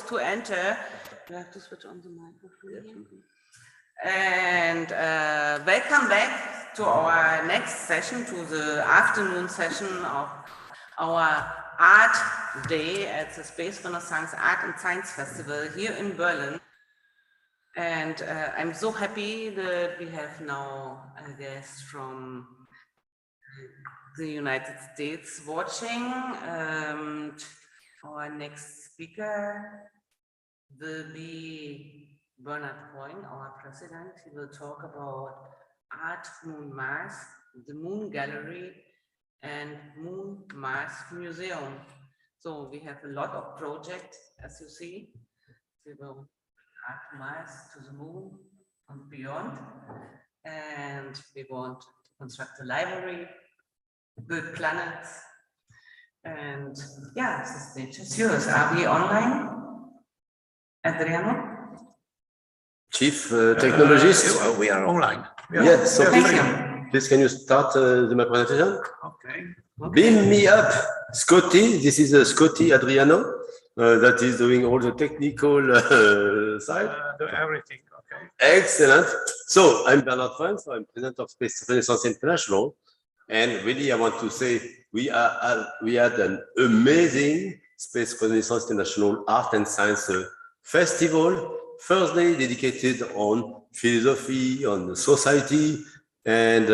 to enter. You have to switch on the microphone. And welcome back to our next session, to the afternoon session of our art day at the Space Renaissance Art and Science Festival here in Berlin. And I'm so happy that we have now a guest from the United States watching. Our next speaker will be Bernard Coyne, our president. He will talk about Art Moon Mars, the Moon Gallery, and Moon Mars Museum. So we have a lot of projects, as you see. We will Art Mars to the moon and beyond. And we want to construct a library, build planets. And yeah, the stage is yours. Are we online, Adriano? Chief Technologist? Well, we are online. Yes, so Thank please can you start my presentation? Okay. Beam me up, Scotty. This is Scotty Adriano that is doing all the technical side. Do everything, okay. Excellent. So I'm Bernard Coyne, so I'm president of Space Renaissance International. And really, I want to say we had an amazing Space Renaissance International Art and Science Festival. First day dedicated on philosophy, on society, and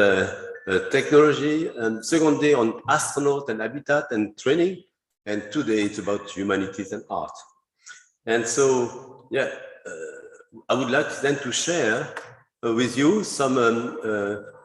technology. And second day on astronaut and habitat and training. And today it's about humanities and art. And so, yeah, I would like then to share with you some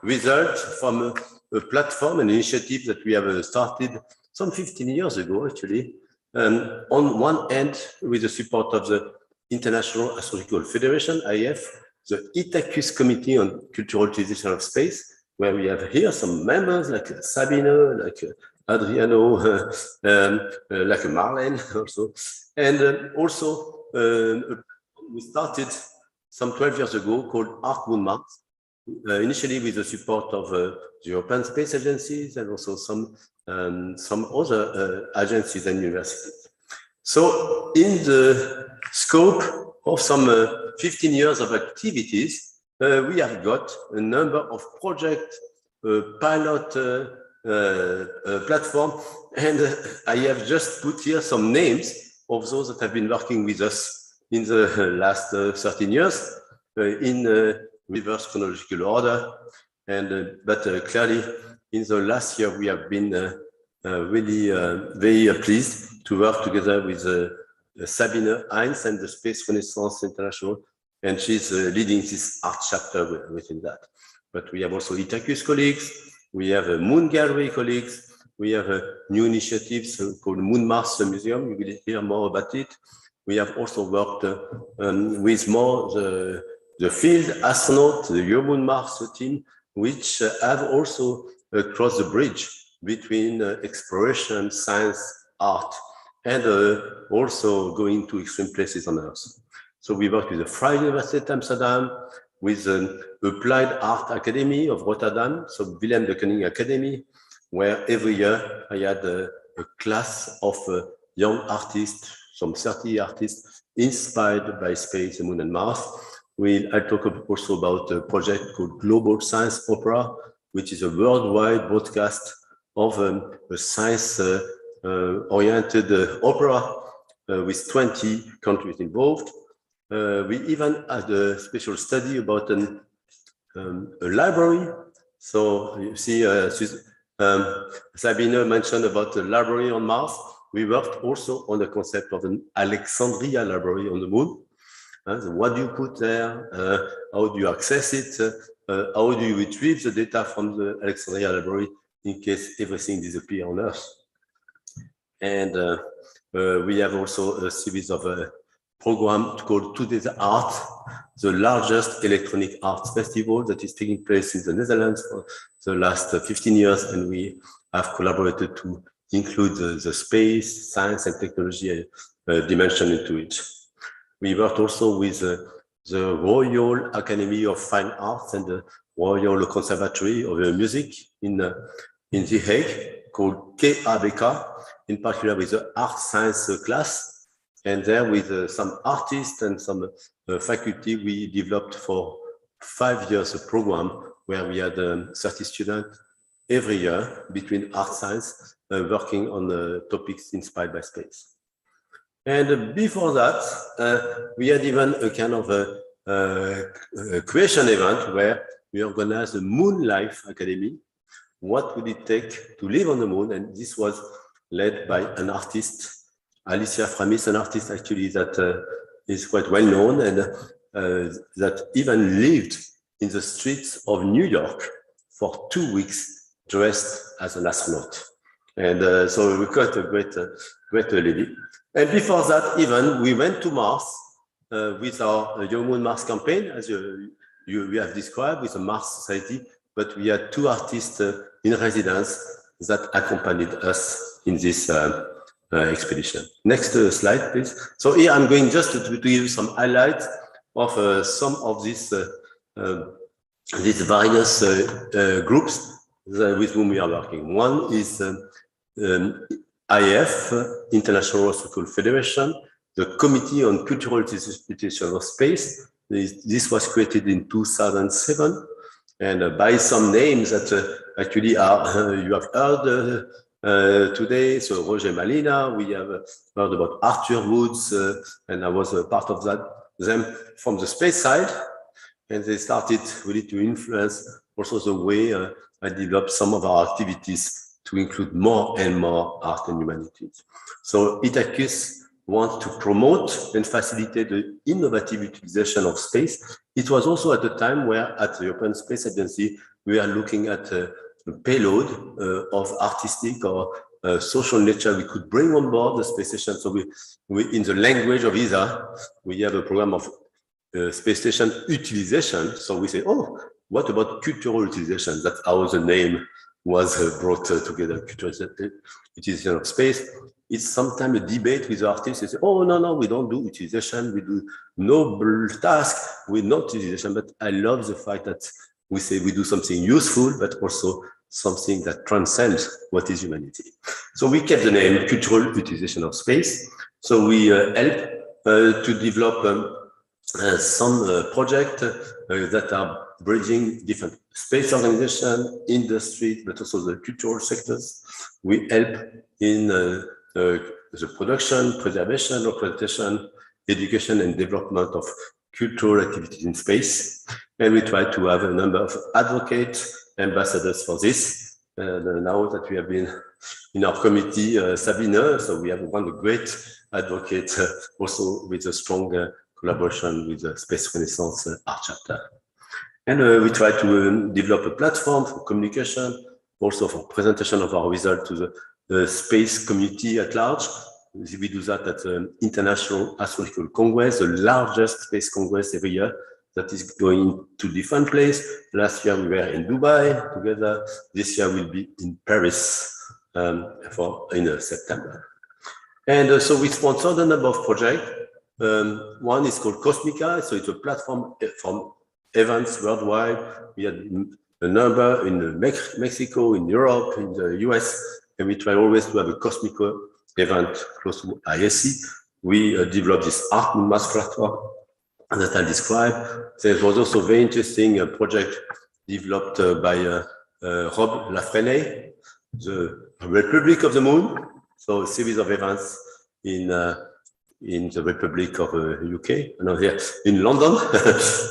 results from a platform, an initiative that we have started some 15 years ago, actually. On one end, with the support of the International Astronomical Federation, IF, the Itacus Committee on Cultural Utilization of Space, where we have here some members like Sabine, like Adriano, like Marlene also. And also, we started some 12 years ago called Art Moon Mars, initially with the support of the European Space Agencies and also some other agencies and universities. So in the scope of some 15 years of activities, we have got a number of project pilot platform, and I have just put here some names of those that have been working with us in the last 13 years in reverse chronological order. And but clearly, in the last year, we have been really very pleased to work together with Sabine Heinz and the Space Renaissance International, and she's leading this art chapter within that. But we have also Itacus colleagues, we have Moon Gallery colleagues, we have new initiatives called Moon Mars Museum. You will hear more about it. We have also worked with more the field astronaut, the Moon Mars team, which have also crossed the bridge between exploration, science, art, and also going to extreme places on Earth. So we work with the Vrije Universiteit Amsterdam, with the Applied Art Academy of Rotterdam, so Willem de Kooning Academy, where every year I had a class of young artists, some 30 artists inspired by space, the moon and Mars. I talk also about a project called Global Science Opera, which is a worldwide broadcast of a science-oriented opera with 20 countries involved. We even had a special study about a library. So you see, Sabine mentioned about the library on Mars. We worked also on the concept of an Alexandria library on the moon. So what do you put there? How do you access it? How do you retrieve the data from the Alexandria library in case everything disappears on Earth? And we have also a series of program called Today's Art, the largest electronic arts festival that is taking place in the Netherlands for the last 15 years. And we have collaborated to include the space, science, and technology dimension into it. We worked also with the Royal Academy of Fine Arts and the Royal Conservatory of Music in The Hague, called KABK, in particular with the art science class. And there with some artists and some faculty, we developed for 5 years a program where we had 30 students every year between art science working on topics inspired by space. And before that, we had even a kind of a creation event where we organized a Moon Life Academy. What would it take to live on the moon? And this was led by an artist, Alicia Framis, an artist actually that is quite well known and that even lived in the streets of New York for 2 weeks dressed as an astronaut. And so we got a great lady. And before that, even we went to Mars with our Young Moon Mars campaign, as we have described, with the Mars Society. But we had 2 artists in residence that accompanied us in this expedition. Next slide, please. So here I'm going just to give you some highlights of some of these various groups with whom we are working. One is IF, International Astrophysical Federation, the Committee on Cultural Utilization of Space. This was created in 2007, and by some names that actually are you have heard today. So Roger Malina, we have heard about Arthur Woods, and I was a part of them from the space side, and they started really to influence also the way I developed some of our activities to include more and more art and humanities. So Itacus wants to promote and facilitate the innovative utilization of space. It was also at the time where at the European Space Agency, we are looking at a payload of artistic or social nature we could bring on board the space station. So we in the language of ESA, we have a program of space station utilization. So we say, oh, what about cultural utilization? That's how the name was brought together, cultural utilization of space. It's sometimes a debate with the artists. They say, oh, no, we don't do utilization. We do noble task with not utilization. But I love the fact that we say we do something useful, but also something that transcends what is humanity. So we kept the name cultural utilization of space. So we help to develop some projects that are bridging different space organization, industry, but also the cultural sectors. We help in the production, preservation, representation, education, and development of cultural activities in space. And we try to have a number of advocates, ambassadors for this. Now that we have been in our committee, Sabine, so we have one great advocate also with a strong collaboration with the Space Renaissance Art Chapter. And we try to develop a platform for communication, also for presentation of our results to the space community at large. We do that at the International Astrophysical Congress, the largest space congress every year that is going to different places. Last year we were in Dubai together. This year we'll be in Paris in September. And so we sponsored a number of projects. One is called Cosmica, so it's a platform from events worldwide. We had a number in Mexico, in Europe, in the US, and we try always to have a Cosmica event close to ISC. We developed this Art Moon Mars platform that I described. There was also a very interesting project developed by Rob Lafresnaye, the Republic of the Moon. So a series of events in the Republic of UK, no, here in London.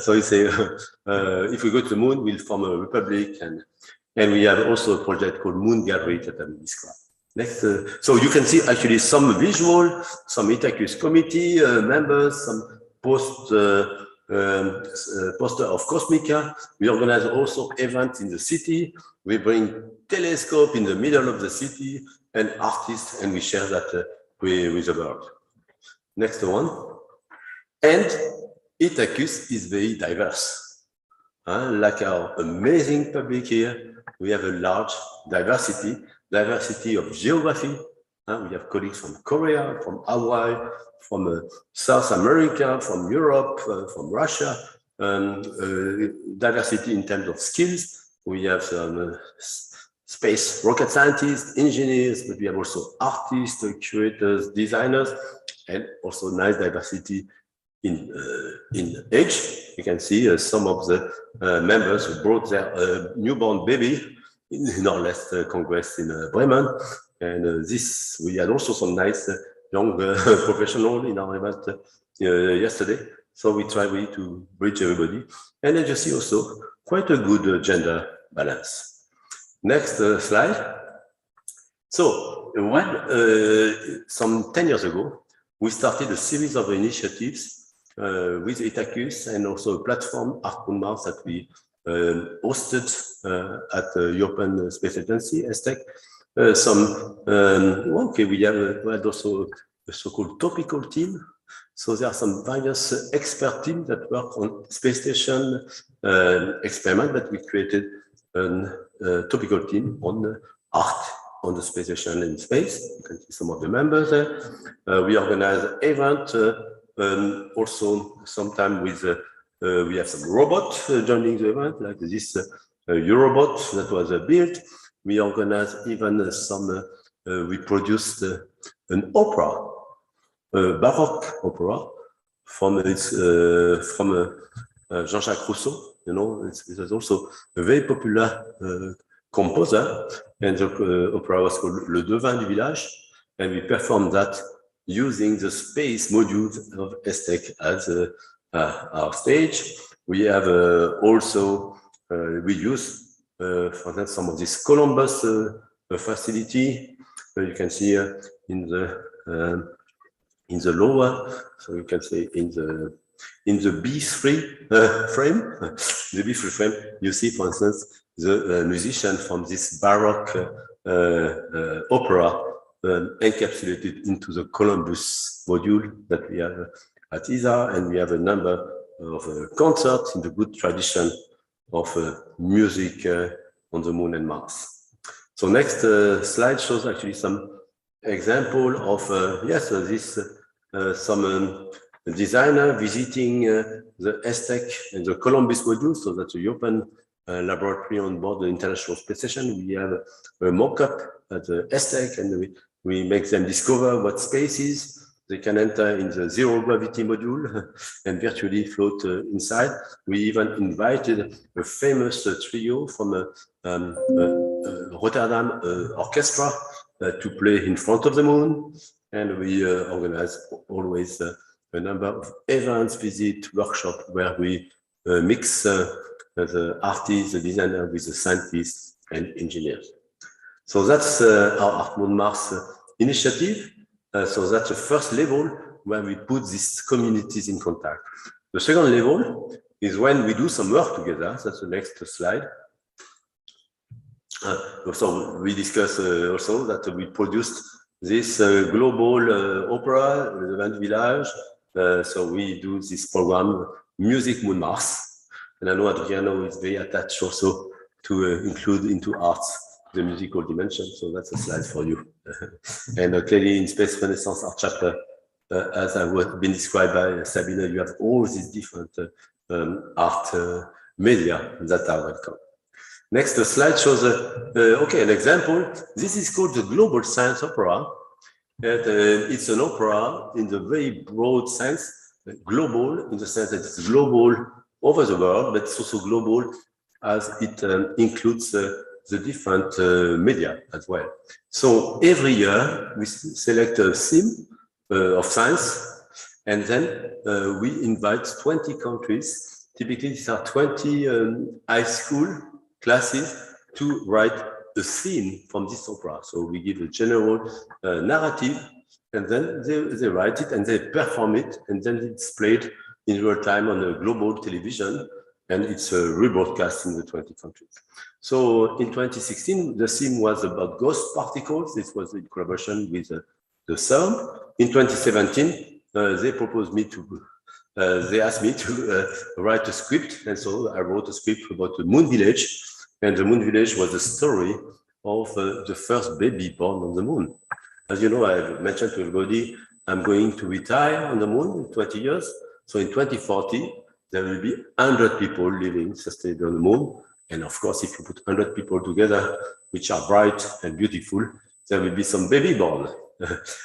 So you say, if we go to the moon, we'll form a republic, and we have also a project called Moon Gallery that I will describe. Next, so you can see actually some visual, some Itacus committee members, some poster of Cosmica. We organize also events in the city. We bring telescope in the middle of the city and artists, and we share that with the world. Next one. And Itacus is very diverse. Like our amazing public here, we have a large diversity of geography. We have colleagues from Korea, from Hawaii, from South America, from Europe, from Russia. Diversity in terms of skills. We have some space rocket scientists, engineers, but we have also artists, curators, designers. and also nice diversity in age. You can see some of the members who brought their newborn baby in our last congress in Bremen. And this, we had also some nice young professional in our event yesterday. So we try really to bridge everybody. And as you see also, quite a good gender balance. Next slide. So when some 10 years ago, we started a series of initiatives with Itacus and also a platform, Art Moon Mars, that we hosted at the European Space Agency, ESTEC. We had also a so-called topical team. So there are some various expert teams that work on space station experiment that we created a topical team on art on the space station in space. You can see some of the members there. We organize event also sometime with we have some robot joining the event, like this Eurobot that was built. We organize even some. We produced an opera, a Baroque opera from Jean-Jacques Rousseau. You know, it's also a very popular composer, and the opera was called Le Devin du Village, and we performed that using the space modules of ESTEC as our stage. We have also we use, for example, some of this Columbus facility. You can see in the lower, so you can say in the B3 frame, the B3 frame, you see, for instance, the musician from this Baroque opera encapsulated into the Columbus module that we have at ESA, and we have a number of concerts in the good tradition of music on the Moon and Mars. So next slide shows actually some example of some designer visiting the ESTEC and the Columbus module, so that's a European laboratory on board the International Space Station. We have a mock-up at the ESTEC, and we make them discover what space is. They can enter in the zero gravity module and virtually float inside. We even invited a famous trio from Rotterdam orchestra to play in front of the moon. And we organize always a number of events, visit, workshop, where we mix the artists, the designer with the scientists and engineers. So that's our Art Moon Mars initiative. So that's the first level where we put these communities in contact. The second level is when we do some work together. That's the next slide. So we discussed also that we produced this global opera, the Devin du Village. So we do this program, Music Moon Mars. And I know Adriano is very attached also to include into arts the musical dimension. So that's a slide for you. And clearly in Space Renaissance Art Chapter, as I've been described by Sabine, you have all these different art media that are welcome. Next slide shows an example. This is called the Global Science Opera. It's an opera in the very broad sense, global in the sense that it's global over the world, but it's also global as it includes the different media as well. So every year we select a theme of science, and then we invite 20 countries. Typically, these are 20 high school classes to write the theme from this opera. So we give a general narrative, and then they write it and they perform it, and then it's played in real time on a global television, and it's rebroadcast in the 20 countries. So in 2016, the theme was about ghost particles. This was in collaboration with the CERN. In 2017, they proposed me to, they asked me to write a script, and so I wrote a script about the Moon Village. And the Moon Village was the story of the first baby born on the moon. As you know, I've mentioned to everybody, I'm going to retire on the moon in 20 years. So in 2040, there will be 100 people living sustainably on the moon. And of course, if you put 100 people together, which are bright and beautiful, there will be some baby born.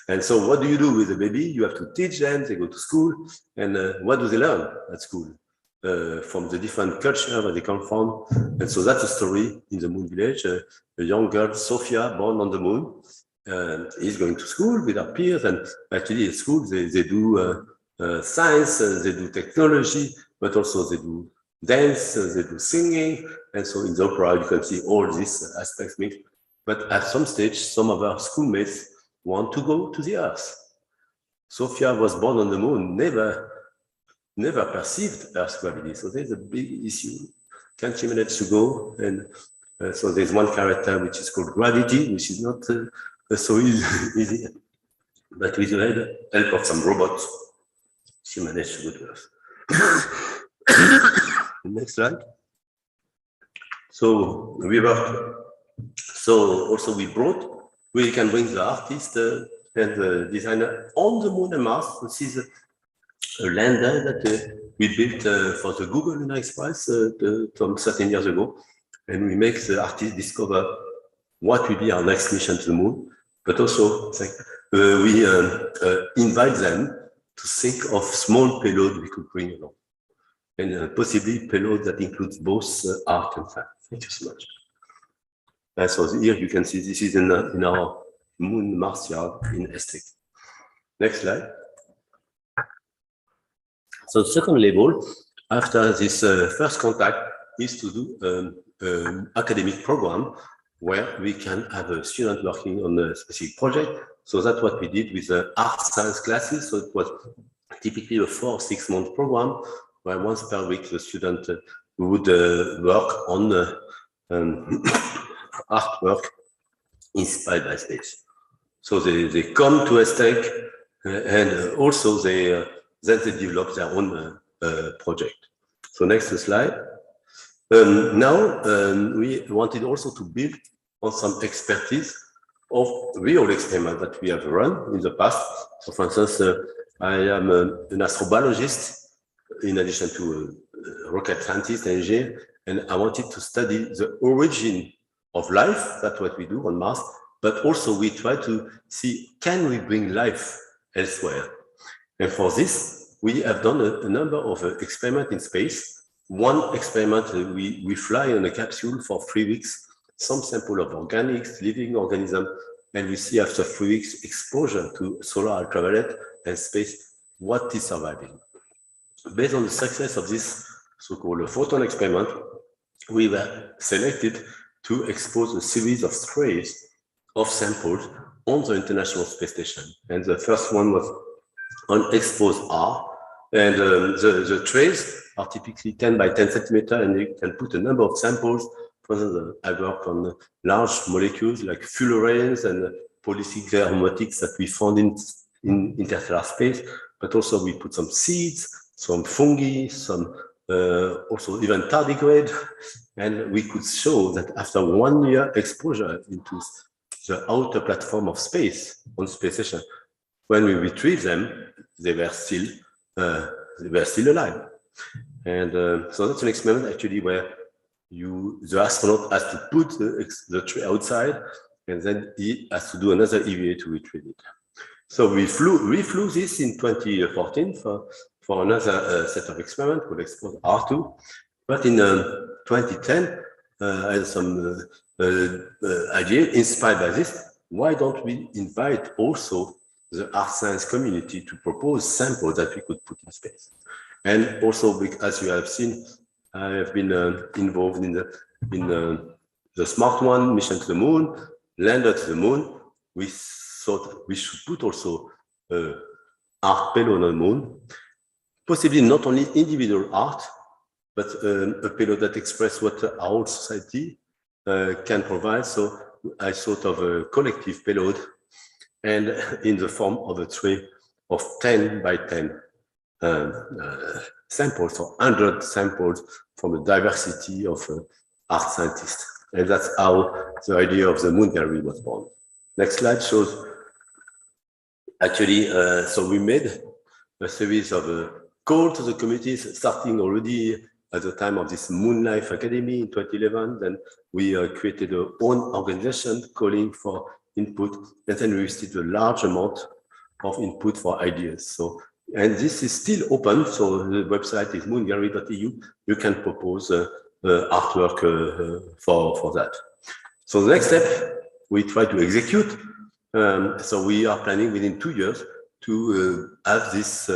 And so what do you do with a baby? You have to teach them, they go to school, and what do they learn at school? From the different culture that they come from. And so that's a story in the Moon Village. A young girl, Sophia, born on the moon, is going to school with her peers. And actually at school, they do science, they do technology, but also they do dance, they do singing. And so in the opera, you can see all these aspects mixed. But at some stage, some of our schoolmates want to go to the Earth. Sophia was born on the moon, never perceived Earth's gravity. So there's a big issue. Can she manage to go? And so there's one character which is called Gravity, which is not so easy. But with the help of some robots, she managed to go to Earth. Next slide. So we worked. So also we can bring the artist and the designer on the moon and Mars. This is a lander that we built for the Google Lunar Express some 13 years ago. And we make the artist discover what will be our next mission to the moon. But also we invite them to think of small payload we could bring along. And possibly payload that includes both art and science. Thank you so much. So here you can see this is in our moon Mars yard in Estek. Next slide. So the second level, after this first contact, is to do an academic program where we can have a student working on a specific project. So that's what we did with the art science classes. So it was typically a 4 or 6 month program where once per week the student would work on artwork inspired by space. So they come to Estek and also then they develop their own project. So next slide. Now we wanted also to build on some expertise of real experiments that we have run in the past. So for instance, I am an astrobiologist in addition to a rocket scientist and engineer, and I wanted to study the origin of life. That's what we do on Mars, but also we try to see, can we bring life elsewhere? And for this, we have done a number of experiments in space. One experiment, we fly on a capsule for 3 weeks, some sample of organics, living organism, and we see after 3 weeks exposure to solar ultraviolet and space, what is surviving. Based on the success of this so-called photon experiment, we were selected to expose a series of strays of samples on the International Space Station. And the first one was on exposed R. And the trays are typically 10 by 10 centimeter, and you can put a number of samples. For instance, I work on large molecules like fullerenes and polycyclic aromatics that we found in interstellar space, but also we put some seeds, some fungi, some also even tardigrade, and we could show that after 1 year exposure into the outer platform of space on space station, when we retrieve them, they were still alive. And so that's an experiment actually where the astronaut has to put the tray outside, and then he has to do another EVA to retrieve it. So we reflew this in 2014 for another set of experiments called Expose R2. But in 2010, I had some idea inspired by this. Why don't we invite also the art science community to propose samples that we could put in space? And also, as you have seen, I have been involved in the Smart One mission to the moon, landed to the moon. We thought we should put also art payload on the moon, possibly not only individual art, but a payload that expresses what our whole society can provide. So I thought of a collective payload, and in the form of a tray of 10 by 10 samples, or 100 samples from a diversity of art scientists. And that's how the idea of the Moon Gallery was born. Next slide shows, actually, so we made a series of calls to the communities, starting already at the time of this Moon Life Academy in 2011. Then we created our own organization calling for input, and then we received a large amount of input for ideas. So, and this is still open. So the website is moongallery.eu. You can propose artwork for that. So the next step, we try to execute. So we are planning within 2 years to have this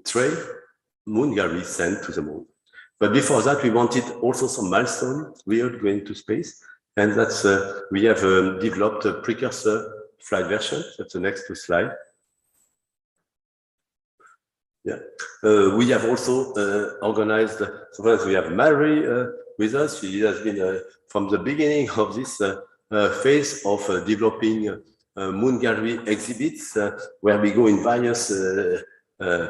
trail moon gallery sent to the moon. But before that, we wanted also some milestone. We are going to space, and that's we have developed a precursor flight version. That's the next slide. Yeah, we have also organized. So first we have Mary with us. She has been from the beginning of this phase of developing moon gallery exhibits, where we go in various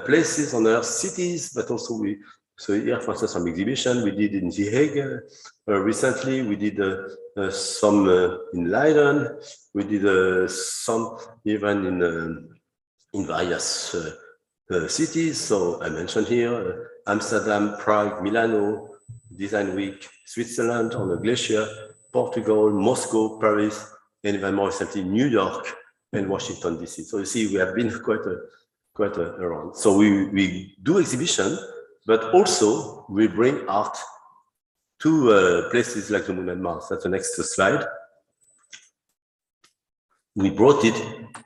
places on Earth, cities, but also we. So here, for instance, some exhibition we did in The Hague recently. We did some in Leiden. We did some even in various cities. So I mentioned here Amsterdam, Prague, Milano, Design Week, Switzerland on a glacier, Portugal, Moscow, Paris, and even more recently New York and Washington DC. So you see, we have been quite around. So we do exhibition, but also we bring art to places like the Moon and Mars. That's the next slide. We brought it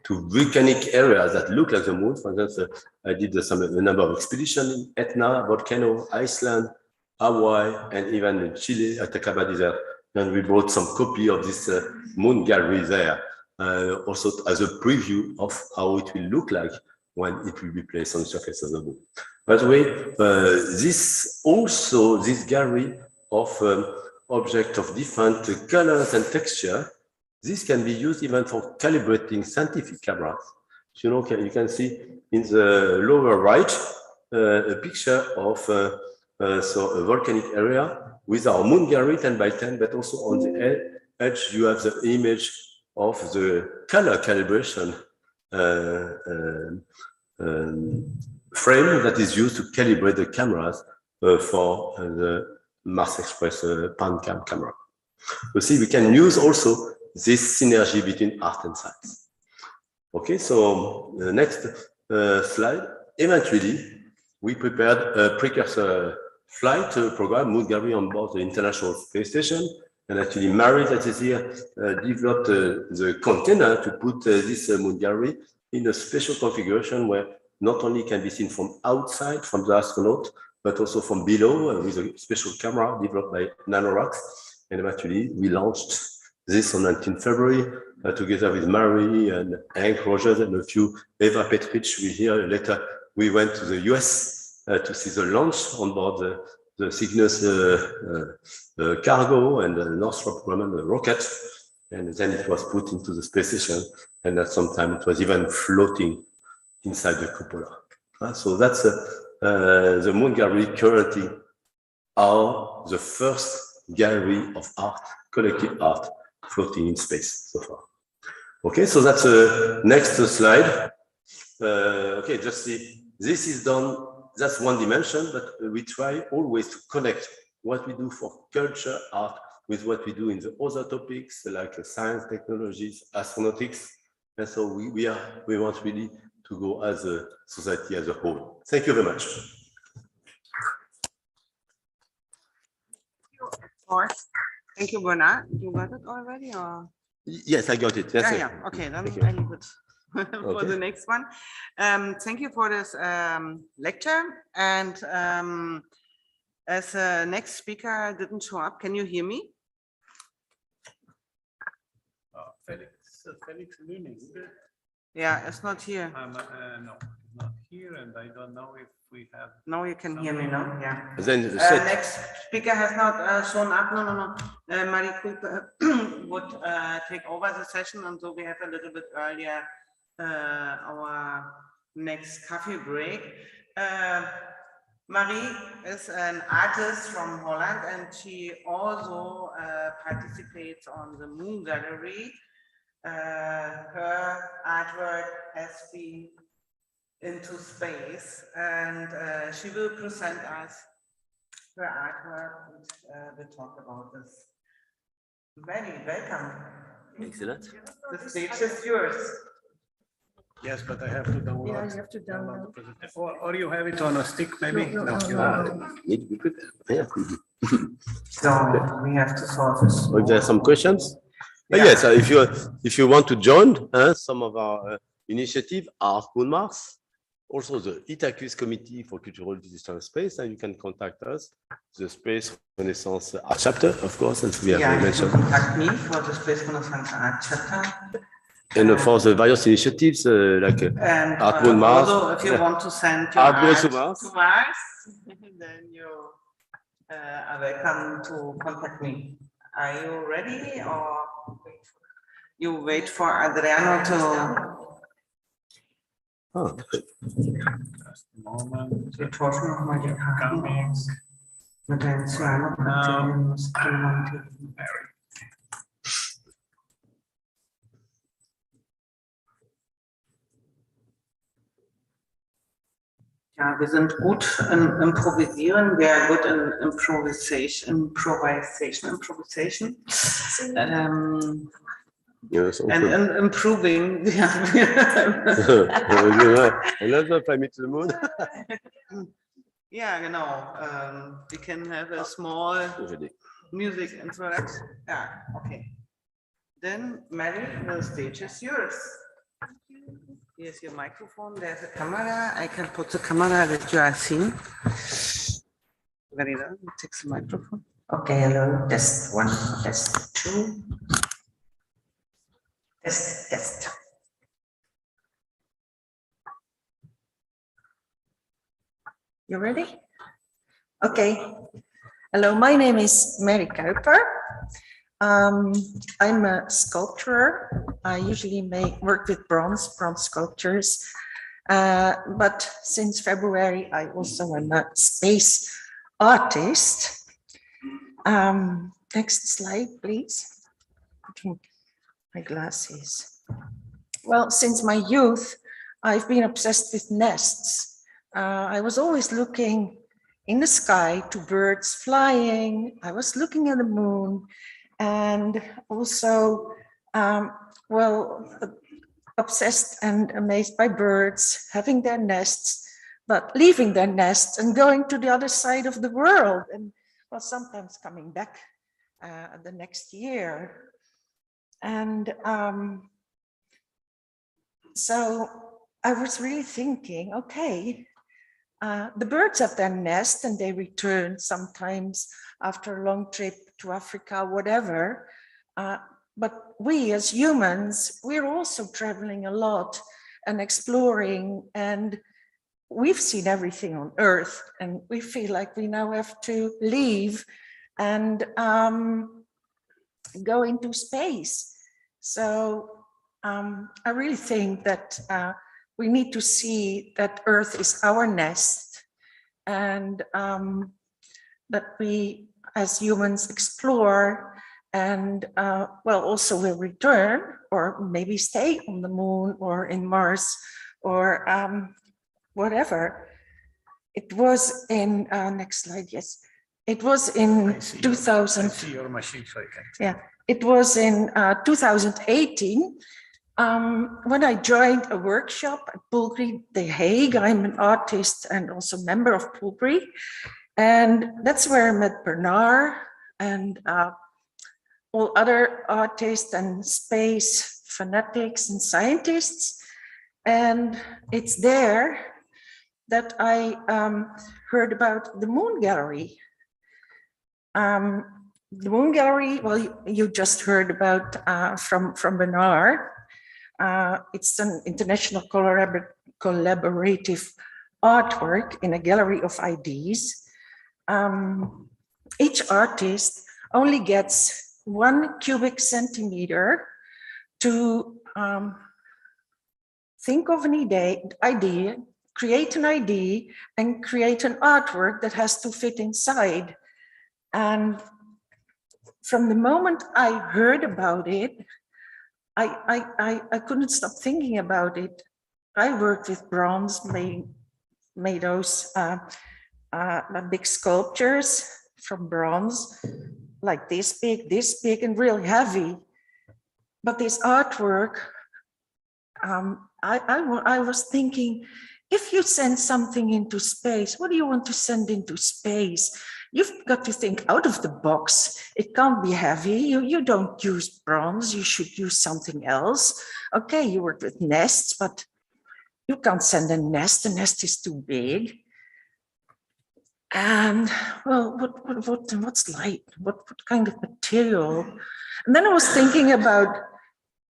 to volcanic areas that look like the moon. For instance, I did a number of expeditions in Etna, volcano, Iceland, Hawaii, and even in Chile, Atacama Desert. And we brought some copy of this moon gallery there, also as a preview of how it will look like when it will be placed on the surface of the moon. By the way, this gallery of objects of different colors and texture, this can be used even for calibrating scientific cameras. You know, you can see in the lower right a picture of so a volcanic area with our moon gallery 10 by 10, but also on the edge you have the image of the color calibration frame that is used to calibrate the cameras for the Mars Express PanCam camera. You see, we can use also this synergy between art and science. Okay, so the next slide. Eventually, we prepared a precursor flight program, moon gallery on board the International Space Station. And actually, Mary, that is here, developed the container to put this moon gallery in a special configuration where not only can be seen from outside, from the astronaut, but also from below with a special camera developed by NanoRacks. And eventually, we launched this on 19th February, together with Mary and Hank Rogers and a few, Eva Petrich. We hear later, we went to the US to see the launch on board the Cygnus cargo and the Northrop Grumman rocket. And then it was put into the space station. And at some time, it was even floating inside the cupola. So that's the moon gallery currently are the first gallery of art, collective art, floating in space so far. Okay, so that's the next slide. Okay, just see, this is done, that's one dimension, but we try always to connect what we do for culture, art, with what we do in the other topics, like science, technologies, astronautics. And so we want really to go as a society as a whole. Thank you very much. Thank you, Bernard. You got it already, or? Yes, I got it. That's Yeah. Okay, then I leave it for the next one. Thank you for this lecture. And as the next speaker didn't show up, can you hear me? Felix Luning. Yeah, it's not here. No, not here, and I don't know if we have. No, you can hear me now. Yeah. Then next speaker has not shown up. No. Marie Cooper would take over the session, and so we have a little bit earlier our next coffee break. Marie is an artist from Holland, and she also participates on the Moon Gallery. Her artwork has been into space, and she will present us her artwork, and we'll talk about this. Very welcome. Excellent. The stage is yours. Yes, but I have to download. Yeah, you have to the download. presentation. Or you have it on a stick, maybe? No, No, you no. don't. Need to be prepared. Yeah, cool. So we have to solve this. If there are some questions? Yeah. Yes, if you want to join some of our initiative, Art Moon Mars, also the Itacus Committee for Cultural Digital Space, and you can contact us, the Space Renaissance Art Chapter, of course, as we have Yeah, you can mentioned, contact me for the Space Renaissance Art Chapter. and for the various initiatives like And Art Moon Mars, also, if you want to send your Art art Goes to to Mars. Mars, then you are welcome to contact me. Are you ready, or you wait for Adriano to? Oh, Just a moment. Wir tauschen noch mal die Karten Coming. aus mit den Cyanobakterien. Ja, wir sind gut im Improvisieren. We are good in improvisation. yes, And okay. improving. Another fly me to the moon. Ja, genau. We can have a small music introduction. Yeah, okay. Then, Mary, the stage is yours. Here's your microphone. There's a camera. I can put the camera that you are seeing. Very well. Take the microphone. Okay, hello. Test 1, test 2. Test. You ready? Okay. Hello, my name is Mary Kuiper. I'm a sculptor. I usually work with bronze sculptures. But since February, I also am a space artist. Next slide, please. My glasses. Well, since my youth, I've been obsessed with nests. I was always looking in the sky to birds flying. I was looking at the moon, and also, obsessed and amazed by birds having their nests, but leaving their nests and going to the other side of the world, and well, sometimes coming back the next year. And so I was really thinking, okay, the birds have their nest and they return sometimes after a long trip to Africa, whatever. But we as humans, we're also traveling a lot and exploring, and we've seen everything on Earth, and we feel like we now have to leave and go into space. So I really think that we need to see that Earth is our nest, and that we as humans explore, and also will return, or maybe stay on the moon or in Mars, or whatever. It was in, next slide, yes. It was in 2000. I see your machine, so I can. Yeah, it was in 2018 when I joined a workshop at Poultry The Hague. I'm an artist and also member of Poultry, and that's where I met Bernard and all other artists and space fanatics and scientists. And it's there that I heard about the Moon Gallery. The Moon Gallery, well, you just heard about from Bernard. It's an international collaborative artwork in a gallery of ideas. Each artist only gets 1 cubic centimeter to think of an idea, create an idea, and create an artwork that has to fit inside. And from the moment I heard about it, I couldn't stop thinking about it. I worked with bronze, made those big sculptures from bronze, like this big, and real heavy. but this artwork, I was thinking, if you send something into space, what do you want to send into space? You've got to think out of the box. It can't be heavy. You don't use bronze. You should use something else. Okay, you work with nests, but you can't send a nest. The nest is too big. And well, what's light? What kind of material? And then I was thinking about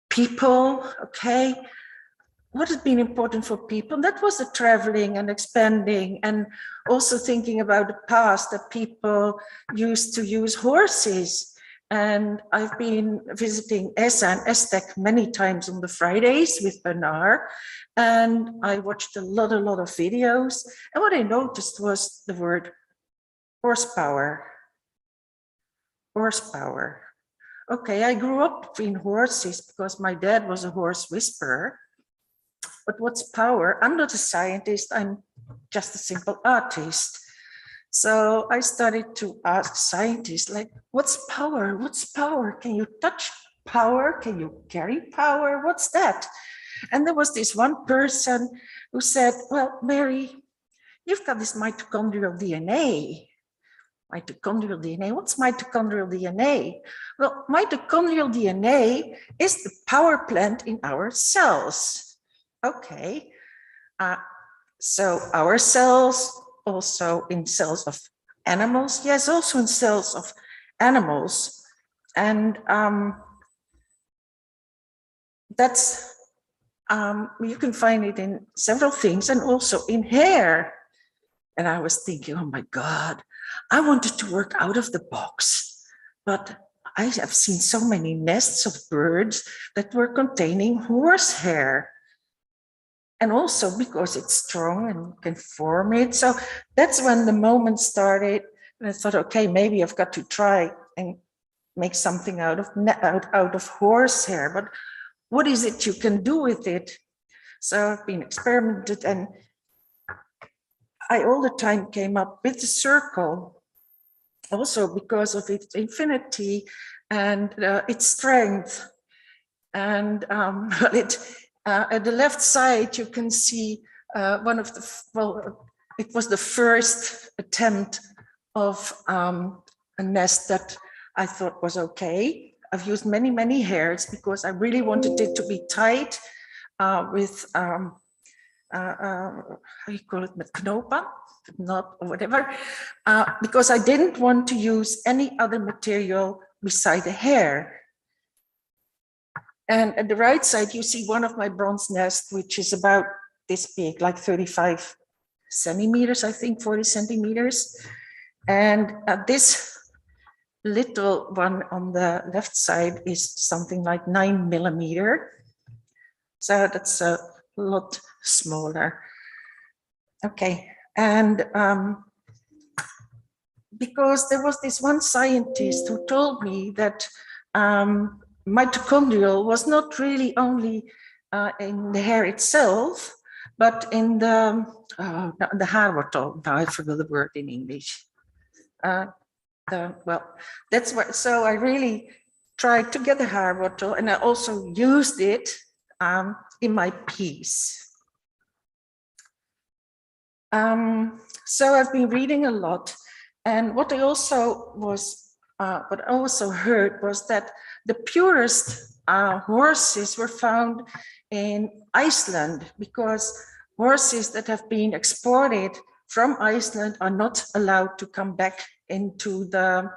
people. Okay, what has been important for people? That was the traveling and expanding, and also thinking about the past, that people used to use horses. And I've been visiting ESA and ESTEC many times on the Fridays with Bernard, and I watched a lot of videos. And what I noticed was the word horsepower. Horsepower. Okay, I grew up between horses because my dad was a horse whisperer. But what's power? I'm not a scientist, I'm just a simple artist. So I started to ask scientists, like, what's power? What's power? Can you touch power? Can you carry power? What's that? And there was this one person who said, well, Mary, you've got this mitochondrial DNA. Mitochondrial DNA, what's mitochondrial DNA? Well, mitochondrial DNA is the power plant in our cells. Okay, so our cells, also in cells of animals, yes, also in cells of animals. And that's, you can find it in several things and also in hair. And I was thinking, oh my God, I wanted to work out of the box, but I have seen so many nests of birds that were containing horsehair. And also because it's strong and can form it. So that's when the moment started. And I thought, okay, maybe I've got to try and make something out of horsehair. But what is it you can do with it? So I've been experimented, and I all the time came up with the circle, also because of its infinity and its strength. And at the left side, you can see one of the, well, it was the first attempt of a nest that I thought was okay. I've used many hairs because I really wanted it to be tight with, how you call it, with knopen, knot or whatever, because I didn't want to use any other material beside the hair. And at the right side, you see one of my bronze nests, which is about this big, like 35 centimeters, I think 40 centimeters. And this little one on the left side is something like 9 millimeter. So that's a lot smaller. Okay, and because there was this one scientist who told me that mitochondrial was not really only in the hair itself, but in the haarwortel. Now I forgot the word in English. Well, that's what. So I really tried to get the haarwortel, and I also used it in my piece. So I've been reading a lot, and what I also heard was that the purest horses were found in Iceland, because horses that have been exported from Iceland are not allowed to come back into the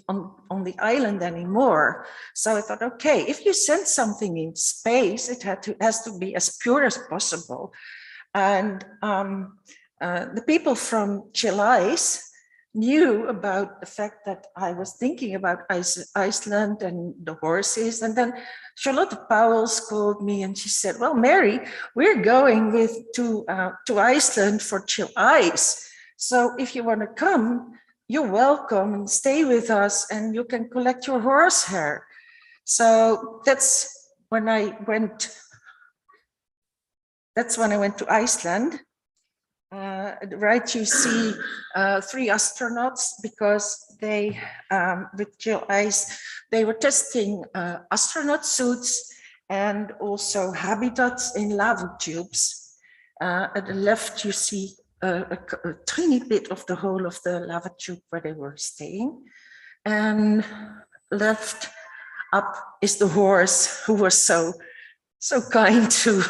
on the island anymore. So I thought, okay, if you send something in space, it has to be as pure as possible. And the people from Chile knew about the fact that I was thinking about Iceland and the horses. And then Charlotte Powell's called me and she said, well, Mary, we're going to Iceland for chill ice. So if you want to come, you're welcome and stay with us and you can collect your horsehair. So that's when I went to Iceland. Right, you see 3 astronauts because they, with Jill Ice, they were testing astronaut suits and also habitats in lava tubes. At the left, you see a tiny bit of the whole of the lava tube where they were staying. And left up is the horse who was so kind to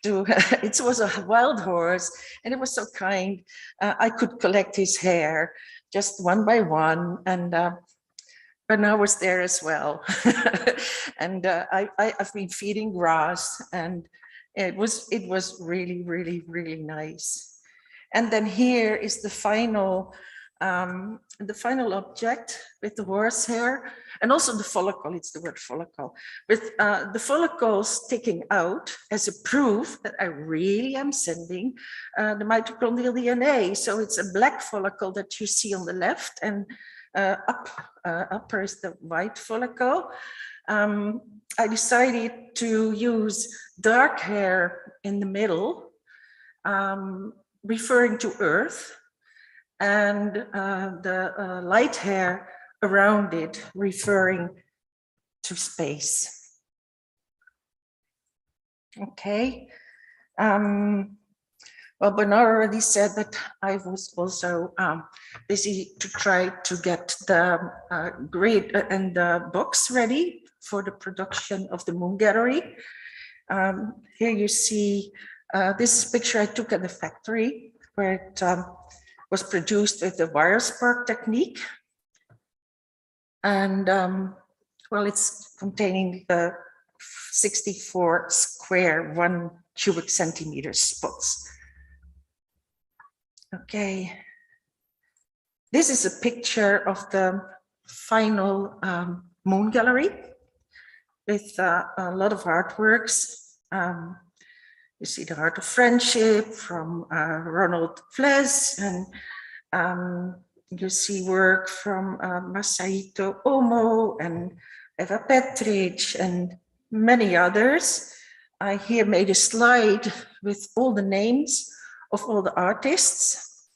it was a wild horse and it was so kind. I could collect his hair just one by one, and Bernard was there as well. And I've been feeding grass, and it was really, really, really nice. And then here is the final object with the horse hair, and also the follicle, it's the word follicle, with the follicle sticking out as a proof that I really am sending the mitochondrial DNA. So it's a black follicle that you see on the left, and upper is the white follicle. I decided to use dark hair in the middle, referring to Earth, and the light hair around it referring to space. Okay. Well, Bernard already said that I was also busy to try to get the grid and the box ready for the production of the Moon Gallery. Here you see this picture I took at the factory where it was produced with the wire spark technique. And well, it's containing the 64 square 1 cubic centimeter spots. Okay. This is a picture of the final Moon Gallery with a lot of artworks. You see the Heart of Friendship from Ronald Fles, and you see work from Masahito Omo and Eva Petric and many others. I here made a slide with all the names of all the artists,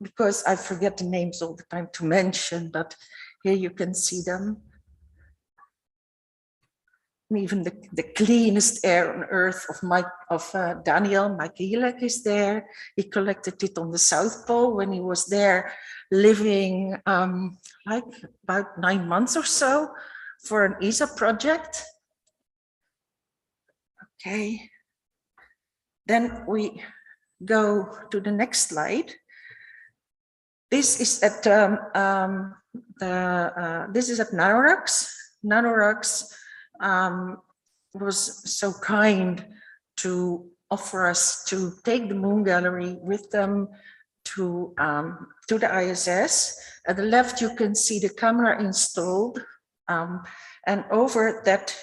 because I forget the names all the time to mention, but here you can see them. And even the cleanest air on earth of Daniel Makilek is there. He collected it on the South Pole when he was there living like about 9 months or so for an ESA project. Okay. Then we go to the next slide. This is at this is at Nanorox. Nanorox was so kind to offer us to take the Moon Gallery with them to the ISS. At the left, you can see the camera installed, and over that,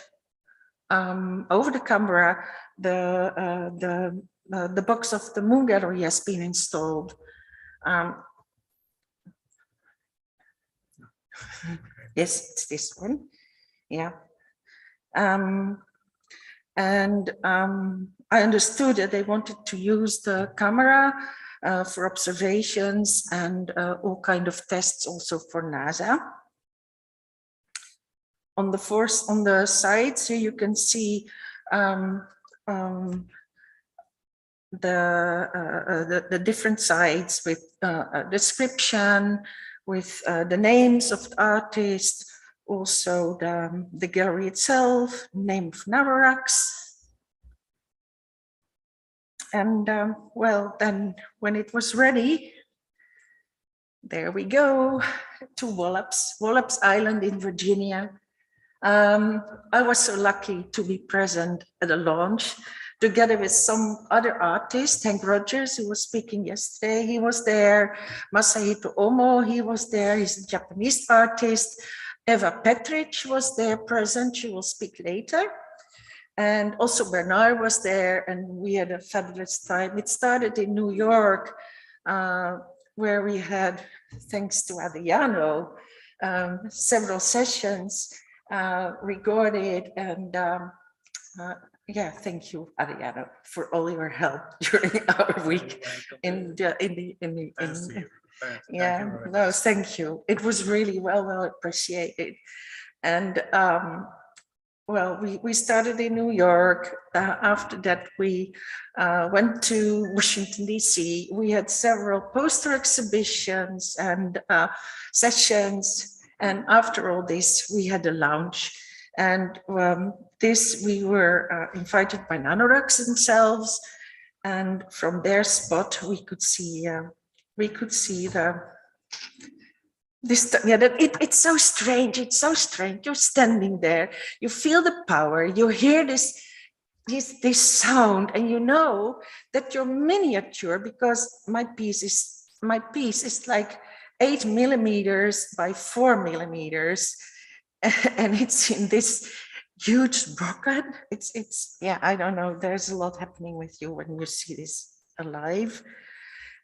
over the camera, the box of the Moon Gallery has been installed. Yes, it's this one. Yeah. I understood that they wanted to use the camera for observations and all kind of tests also for NASA. On the sides here you can see the different sides with a description, with the names of the artists, also the gallery itself, name of Navarax. And well, then when it was ready, there we go to Wallops Island in Virginia. I was so lucky to be present at the launch together with some other artists. Hank Rogers, who was speaking yesterday, he was there. Masahito Omo, he was there. He's a Japanese artist. Eva Petric was there present. She will speak later. And also Bernard was there, and we had a fabulous time. It started in New York, where we had, thanks to Adriano, several sessions recorded and Yeah, thank you, Ariana, for all your help during our week in the Thanks to you. Thank you yeah, very no, much. thank you. It was really well appreciated. And well, we started in New York. After that, we went to Washington, D.C. We had several poster exhibitions and sessions. And after all this, we had a lounge. And this, we were invited by Nanorox themselves. And from their spot, we could see the this, yeah, it's so strange. It's so strange. You're standing there, you feel the power, you hear this sound, and you know that you're miniature because my piece is like 8 millimeters by 4 millimeters, and it's in this huge rocket. It's yeah, I don't know. There's a lot happening with you when you see this alive.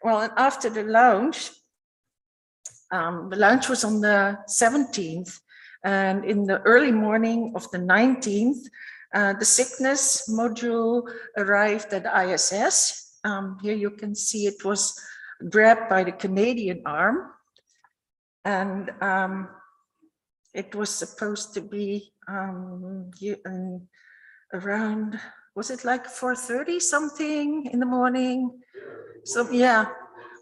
Well, and after the lunch was on the 17th, and in the early morning of the 19th, the sickness module arrived at ISS. Here you can see it was grabbed by the Canadian arm, and it was supposed to be around, was it like 4:30 something in the morning? So yeah,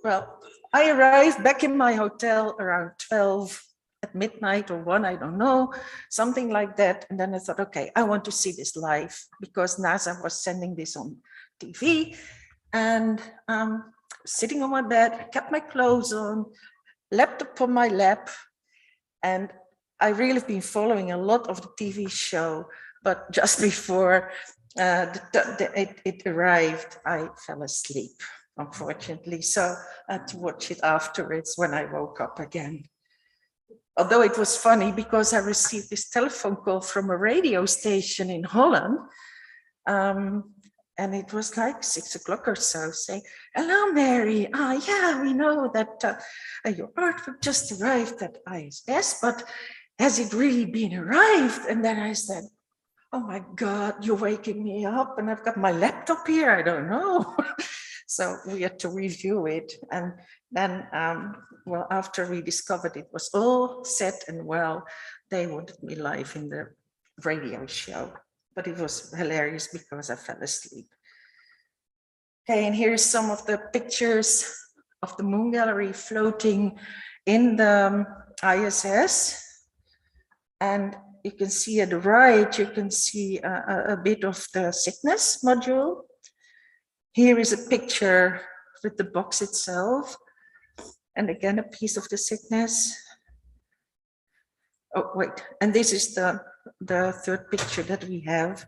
well, I arrived back in my hotel around 12 at midnight or 1, I don't know, something like that. And then I thought, okay, I want to see this live because NASA was sending this on TV. And sitting on my bed, kept my clothes on, laptop on my lap. And I really have been following a lot of the TV show, but just before it arrived, I fell asleep, unfortunately. So I had to watch it afterwards when I woke up again. Although it was funny because I received this telephone call from a radio station in Holland. And it was like 6 o'clock or so, saying, "Hello, Mary. Yeah, we know that your artwork just arrived at ISS, but has it really been arrived?" And then I said, "Oh my God, you're waking me up, and I've got my laptop here. I don't know." So we had to review it. And then, well, after we discovered it was all set and well, they wanted me live in the radio show. But it was hilarious because I fell asleep. Okay, and here's some of the pictures of the moon gallery floating in the ISS. And you can see at the right, you can see a bit of the Cygnus module. Here is a picture with the box itself. And again, a piece of the Cygnus. Oh, wait, and this is the third picture that we have.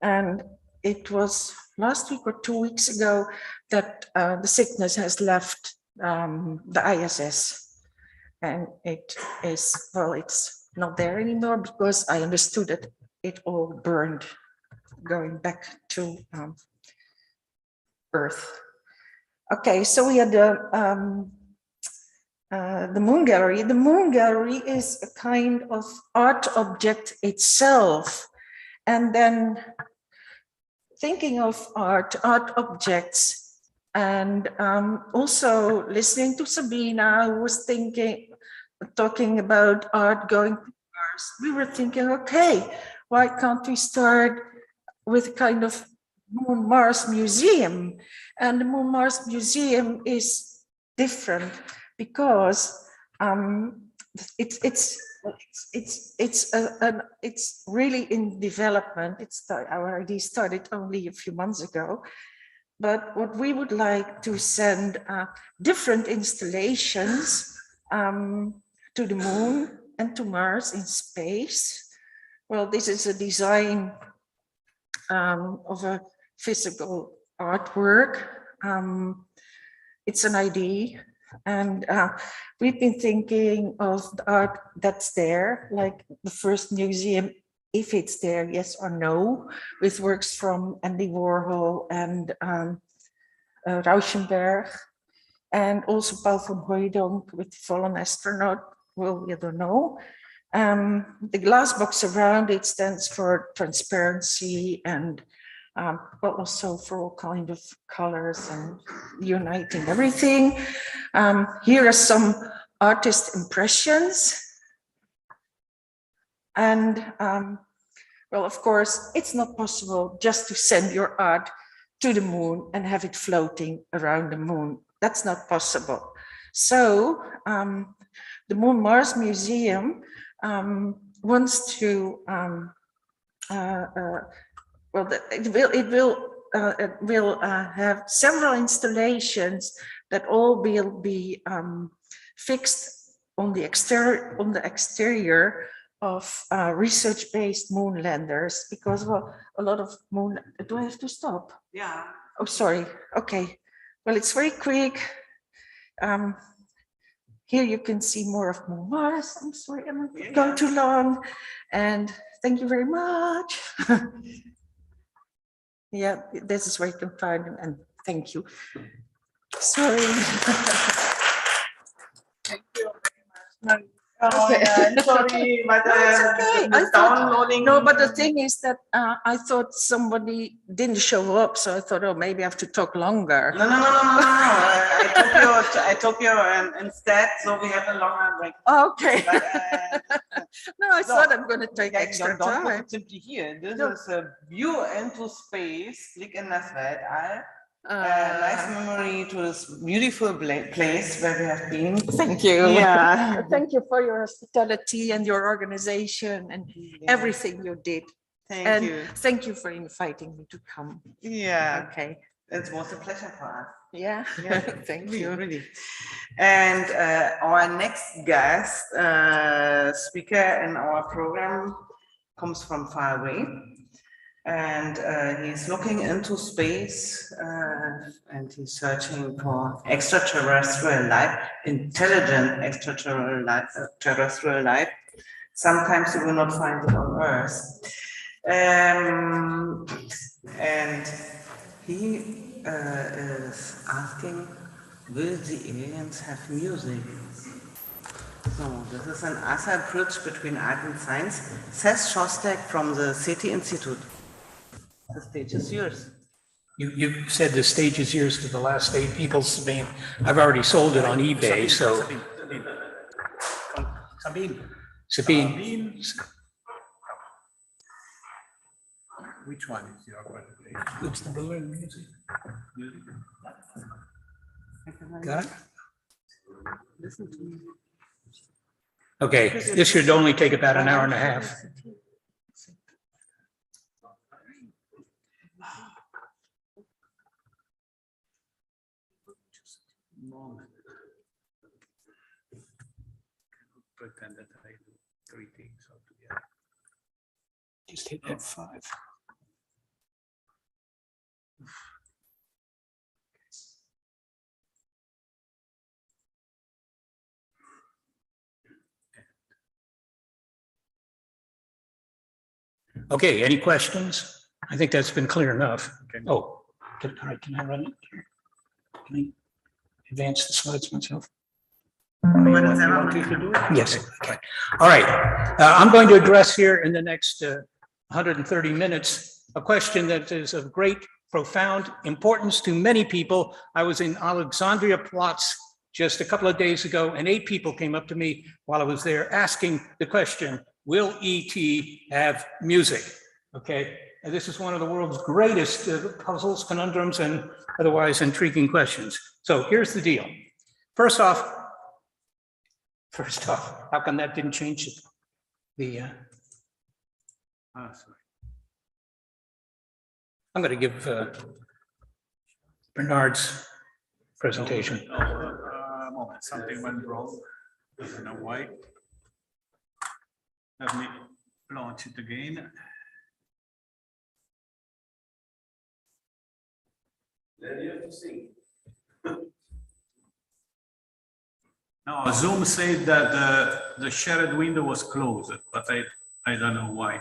And it was last week or 2 weeks ago that the Cygnus has left the ISS. And it is, well, it's not there anymore because I understood that it all burned going back to Earth. Okay, so we had the moon gallery. The moon gallery is a kind of art object itself. And then thinking of art objects, and also listening to Sabina, who was talking about art going to Mars, we were thinking, okay, why can't we start with kind of Moon Mars Museum? And the Moon Mars Museum is different because it's really in development. Our idea started only a few months ago, but what we would like to send different installations to the moon and to Mars in space. Well, this is a design of a physical artwork. It's an idea, and we've been thinking of the art that's there, like the first museum, if it's there, yes or no, with works from Andy Warhol and Rauschenberg, and also Paul van Hooijdonk with Fallen Astronaut. Well, we don't know. The glass box around it stands for transparency and but also for all kind of colors and uniting everything. Here are some artist impressions. And well, of course, it's not possible just to send your art to the moon and have it floating around the moon. That's not possible. So the Moon Mars Museum wants to well, it will have several installations that all will be fixed on the exterior of research-based moon landers, because well, a lot of moon. Do I have to stop? Yeah. Oh, sorry. Okay. Well, it's very quick. Here you can see more of Moon Mars. I'm sorry, I'm going too long. And thank you very much. Yeah, this is where you can find them. And thank you. Sorry. Thank you very much. Oh, yeah, sorry, but No, it's okay. I thought- downloading. No, but the thing is that I thought somebody didn't show up, so I thought, oh, maybe I have to talk longer. No. I took you instead, so we have a longer break. Okay. But, No, I so, thought I'm going to take extra don't put time. it simply here. This No. is a view into space. Blick in das Weltall. Uh, Nice memory to this beautiful place where we have been. Thank you. Yeah. Thank you for your hospitality and your organization and everything you did. Thank And you. thank you for inviting me to come. Yeah, Okay. it was a pleasure for us. Yeah. Yeah, Thank really, you. really. And our next guest speaker in our program comes from far away. And he's looking into space and he's searching for extraterrestrial life, intelligent extraterrestrial life. Sometimes you will not find it on Earth. And he is asking, will the aliens have music? So this is an other bridge between art and science, says Shostak from the City Institute. The stage is yours. You said the stage is yours to the last 8 people, Sabine. I've already sold it on eBay, so. Sabine. Which one is your question? It's the balloon music. Got it? Listen to me. Okay, this should only take about an hour and a half. Pretend that I do 3 things altogether. Just hit F5. Okay, any questions? I think that's been clear enough. Okay. Oh, all right, can I run it here? Can I advance the slides myself? You want me to do it? Yes, okay. All right. I'm going to address here in the next 130 minutes a question that is of great, profound importance to many people. I was in Alexandria Platz just a couple of days ago, and 8 people came up to me while I was there asking the question, will ET have music? Okay. And this is one of the world's greatest puzzles, conundrums, and otherwise intriguing questions. So here's the deal. First off, how come that didn't change the, Sorry. I'm going to give Bernard's presentation. Moment, something went wrong. I don't know why. Let me launch it again. Then you have to sing. No, Zoom said that the shared window was closed, but I don't know why.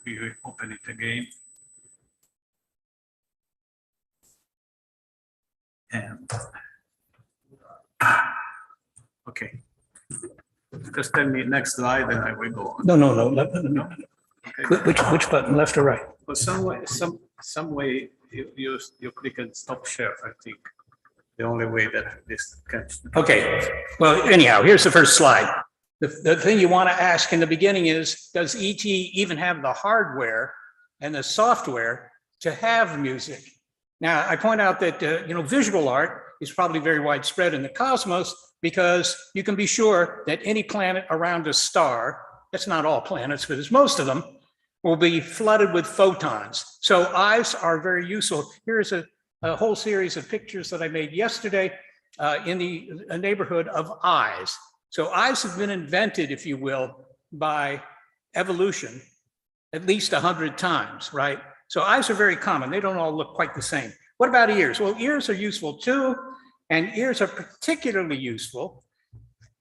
We open it again. And okay. just tell me next slide and I will go on. No, no, no, no. Okay. Which button, left or right? But some way you click and stop share, I think. The only way that this can. Okay, well, anyhow, here's the first slide. The thing you want to ask in the beginning is, does ET even have the hardware and the software to have music? Now, I point out that, visual art is probably very widespread in the cosmos because you can be sure that any planet around a star, that's not all planets, but it's most of them, will be flooded with photons. So eyes are very useful. Here's a whole series of pictures that I made yesterday in the neighborhood of eyes. So eyes have been invented, if you will, by evolution at least 100 times, right? So eyes are very common. They don't all look quite the same. What about ears? Well, ears are useful too, and ears are particularly useful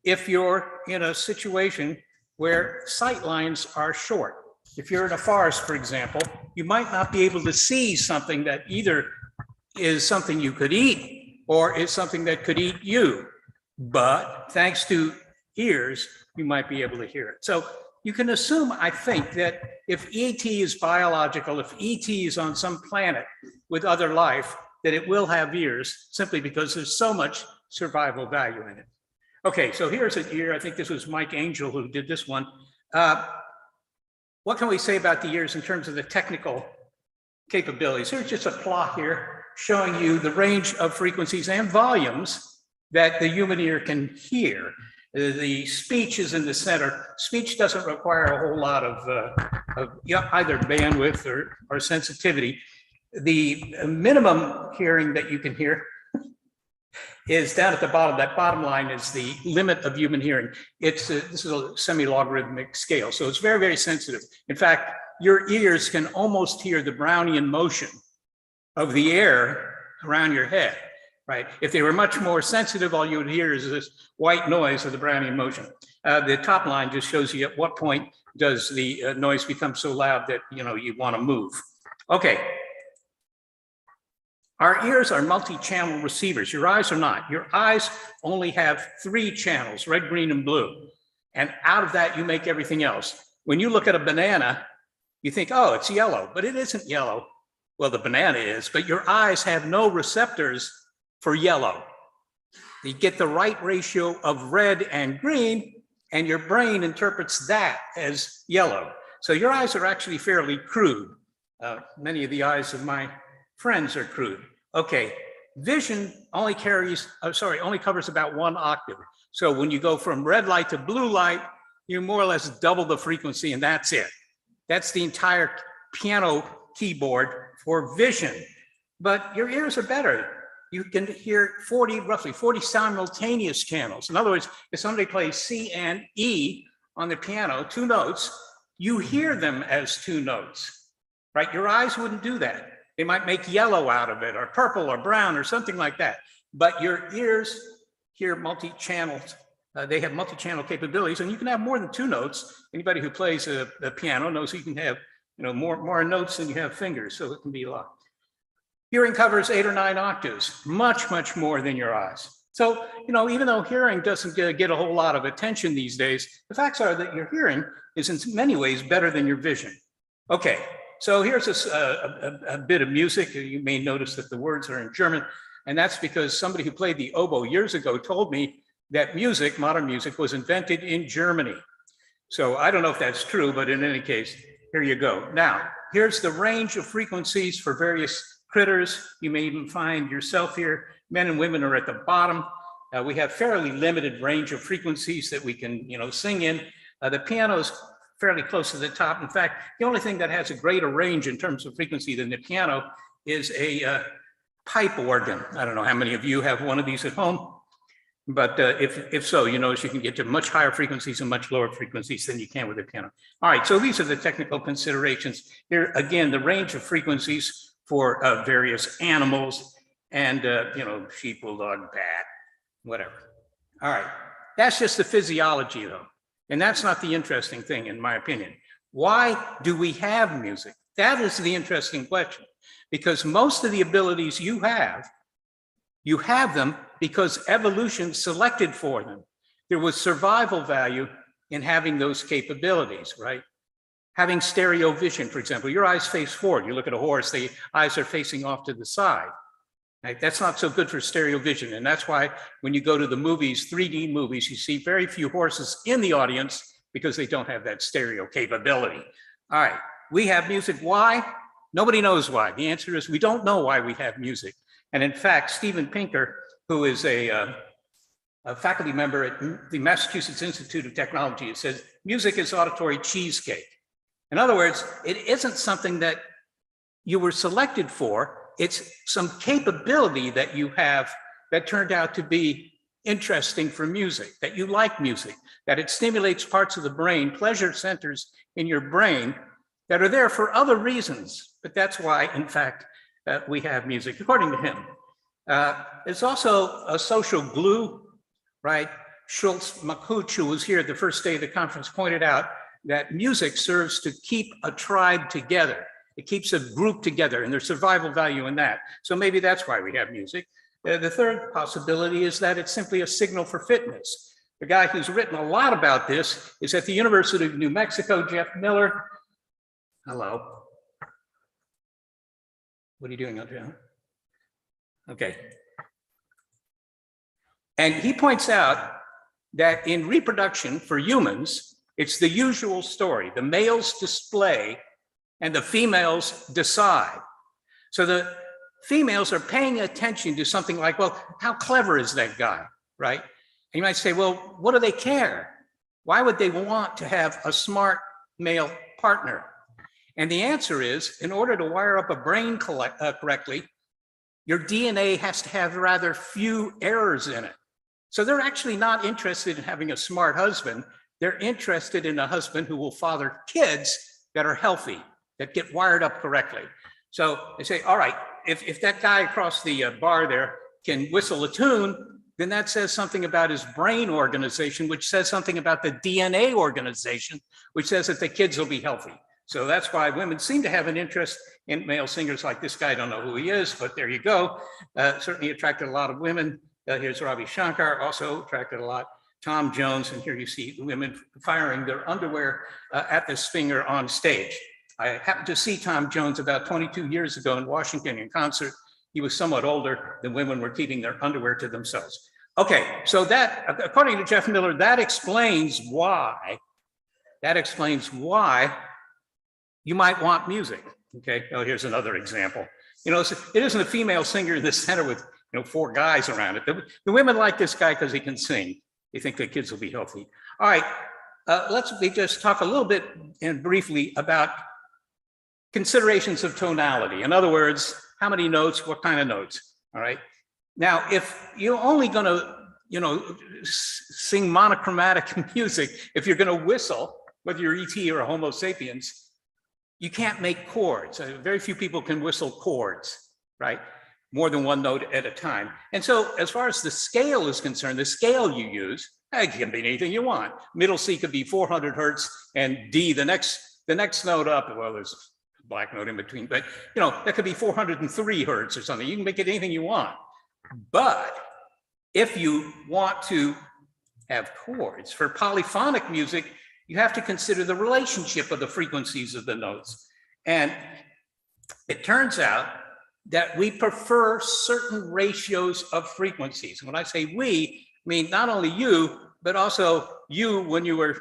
if you're in a situation where sight lines are short. If you're in a forest, for example, you might not be able to see something that either is something you could eat or is something that could eat you. But thanks to ears, you might be able to hear it. So you can assume, I think, that if ET is biological, if ET is on some planet with other life, that it will have ears simply because there's so much survival value in it. Okay, so here's an ear. I think this was Mike Angel who did this one. What can we say about the ears in terms of the technical capabilities? Here's just a plot here showing you the range of frequencies and volumes that the human ear can hear. The speech is in the center. Speech doesn't require a whole lot of either bandwidth or sensitivity. The minimum hearing that you can hear is down at the bottom. That bottom line is the limit of human hearing. This is a semi-logarithmic scale, so it's very, very sensitive. In fact, your ears can almost hear the Brownian motion of the air around your head, right? If they were much more sensitive, all you would hear is this white noise of the Brownian motion. The top line just shows you at what point does the noise become so loud that you want to move. Okay. Our ears are multi-channel receivers. Your eyes are not. Your eyes only have 3 channels, red, green, and blue. And out of that, you make everything else. When you look at a banana, you think, oh, it's yellow, but it isn't yellow. Well, the banana is, but your eyes have no receptors for yellow. You get the right ratio of red and green, and your brain interprets that as yellow. So your eyes are actually fairly crude. Many of the eyes of my friends are crude. Okay, vision only covers about 1 octave. So when you go from red light to blue light, you more or less double the frequency and that's it. That's the entire piano keyboard for vision. But your ears are better. You can hear roughly 40 simultaneous channels. In other words, if somebody plays C and E on the piano, 2 notes, you hear them as 2 notes, right? Your eyes wouldn't do that. They might make yellow out of it or purple or brown or something like that. But your ears hear multi-channels. They have multi-channel capabilities, and you can have more than 2 notes. Anybody who plays a piano knows you can have more notes than you have fingers, so it can be a lot. Hearing covers 8 or 9 octaves, much, much more than your eyes. So, even though hearing doesn't get a whole lot of attention these days, the facts are that your hearing is in many ways better than your vision. Okay. So here's a bit of music. You may notice that the words are in German, and that's because somebody who played the oboe years ago told me that music, modern music, was invented in Germany. So I don't know if that's true, but in any case, here you go. Now, here's the range of frequencies for various critters. You may even find yourself here. Men and women are at the bottom. We have fairly limited range of frequencies that we can, sing in. The piano's fairly close to the top. In fact, the only thing that has a greater range in terms of frequency than the piano is a pipe organ. I don't know how many of you have one of these at home, but if so, you notice you can get to much higher frequencies and much lower frequencies than you can with the piano. All right, so these are the technical considerations. Here, again, the range of frequencies for various animals and, sheep, bulldog, bat, whatever. All right, that's just the physiology though. And that's not the interesting thing, in my opinion. Why do we have music? That is the interesting question, because most of the abilities you have them because evolution selected for them. there was survival value in having those capabilities, right? Having stereo vision, for example, your eyes face forward. You look at a horse, the eyes are facing off to the side. Right? That's not so good for stereo vision. And that's why when you go to the movies, 3D movies, you see very few horses in the audience because they don't have that stereo capability. All right, we have music. Why? Nobody knows why. The answer is we don't know why we have music. And in fact, Steven Pinker, who is a faculty member at the Massachusetts Institute of Technology, says music is auditory cheesecake. In other words, it isn't something that you were selected for. It's some capability that you have that turned out to be interesting for music, that you like music, that it stimulates parts of the brain, pleasure centers in your brain that are there for other reasons. But that's why, in fact, we have music, according to him. It's also a social glue, right? Schultz Makuch, who was here the first day of the conference, pointed out that music serves to keep a tribe together. It keeps a group together, and there's survival value in that. So maybe that's why we have music. The third possibility is that it's simply a signal for fitness. The guy who's written a lot about this is at the University of New Mexico, Jeff Miller. Hello. What are you doing, Andrea? Okay. And he points out that in reproduction for humans, it's the usual story. The males display and the females decide. So the females are paying attention to something like, well, how clever is that guy, right? And you might say, well, what do they care? Why would they want to have a smart male partner? And the answer is, in order to wire up a brain correctly, your DNA has to have rather few errors in it. So they're actually not interested in having a smart husband. They're interested in a husband who will father kids that are healthy, that get wired up correctly. So they say, all right, if that guy across the bar there can whistle a tune, then that says something about his brain organization, which says something about the DNA organization, which says that the kids will be healthy. So that's why women seem to have an interest in male singers like this guy. I don't know who he is, but there you go. Certainly attracted a lot of women. Here's Ravi Shankar, also attracted a lot. Tom Jones, and here you see women firing their underwear at the singer on stage. I happened to see Tom Jones about 22 years ago in Washington in concert. He was somewhat older. The women were keeping their underwear to themselves. Okay, so that, according to Jeff Miller, that explains why you might want music. Okay, oh, here's another example. You know, it isn't a female singer in the center with 4 guys around it. The women like this guy because he can sing. They think the kids will be healthy. All right, let's just talk a little bit and briefly about considerations of tonality. In other words, how many notes, what kind of notes, all right? Now, if you're only gonna, sing monochromatic music, if you're gonna whistle, whether you're ET or a Homo sapiens, you can't make chords. Very few people can whistle chords, right? More than one note at a time. And so as far as the scale is concerned, the scale you use, it can be anything you want. Middle C could be 400 hertz and D, the next note up, well, there's a black note in between, but that could be 403 hertz or something. You can make it anything you want. But if you want to have chords for polyphonic music, you have to consider the relationship of the frequencies of the notes. And it turns out that we prefer certain ratios of frequencies. When I say we, I mean not only you, but also you when you were,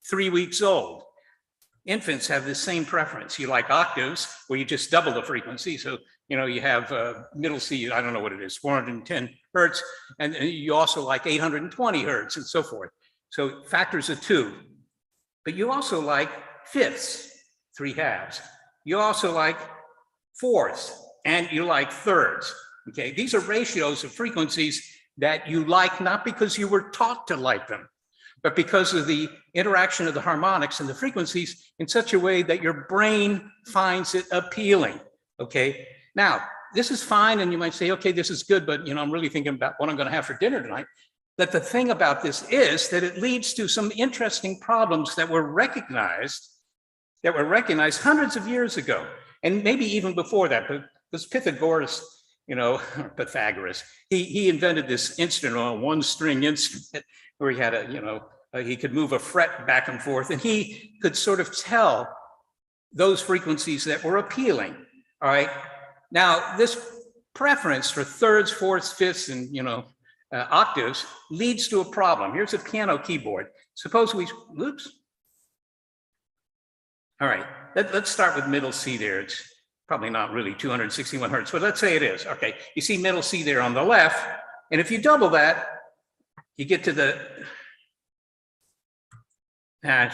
3 weeks old. Infants have the same preference. You like octaves, where you just double the frequency. So, you have middle C, I don't know what it is, 410 hertz, and you also like 820 hertz and so forth. So factors of 2. But you also like fifths, 3 halves. You also like fourths, and you like thirds, okay? These are ratios of frequencies that you like, not because you were taught to like them, but because of the interaction of the harmonics and the frequencies in such a way that your brain finds it appealing, okay? Now, this is fine, and you might say, okay, this is good, but I'm really thinking about what I'm gonna have for dinner tonight. But the thing about this is that it leads to some interesting problems that were recognized hundreds of years ago, and maybe even before that, because Pythagoras Pythagoras. He invented this instrument, a one string instrument where he had he could move a fret back and forth, and he could sort of tell those frequencies that were appealing. All right. Now, this preference for thirds, fourths, fifths, and octaves leads to a problem. Here's a piano keyboard. Suppose we, oops. All right, let's start with middle C there. It's probably not really 261 hertz, but let's say it is. Okay, you see middle C there on the left, and if you double that, you get to the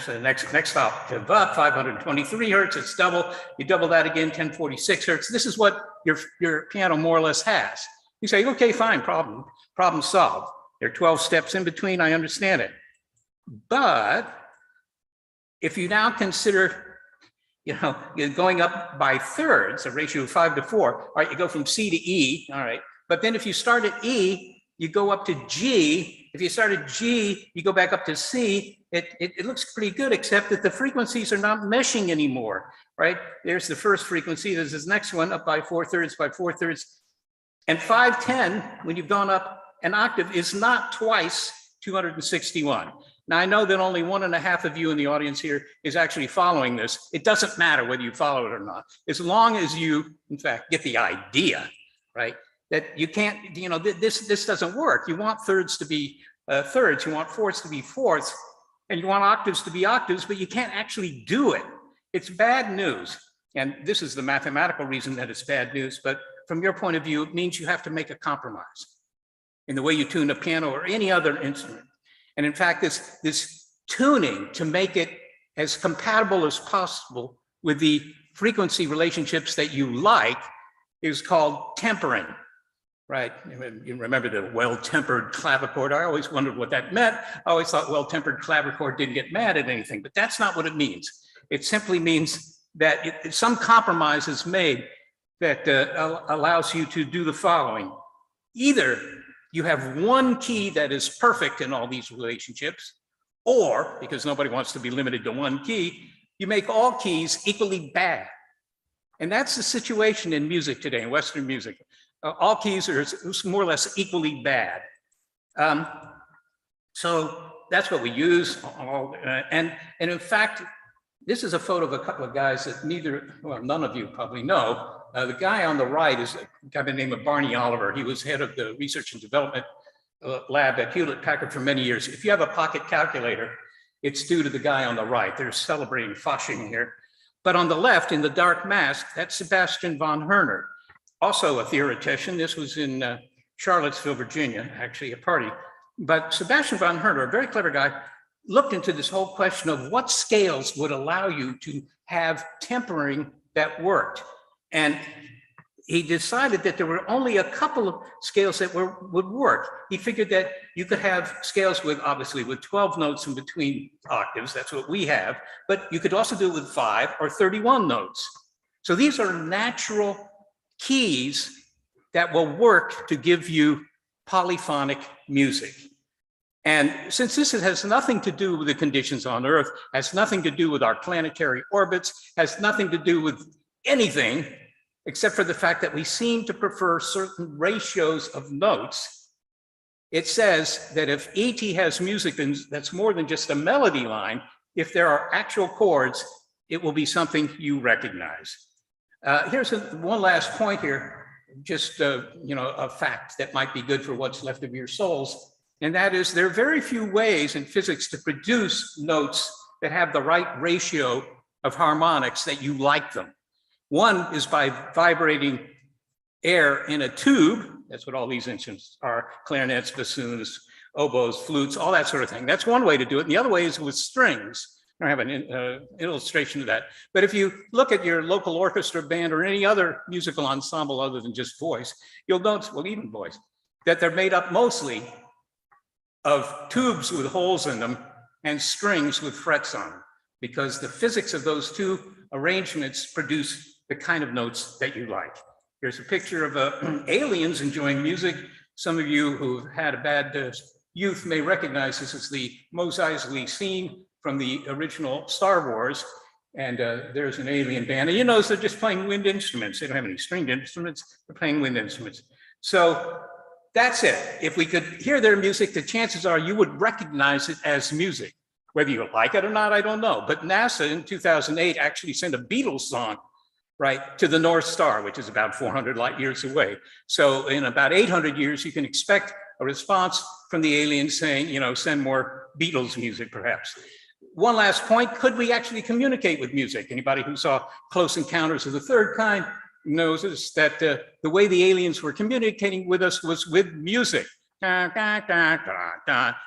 so next octave up, 523 hertz, it's double. You double that again, 1046 hertz. This is what your piano more or less has. You say, okay, fine, problem solved. There are 12 steps in between, I understand it. But if you now consider, you're going up by thirds, a ratio of 5 to 4, all right, you go from C to E, all right. But then if you start at E, you go up to G. If you start at G, you go back up to C. It looks pretty good, except that the frequencies are not meshing anymore, right? There's the first frequency, there's this next one up by 4/3 by 4/3. And 510, when you've gone up an octave, is not twice 261. Now, I know that only 1.5 of you in the audience here is actually following this. It doesn't matter whether you follow it or not, as long as you, in fact, get the idea, right? That you can't, this doesn't work. You want thirds to be thirds, you want fourths to be fourths, and you want octaves to be octaves, but you can't actually do it. It's bad news. And this is the mathematical reason that it's bad news, but from your point of view, it means you have to make a compromise in the way you tune a piano or any other instrument. And in fact, this tuning to make it as compatible as possible with the frequency relationships that you like is called tempering, right? You remember the well-tempered clavichord. I always wondered what that meant. I always thought well-tempered clavichord didn't get mad at anything, but that's not what it means. It simply means that some compromise is made that allows you to do the following. Either you have one key that is perfect in all these relationships, or, because nobody wants to be limited to one key, you make all keys equally bad. And that's the situation in music today, in Western music. All keys are more or less equally bad. So that's what we use. And in fact, this is a photo of a couple of guys that none of you probably know. The guy on the right is a guy by the name of Barney Oliver. He was head of the research and development lab at Hewlett-Packard for many years. If you have a pocket calculator, it's due to the guy on the right. They're celebrating Fasching here. But on the left, in the dark mask, that's Sebastian von Herner, also a theoretician. This was in Charlottesville, Virginia, actually a party. But Sebastian von Herner, a very clever guy, looked into this whole question of what scales would allow you to have tempering that worked. And he decided that there were only a couple of scales that would work. He figured that you could have scales obviously with 12 notes in between octaves, that's what we have, but you could also do it with 5 or 31 notes. So these are natural keys that will work to give you polyphonic music. And since this has nothing to do with the conditions on Earth, has nothing to do with our planetary orbits, has nothing to do with anything, except for the fact that we seem to prefer certain ratios of notes, it says that if ET has music that's more than just a melody line, if there are actual chords, it will be something you recognize. Here's one last point here, just a fact that might be good for what's left of your souls, and that is there are very few ways in physics to produce notes that have the right ratio of harmonics that you like them. One is by vibrating air in a tube. That's what all these instruments are: clarinets, bassoons, oboes, flutes, all that sort of thing. That's one way to do it. And the other way is with strings. I don't have an illustration of that. But if you look at your local orchestra band or any other musical ensemble other than just voice, you'll notice, well, even voice, that they're made up mostly of tubes with holes in them and strings with frets on them, because the physics of those two arrangements produce the kind of notes that you like. Here's a picture of aliens enjoying music. Some of you who've had a bad youth may recognize this as the Mos Eisley scene from the original Star Wars. And there's an alien band. And you notice they're just playing wind instruments. They don't have any stringed instruments. They're playing wind instruments. So that's it. If we could hear their music, the chances are you would recognize it as music. Whether you like it or not, I don't know. But NASA in 2008 actually sent a Beatles song, right, to the North Star, which is about 400 light years away. So in about 800 years, you can expect a response from the aliens saying, you know, send more Beatles music, perhaps. One last point, could we actually communicate with music? Anybody who saw Close Encounters of the Third Kind knows that the way the aliens were communicating with us was with music. It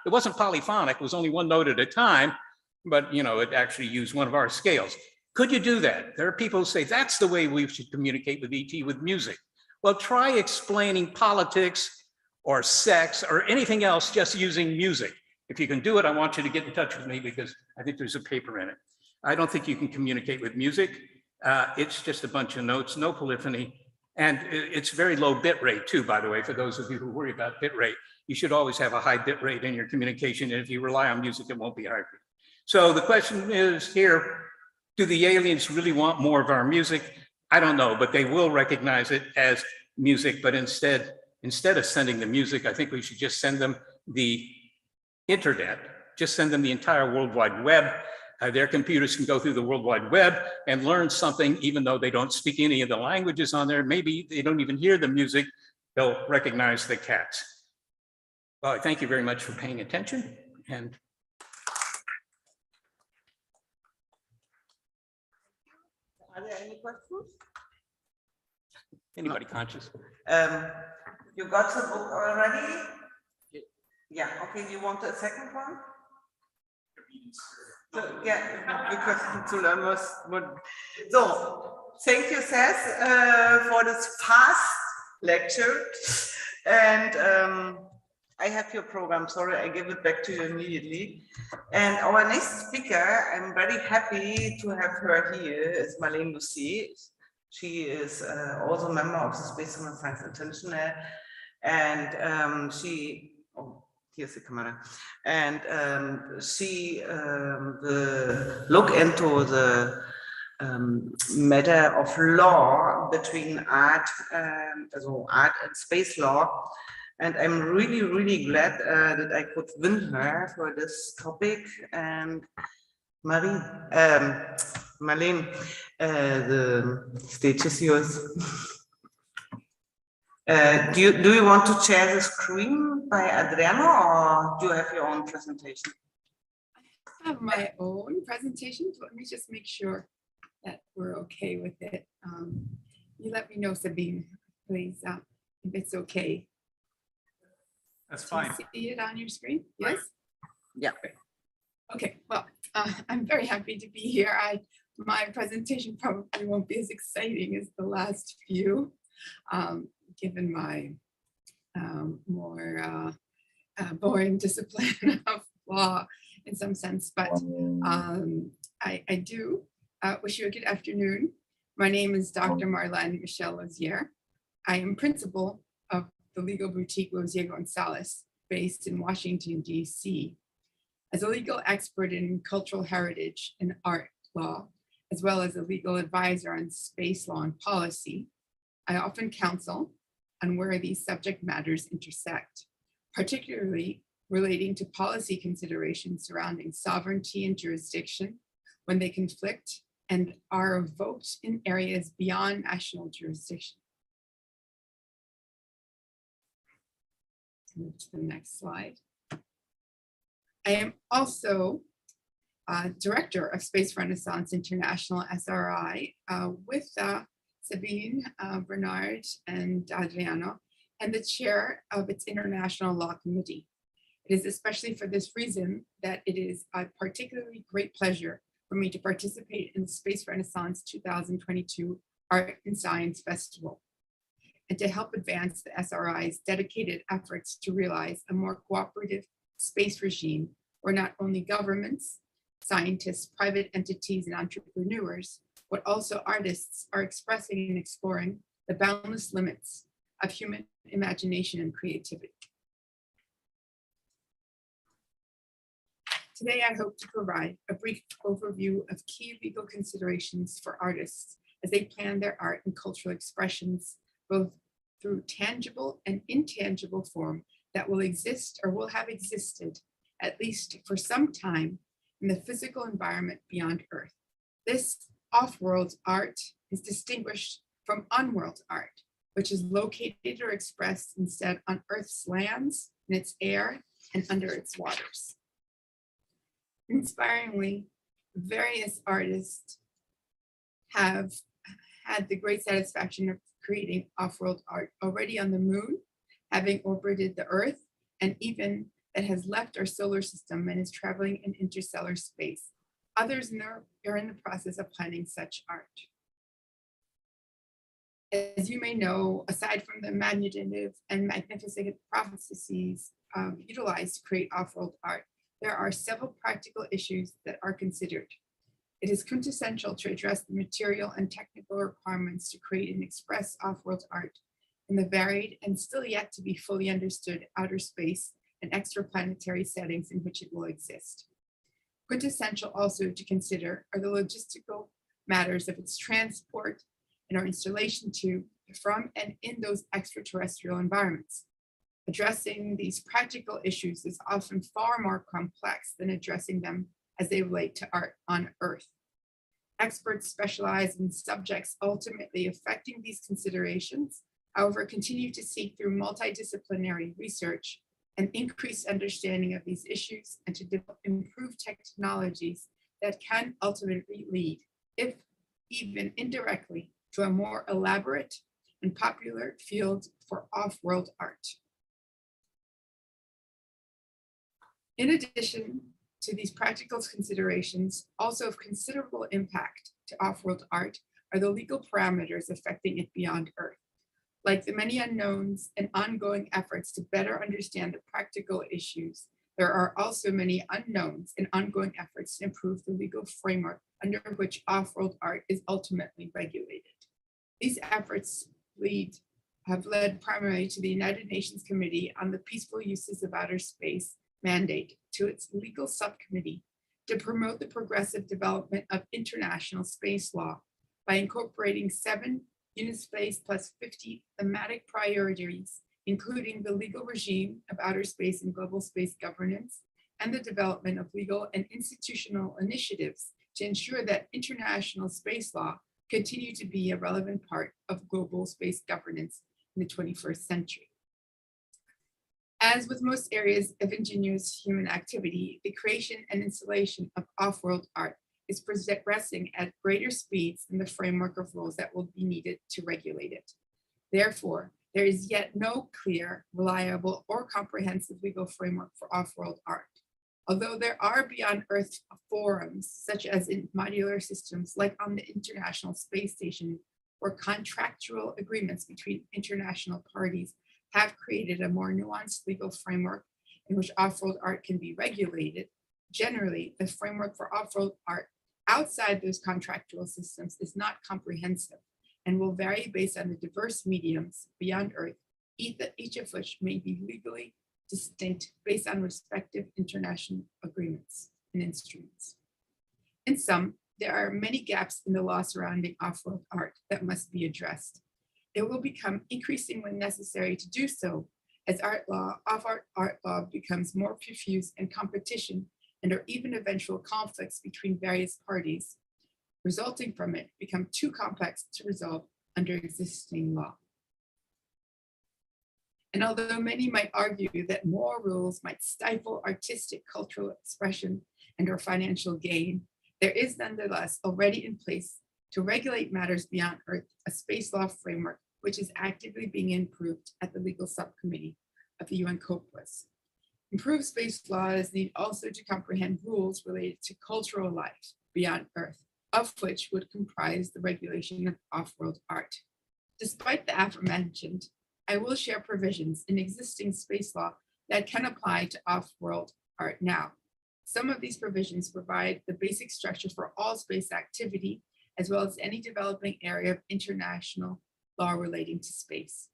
wasn't polyphonic, it was only one note at a time, but you know, it actually used one of our scales. Could you do that? There are people who say that's the way we should communicate with ET, with music. Well, try explaining politics or sex or anything else just using music. If you can do it, I want you to get in touch with me because I think there's a paper in it. I don't think you can communicate with music. It's just a bunch of notes, no polyphony. And it's very low bit rate too, by the way, for those of you who worry about bit rate. You should always have a high bit rate in your communication. And if you rely on music, it won't be high. So the question is here, do the aliens really want more of our music? I don't know, but they will recognize it as music. But instead of sending the music, I think we should just send them the internet, just send them the entire World Wide Web. Their computers can go through the World Wide Web and learn something, even though they don't speak any of the languages on there. Maybe they don't even hear the music, they'll recognize the cats. Well, thank you very much for paying attention. And Are there any questions? anybody conscious? You got the book already? Yeah, okay, you want a second one? So, yeah, because to learn what. So, thank you, Seth, for this fast lecture. And I have your program, sorry, I give it back to you immediately. And our next speaker, I'm very happy to have her here, is Marlene Lucie. She is also a member of the Space and Science International. And here's the camera. And she will look into the matter of law between art and space law. And I'm really, really glad that I could win her for this topic. And Marlene, the stage is yours. Do you want to share the screen by Adriano, or do you have your own presentation? I have my own presentation. Let me just make sure that we're okay with it. You let me know, Sabine, please, if it's okay. That's Do you fine. see it on your screen? Yes? Yeah. Okay, well, I'm very happy to be here. My presentation probably won't be as exciting as the last few, given my more boring discipline of law in some sense, but I do wish you a good afternoon. My name is Dr. Marlene Michelle Lozier. I am principal of the legal boutique Lozier Gonzalez, based in Washington, DC. As a legal expert in cultural heritage and art law, as well as a legal advisor on space law and policy, I often counsel on where these subject matters intersect, particularly relating to policy considerations surrounding sovereignty and jurisdiction when they conflict and are evoked in areas beyond national jurisdiction. Move to the next slide. I am also Director of Space Renaissance International, SRI, with Sabine, Bernard, and Adriano, and the chair of its International Law Committee. It is especially for this reason that it is a particularly great pleasure for me to participate in the Space Renaissance 2022 Art and Science Festival, and to help advance the SRI's dedicated efforts to realize a more cooperative space regime where not only governments, scientists, private entities, and entrepreneurs, but also artists are expressing and exploring the boundless limits of human imagination and creativity. Today, I hope to provide a brief overview of key legal considerations for artists as they plan their art and cultural expressions, both through tangible and intangible form that will exist or will have existed, at least for some time, in the physical environment beyond Earth. This off-world art is distinguished from on-world art, which is located or expressed instead on Earth's lands, in its air, and under its waters. Inspiringly, various artists have had the great satisfaction of creating off-world art already on the moon, having orbited the Earth, and even that has left our solar system and is traveling in interstellar space. Others are in the process of planning such art. As you may know, aside from the imaginative and magnificent processes utilized to create off-world art, there are several practical issues that are considered. It is quintessential to address the material and technical requirements to create and express off-world art in the varied and still yet to be fully understood outer space and extraplanetary settings in which it will exist. Quintessential also to consider are the logistical matters of its transport and our installation to, from, and in those extraterrestrial environments. Addressing these practical issues is often far more complex than addressing them as they relate to art on Earth. Experts specialize in subjects ultimately affecting these considerations, however, continue to seek through multidisciplinary research an increased understanding of these issues and to develop improved technologies that can ultimately lead, if even indirectly, to a more elaborate and popular field for off-world art. In addition to these practical considerations, also of considerable impact to off-world art are the legal parameters affecting it beyond Earth. Like the many unknowns and ongoing efforts to better understand the practical issues, there are also many unknowns and ongoing efforts to improve the legal framework under which off-world art is ultimately regulated. These efforts have led primarily to the United Nations Committee on the Peaceful Uses of Outer Space mandate to its legal subcommittee to promote the progressive development of international space law by incorporating 7 Unispace plus 50 thematic priorities, including the legal regime of outer space and global space governance, and the development of legal and institutional initiatives to ensure that international space law continue to be a relevant part of global space governance in the 21st century. As with most areas of ingenious human activity, the creation and installation of off-world art is progressing at greater speeds than the framework of rules that will be needed to regulate it. Therefore, there is yet no clear, reliable, or comprehensive legal framework for off-world art. Although there are beyond Earth forums, such as in modular systems like on the International Space Station, where contractual agreements between international parties have created a more nuanced legal framework in which off-world art can be regulated, generally, the framework for off-world art outside those contractual systems is not comprehensive and will vary based on the diverse mediums beyond Earth, each of which may be legally distinct based on respective international agreements and instruments. In sum, there are many gaps in the law surrounding off-world art that must be addressed. It will become increasingly necessary to do so as off-art law becomes more profuse and competition and/or even eventual conflicts between various parties resulting from it become too complex to resolve under existing law. And although many might argue that more rules might stifle artistic cultural expression and/or financial gain, there is nonetheless already in place to regulate matters beyond Earth a space law framework which is actively being improved at the legal subcommittee of the UN COPUOS. Improved space laws need also to comprehend rules related to cultural life beyond Earth, of which would comprise the regulation of off-world art. Despite the aforementioned, I will share provisions in existing space law that can apply to off-world art now. Some of these provisions provide the basic structure for all space activity, as well as any developing area of international law relating to space.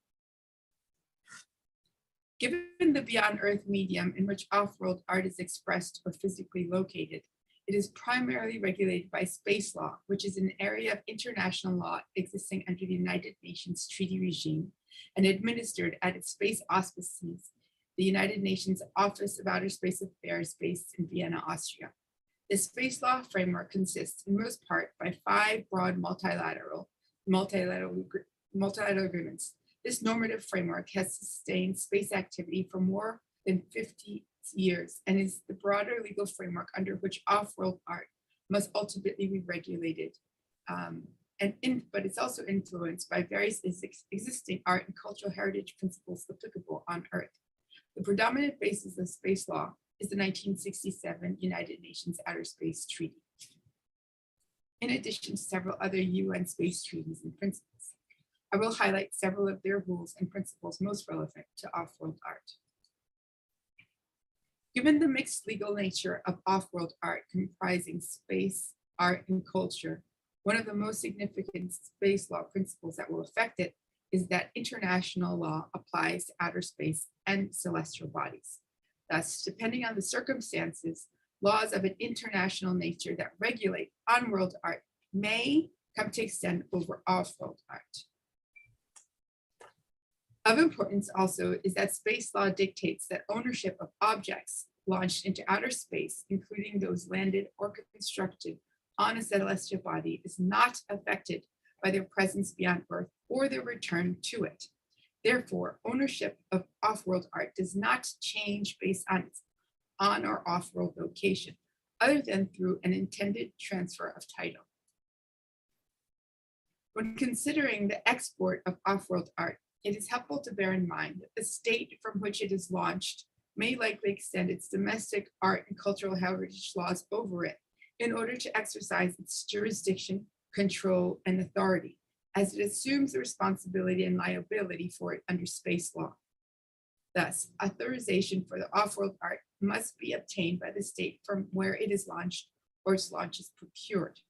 Given the beyond Earth medium in which off-world art is expressed or physically located, it is primarily regulated by space law, which is an area of international law existing under the United Nations treaty regime and administered at its space auspices, the United Nations Office of Outer Space Affairs based in Vienna, Austria. This space law framework consists in most part by 5 broad multilateral agreements. This normative framework has sustained space activity for more than 50 years and is the broader legal framework under which off-world art must ultimately be regulated. But it's also influenced by various existing art and cultural heritage principles applicable on Earth. The predominant basis of space law is the 1967 United Nations Outer Space Treaty, in addition to several other UN space treaties and principles. I will highlight several of their rules and principles most relevant to off-world art. Given the mixed legal nature of off-world art comprising space, art, and culture, one of the most significant space law principles that will affect it is that international law applies to outer space and celestial bodies. Thus, depending on the circumstances, laws of an international nature that regulate on-world art may come to extend over off-world art. Of importance also is that space law dictates that ownership of objects launched into outer space, including those landed or constructed on a celestial body, is not affected by their presence beyond Earth or their return to it. Therefore, ownership of off-world art does not change based on its on or off-world location, other than through an intended transfer of title. When considering the export of off-world art, it is helpful to bear in mind that the state from which it is launched may likely extend its domestic art and cultural heritage laws over it in order to exercise its jurisdiction, control, and authority, as it assumes the responsibility and liability for it under space law. Thus, authorization for the off-world art must be obtained by the state from where it is launched or its launch is procured.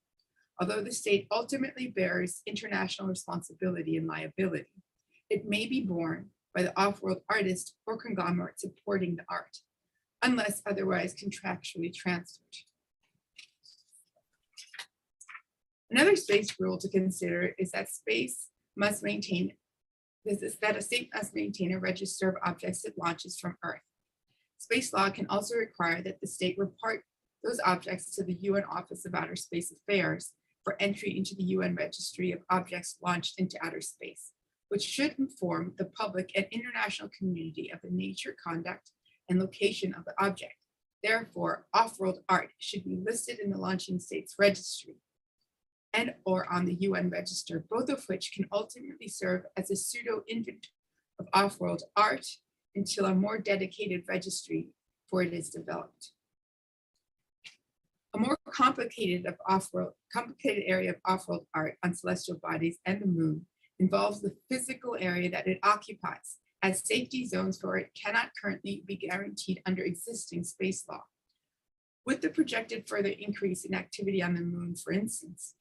Although the state ultimately bears international responsibility and liability, it may be borne by the off-world artist or conglomerate supporting the art, unless otherwise contractually transferred. Another space rule to consider is that a state must maintain a register of objects it launches from Earth. Space law can also require that the state report those objects to the UN Office of Outer Space Affairs for entry into the UN Registry of Objects Launched into Outer Space, which should inform the public and international community of the nature, conduct, and location of the object. Therefore, off-world art should be listed in the launching state's registry and or on the UN register, both of which can ultimately serve as a pseudo-inventory of off-world art until a more dedicated registry for it is developed. A more complicated area of off-world art on celestial bodies and the moon involves the physical area that it occupies, as safety zones for it cannot currently be guaranteed under existing space law. With the projected further increase in activity on the moon, for instance,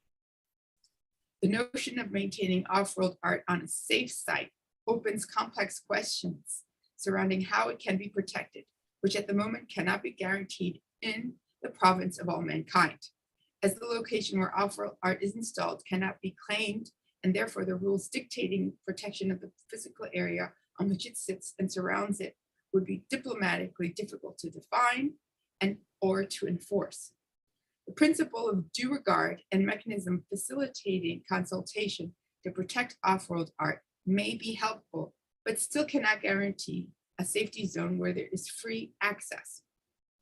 the notion of maintaining off-world art on a safe site opens complex questions surrounding how it can be protected, which at the moment cannot be guaranteed in the province of all mankind, as the location where off-world art is installed cannot be claimed, and therefore the rules dictating protection of the physical area on which it sits and surrounds it would be diplomatically difficult to define and or to enforce. The principle of due regard and mechanism facilitating consultation to protect off-world art may be helpful, but still cannot guarantee a safety zone where there is free access.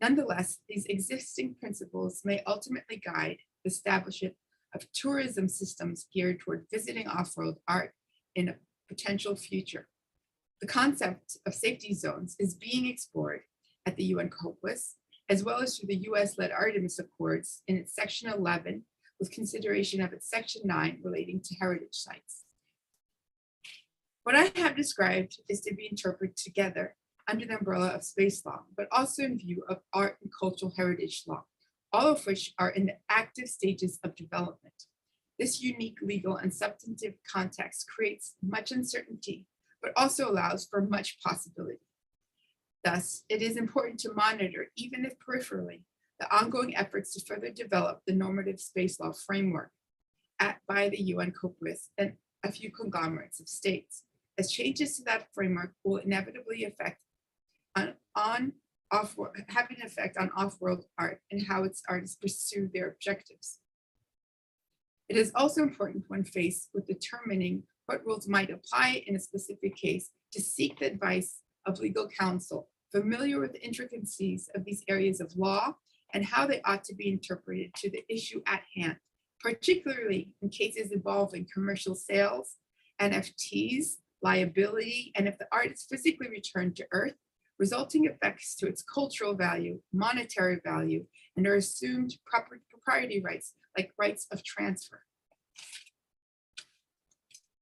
Nonetheless, these existing principles may ultimately guide the establishment of tourism systems geared toward visiting off-world art in a potential future. The concept of safety zones is being explored at the UN COPUS, as well as through the US-led Artemis Accords in its Section 11, with consideration of its Section 9 relating to heritage sites. What I have described is to be interpreted together under the umbrella of space law, but also in view of art and cultural heritage law, all of which are in the active stages of development. This unique legal and substantive context creates much uncertainty, but also allows for much possibility. Thus, it is important to monitor, even if peripherally, the ongoing efforts to further develop the normative space law framework by the UN COPUOS and a few conglomerates of states, as changes to that framework will inevitably have an effect on off-world art and how its artists pursue their objectives. It is also important when faced with determining what rules might apply in a specific case to seek the advice of legal counsel familiar with the intricacies of these areas of law and how they ought to be interpreted to the issue at hand, particularly in cases involving commercial sales, NFTs, liability, and if the art is physically returned to Earth, resulting effects to its cultural value, monetary value, and are assumed propriety rights like rights of transfer.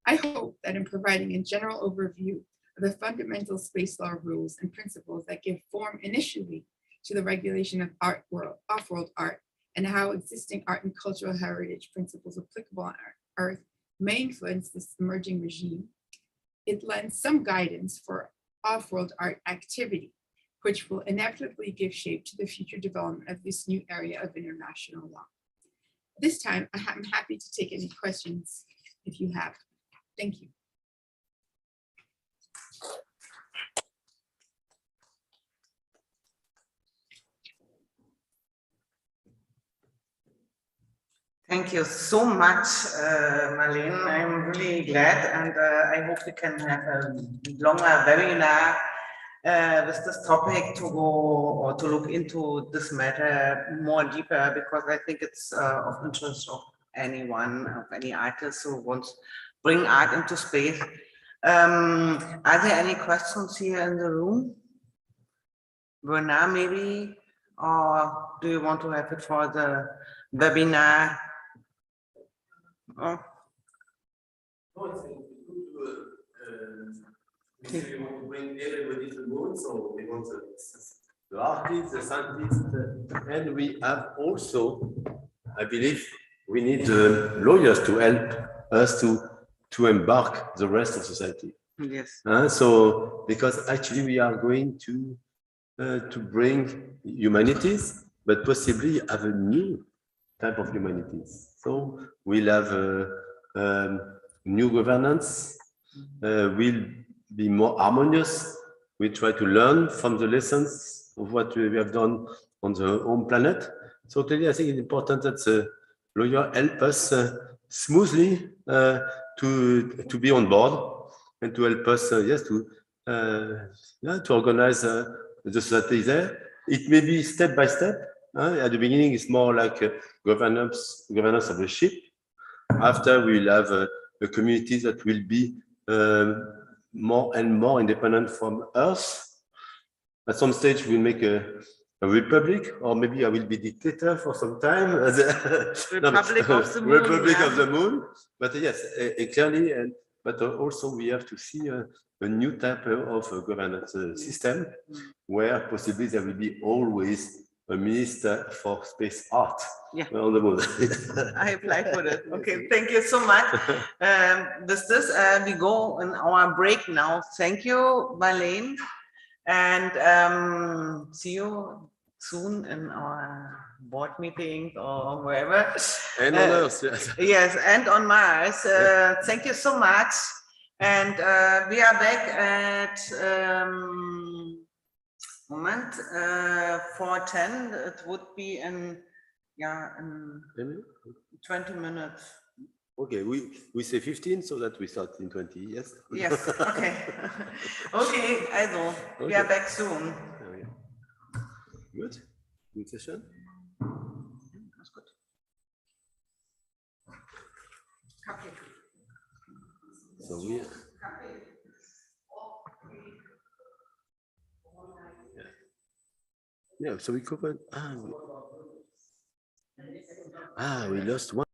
I hope that in providing a general overview of the fundamental space law rules and principles that give form initially to the regulation of off-world art and how existing art and cultural heritage principles applicable on Earth may influence this emerging regime, it lends some guidance for off-world art activity, which will inevitably give shape to the future development of this new area of international law. This time, I'm happy to take any questions if you have. Thank you. Thank you so much, Marlene. I'm really glad, and I hope we can have a longer webinar with this topic to go or to look into this matter more deeper, because I think it's of interest of anyone, of any artist who wants to bring art into space. Are there any questions here in the room? Bernard, maybe, or do you want to have it for the webinar? Oh. No, it's good we want to bring everybody to the moon, so we want the artists, the scientists, and we have also, I believe, we need lawyers to help us to embark the rest of society. Yes. So, because actually we are going to bring humanities, but possibly have a new type of humanities. So we'll have new governance, will be more harmonious. We try to learn from the lessons of what we have done on the home planet. So today I think it's important that the lawyer help us smoothly to be on board and to help us, yes, to organize the society there. It may be step by step. At the beginning, it's more like governance of the ship. After, we'll have a community that will be more and more independent from us. At some stage, we'll make a republic, or maybe I will be dictator for some time. Republic of the Moon. Republic of the Moon. But yes, clearly, but also we have to see a new type of governance system, where possibly there will be always a minister for space art on the moon. I apply for that. Okay, thank you so much. With this, we go on our break now. Thank you, Marlene, and see you soon in our board meetings or wherever. And on Earth, yes. Yes, and on Mars. Thank you so much. And we are back at moment 4:10. It would be in 20 minutes. Okay, we say 15 so that we start in 20. Yes. Yes. Okay. Okay. Also, we are back soon. Good. Good session. That's good. So we. Yeah, so we covered. We lost one.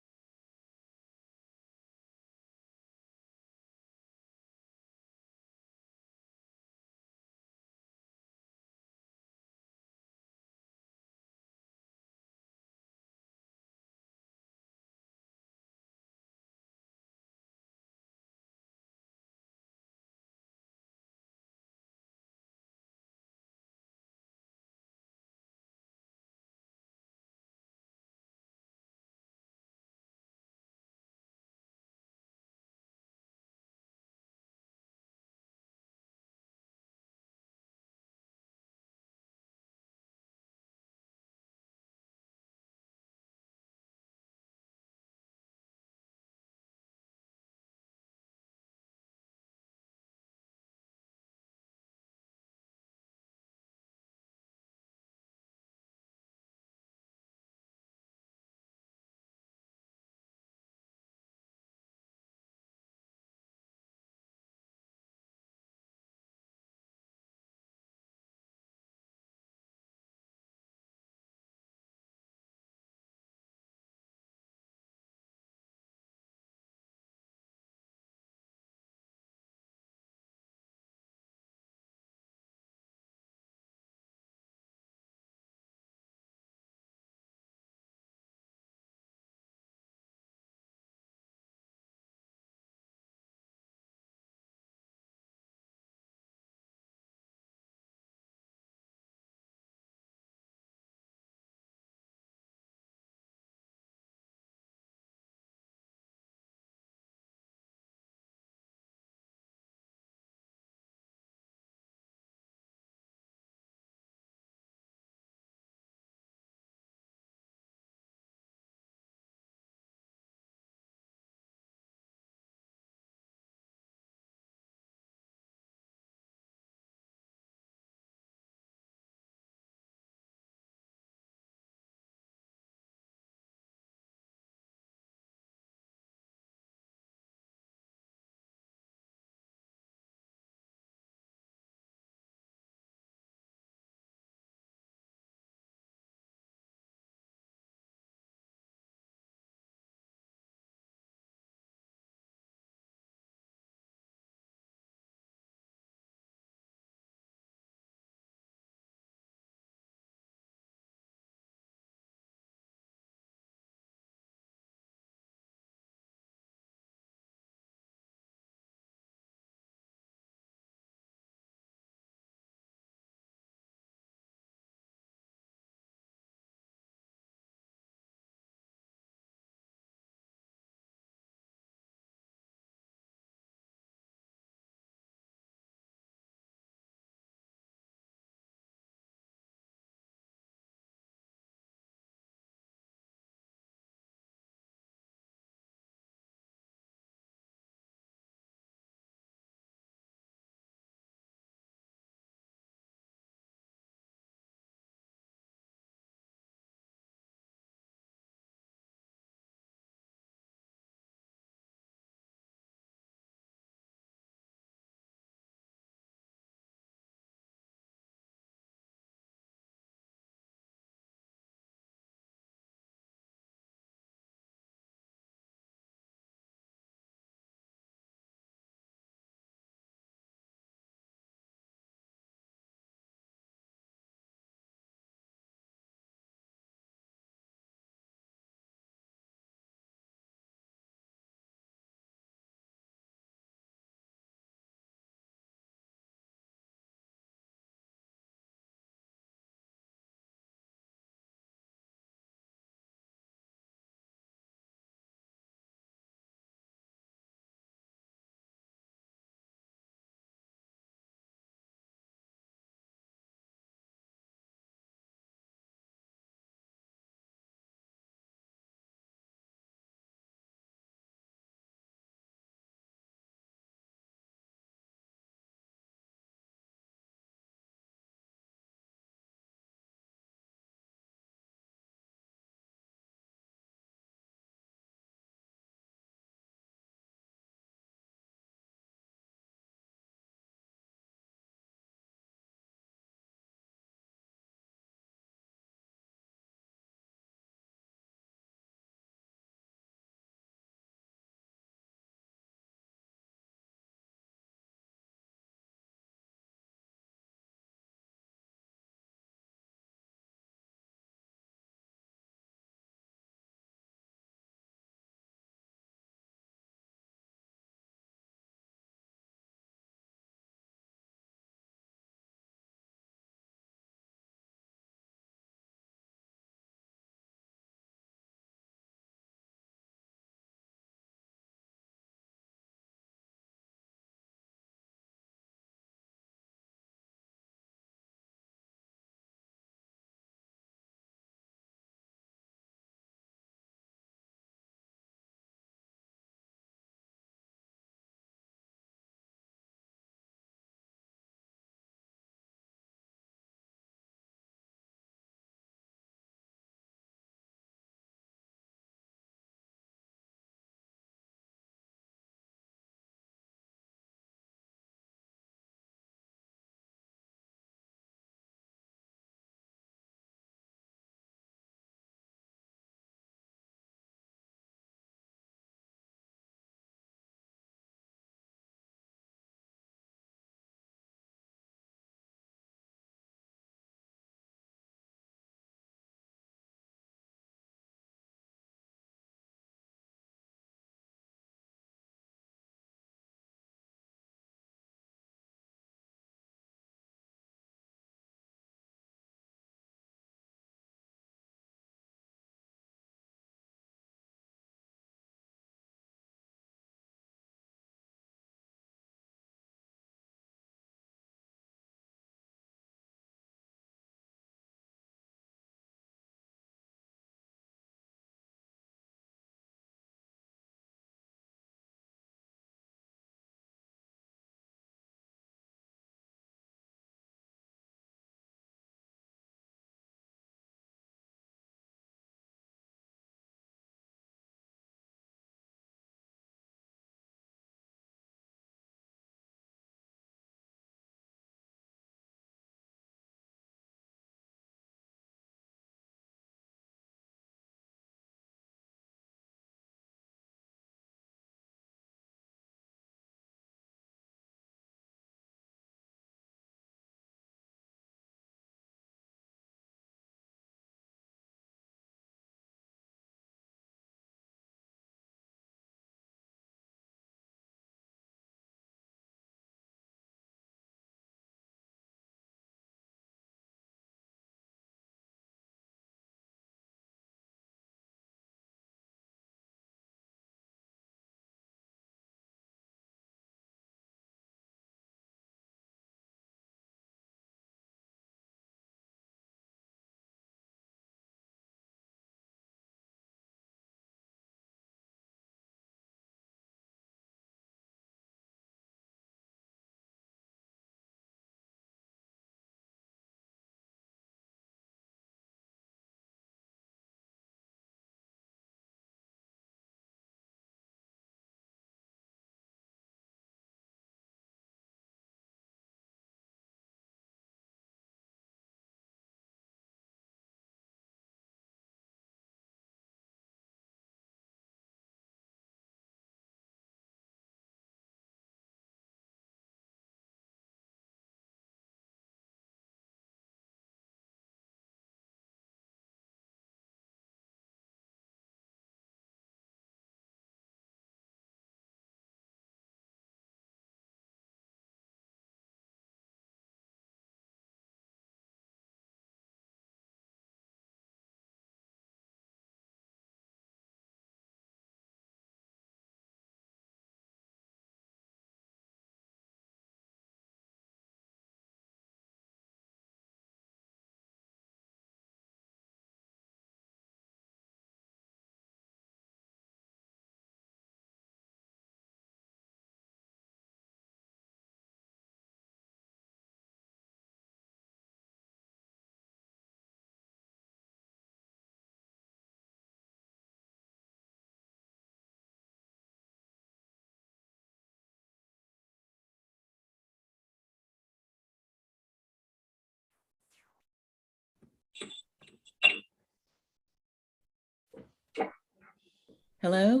Hello?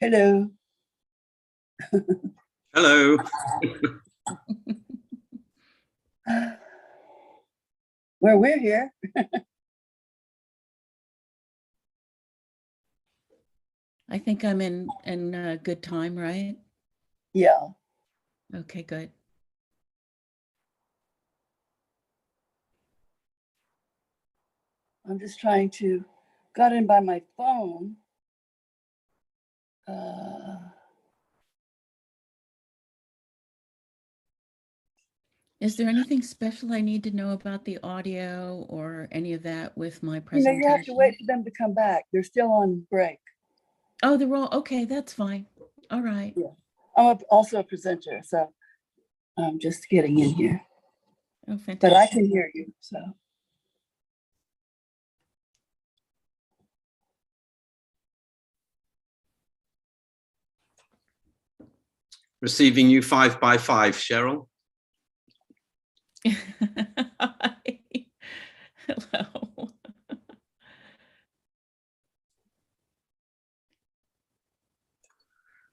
Hello. Hello. Well, we're here. I think I'm in a good time, right? Yeah. Okay, good. I'm just trying to, got in by my phone. Is there anything special I need to know about the audio or any of that with my You presentation? have to wait for them to come back. They're still on break. Oh, they're all, okay, that's fine. All right. Yeah. Also a presenter, so I'm just getting in here, Oh, but I fantastic. can hear you, so. Receiving you 5 by 5, Cheryl. Hello.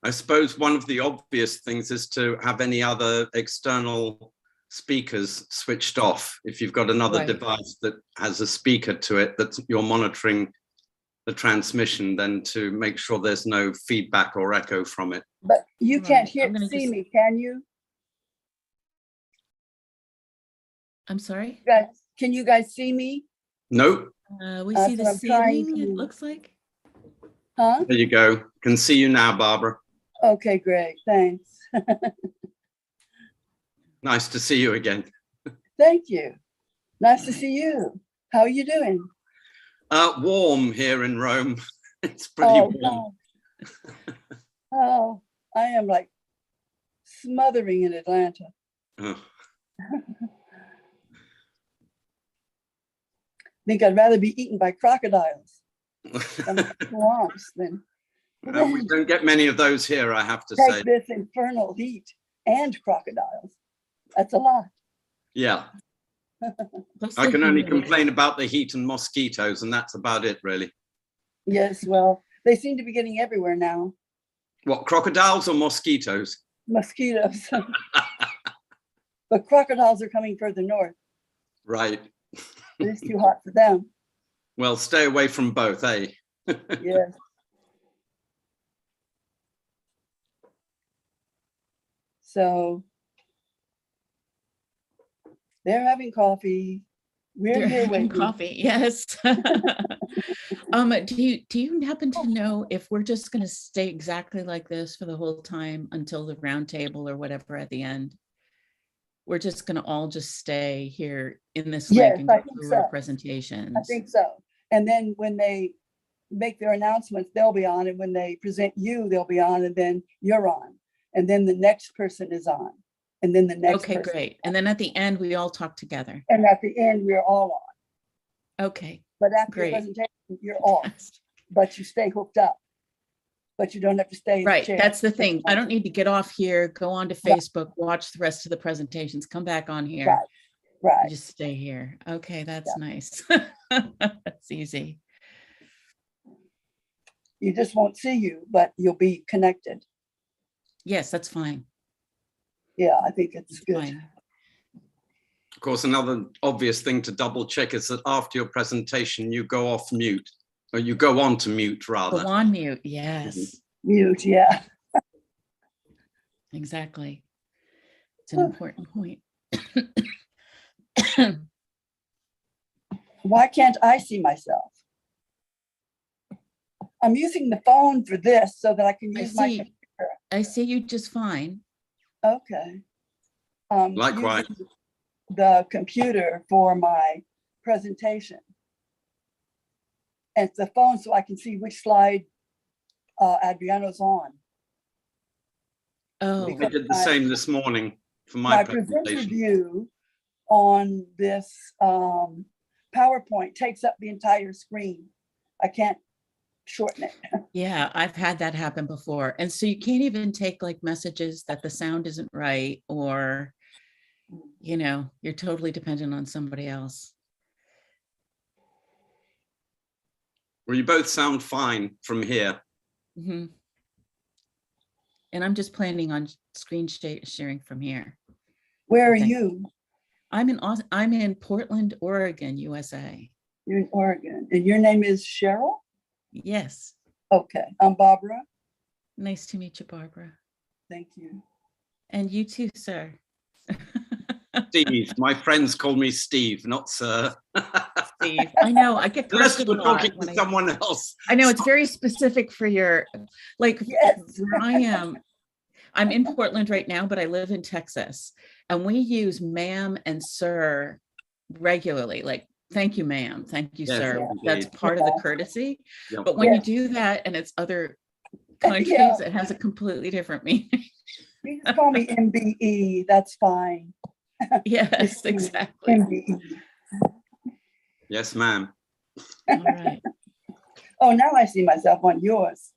I suppose one of the obvious things is to have any other external speakers switched off. If you've got another Right. device that has a speaker to it that you're monitoring the transmission, then to make sure there's no feedback or echo from it. But you can't Right, I'm gonna see just- me, can you? I'm sorry? Guys, can you guys see me? Nope. We That's see the what I'm trying ceiling, it to- looks like. Huh? There you go. Can see you now, Barbara. Okay, great, thanks. Nice to see you again. Thank you. Nice to see you. How are you doing? Warm here in Rome. It's pretty warm. no. Oh, I am like smothering in Atlanta. Oh. Think I'd rather be eaten by crocodiles than swamps than We don't get many of those here, I have to take say. this infernal heat and crocodiles. That's a lot. Yeah, Plus I the can only humidity. complain about the heat and mosquitoes, and that's about it, really. Yes, well, they seem to be getting everywhere now. What, crocodiles or mosquitoes? Mosquitoes. But crocodiles are coming further north. Right. It's too hot for them. Well, stay away from both, eh? Yes. So they're having coffee. We're They're here having waiting. coffee, yes. Do you happen to know if we're just gonna stay exactly like this for the whole time until the round table or whatever at the end? We're just gonna all just stay here in this Yes, link and I go think through our so. presentations? I think so. And then when they make their announcements, they'll be on. And when they present you, they'll be on, and then you're on. And then the next person is on. And then the next Okay, person. great. And then at the end, we all talk together. And at the end, we're all on. Okay. But after Great. the presentation, you're off, but you stay hooked up. But you don't have to stay in the Right, chair. that's the thing. I don't need to get off here, go on to Right. Facebook, watch the rest of the presentations, come back on here. Right, right. Just stay here. Okay, that's nice. That's easy. You just won't see you, but you'll be connected. Yes, that's fine. Yeah, I think it's It's good. fine. Of course, another obvious thing to double check is that after your presentation, you go off mute, or you go on to mute, Go rather. on mute, yes, Mute, yeah. exactly. It's an Huh. important point. Why can't I see myself? I'm using the phone for this so that I can I use my, see, I see you just fine. okay. Likewise. Using the computer for my presentation. And it's the phone so I can see which slide Adriano's on. Oh, I did the same this morning for my My presenter presentation. view on this PowerPoint takes up the entire screen. I can't shorten it. yeah, I've had that happen before. And so you can't even take like messages that the sound isn't right, or, you know, you're totally dependent on somebody else. Well, you both sound fine from here. Mhm. And I'm just planning on screen sharing from here. Where are Okay. you? I'm in Portland, Oregon, USA. You're in Oregon. And your name is Cheryl? Yes. Okay, I'm Barbara. Nice to meet you, Barbara. Thank you. And you too, sir. Steve. My friends call me Steve, not sir. Steve. I know, I get Unless corrected a you're lot. talking to someone else. I know it's very specific for your, like, Yes. where I am. I'm in Portland right now, but I live in Texas, and we use ma'am and sir regularly. Like, thank you, ma'am. Thank you, Yes, sir. indeed. That's part of the courtesy. Yeah. But when Yeah. you do that and it's other countries, Yeah. it has a completely different meaning. You just call me MBE, that's fine. Yes, exactly. MBE. Yes, ma'am. All right. Oh, now I see myself on yours.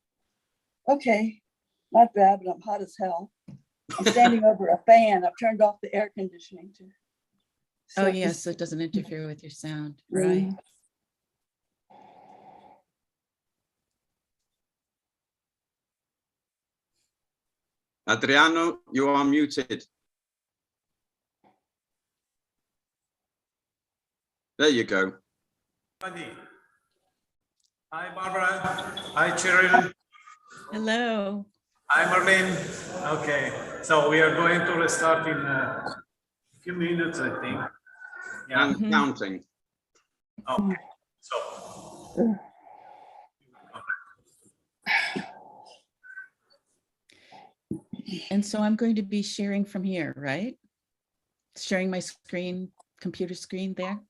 Okay, not bad, but I'm hot as hell. I'm standing over a fan. I've turned off the air conditioning too. Oh, yes, so it doesn't interfere with your sound. Mm. Right. Adriano, you are muted. There you go. Hi, Barbara. Hi, Cheryl. Hello. Hi, Marlene. Okay, so we are going to restart in a few minutes, I think. Yeah. And counting. Okay. So. And so I'm going to be sharing from here, right? Sharing my screen, computer screen there.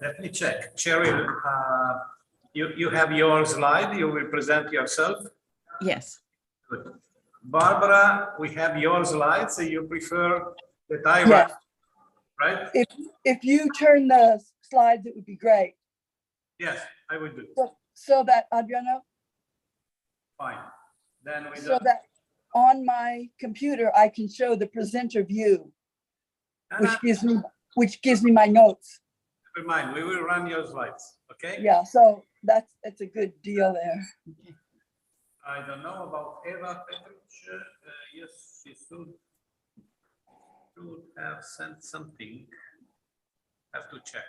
Let me check. Cheryl, you have your slide. You will present yourself. Yes. Good. Barbara, we have your slides. So you prefer that I Yeah. run, right? If you turn the slides, it would be great. Yes, I will do. So that, Adriano, Fine. Then we so do. that on my computer, I can show the presenter view, which gives me my notes. Never mind. We will run your slides. Okay. Yeah, so that's a good deal there. I don't know about Eva Petruch. Yes, she should have sent something. Have to check.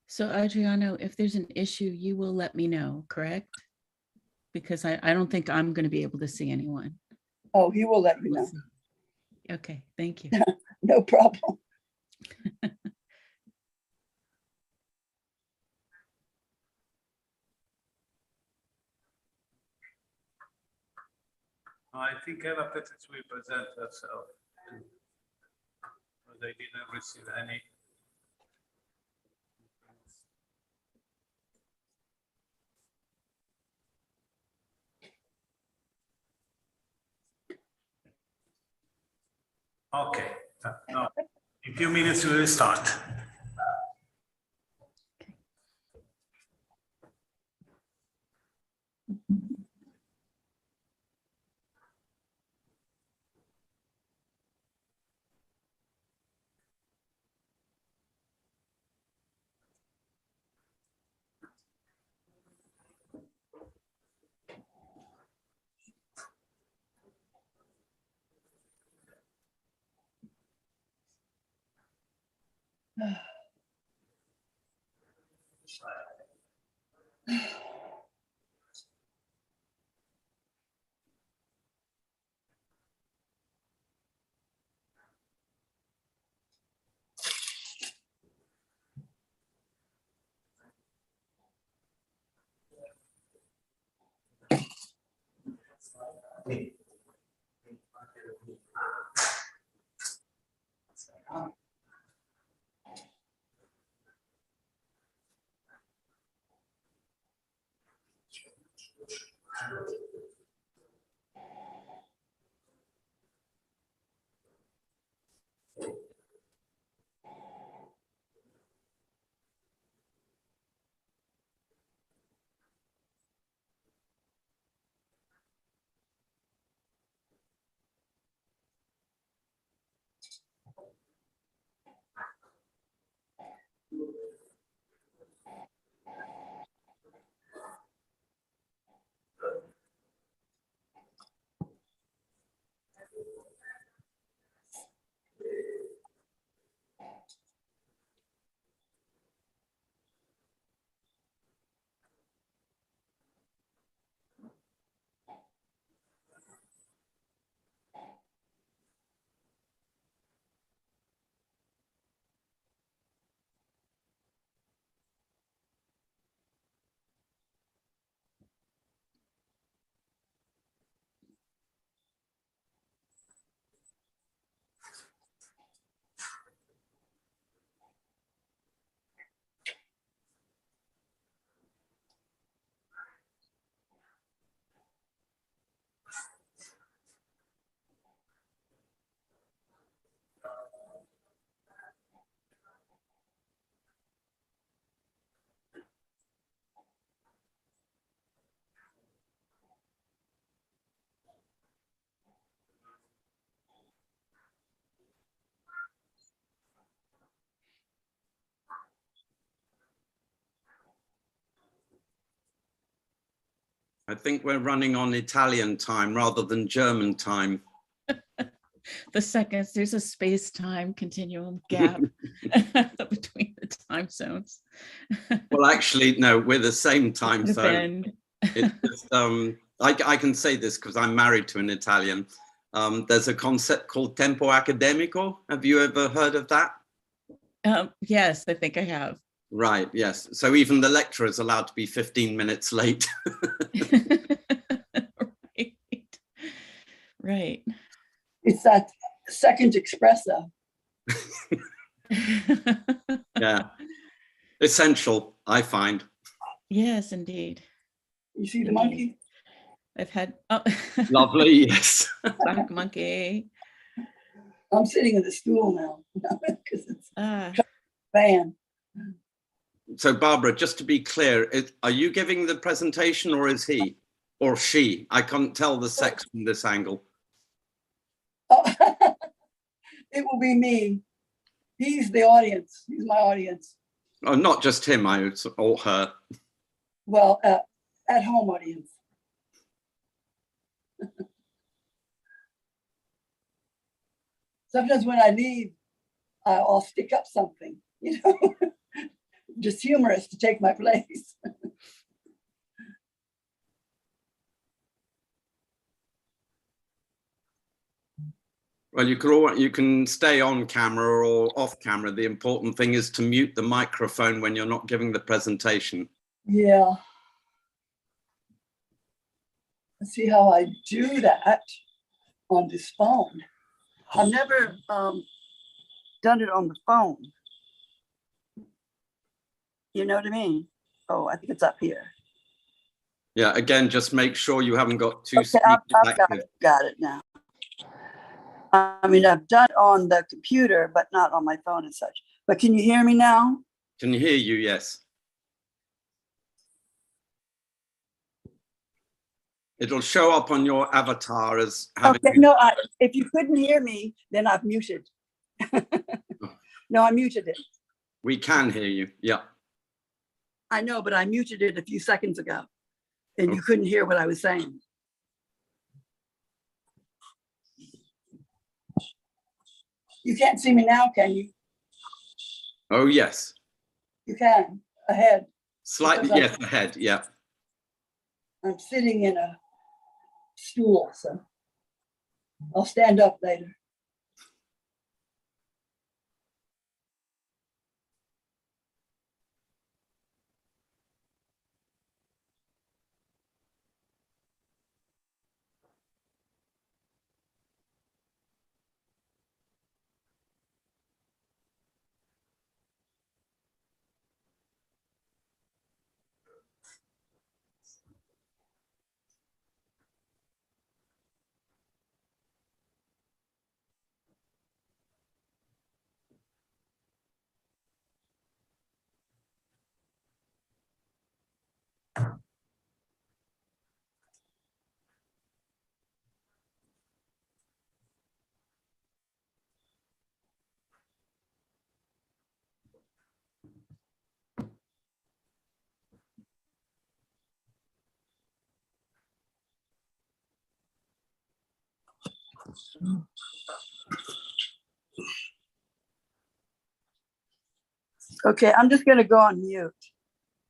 So Adriano, if there's an issue, you will let me know, correct? Because I don't think I'm going to be able to see anyone. Oh, he will let you We'll know. see. Okay, thank you. No problem. I think Eva Petruch will present herself. But I didn't receive any. Okay, no. In a few minutes we will start. I think we're running on Italian time rather than German time. The seconds, there's a space-time continuum gap between the time zones. Well, actually, no, we're the same time The zone. bend. It's just, I can say this because I'm married to an Italian. There's a concept called tempo accademico. Have you ever heard of that? Yes, I think I have. Right, yes. So even the lecturer is allowed to be 15 minutes late. Right. Right. It's that second espresso. Yeah, essential, I find. Yes, indeed. You see the Indeed. monkey? I've had, oh, Lovely, yes. black monkey. I'm sitting in the stool now because it's Ah, fan. So Barbara, just to be clear, are you giving the presentation or is he or she? I can't tell the sex from this angle. Oh, it will be me. He's the audience. He's my audience. Oh, not just him, or her. Well, at home audience. Sometimes when I leave, I'll stick up something, you know, just humorous to take my place. Well, you can stay on camera or off camera. The important thing is to mute the microphone when you're not giving the presentation. Yeah. Let's see how I do that on this phone. I've never done it on the phone. You know what I mean? Oh, I think it's up here. Yeah, again, just make sure you haven't got two Okay, I've speakers active. got it now. I mean, I've done it on the computer, but not on my phone and such. But can you hear me now? Can hear you, yes. It'll show up on your avatar as having. Okay, no, if you couldn't hear me, then I've muted. No, I muted it. We can hear you, yeah. I know, but I muted it a few seconds ago and you couldn't hear what I was saying. You can't see me now, can you? Oh, yes. You can, ahead. Slightly, Because yes, ahead, yeah. I'm sitting in a stool, so I'll stand up later. Okay, I'm just going to go on mute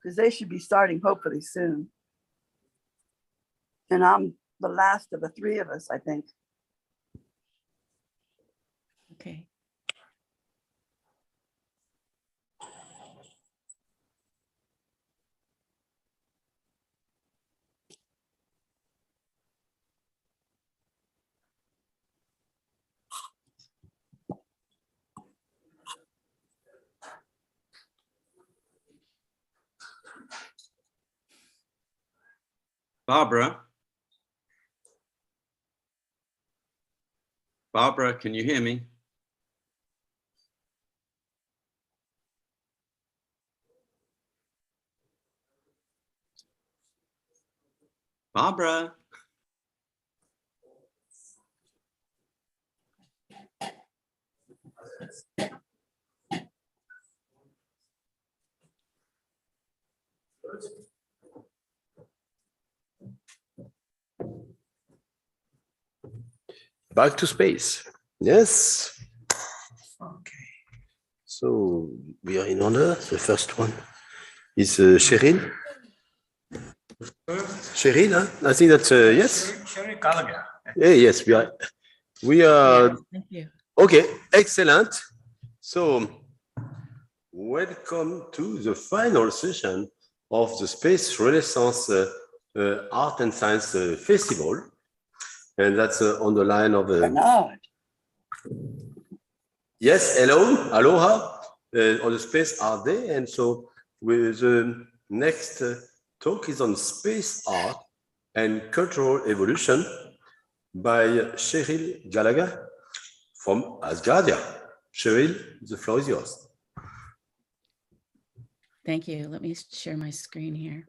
because they should be starting hopefully soon. And I'm the last of the three of us, I think. okay. Barbara? Barbara, can you hear me? Barbara? back to space. Yes. Okay. So we are in order. The first one is Cheryl. Cheryl, huh? I think that's yes. Sherry Gallagher. Yeah, yes, we are. We are. Thank you. Okay, excellent. So, welcome to the final session of the Space Renaissance Art and Science Festival. And that's on the line of Bernard. yes, hello, aloha, on the Space Art Day. And so, with the next talk is on space art and cultural evolution by Cheryl Gallagher from Asgardia. Cheryl, the floor is yours. Thank you. Let me share my screen here.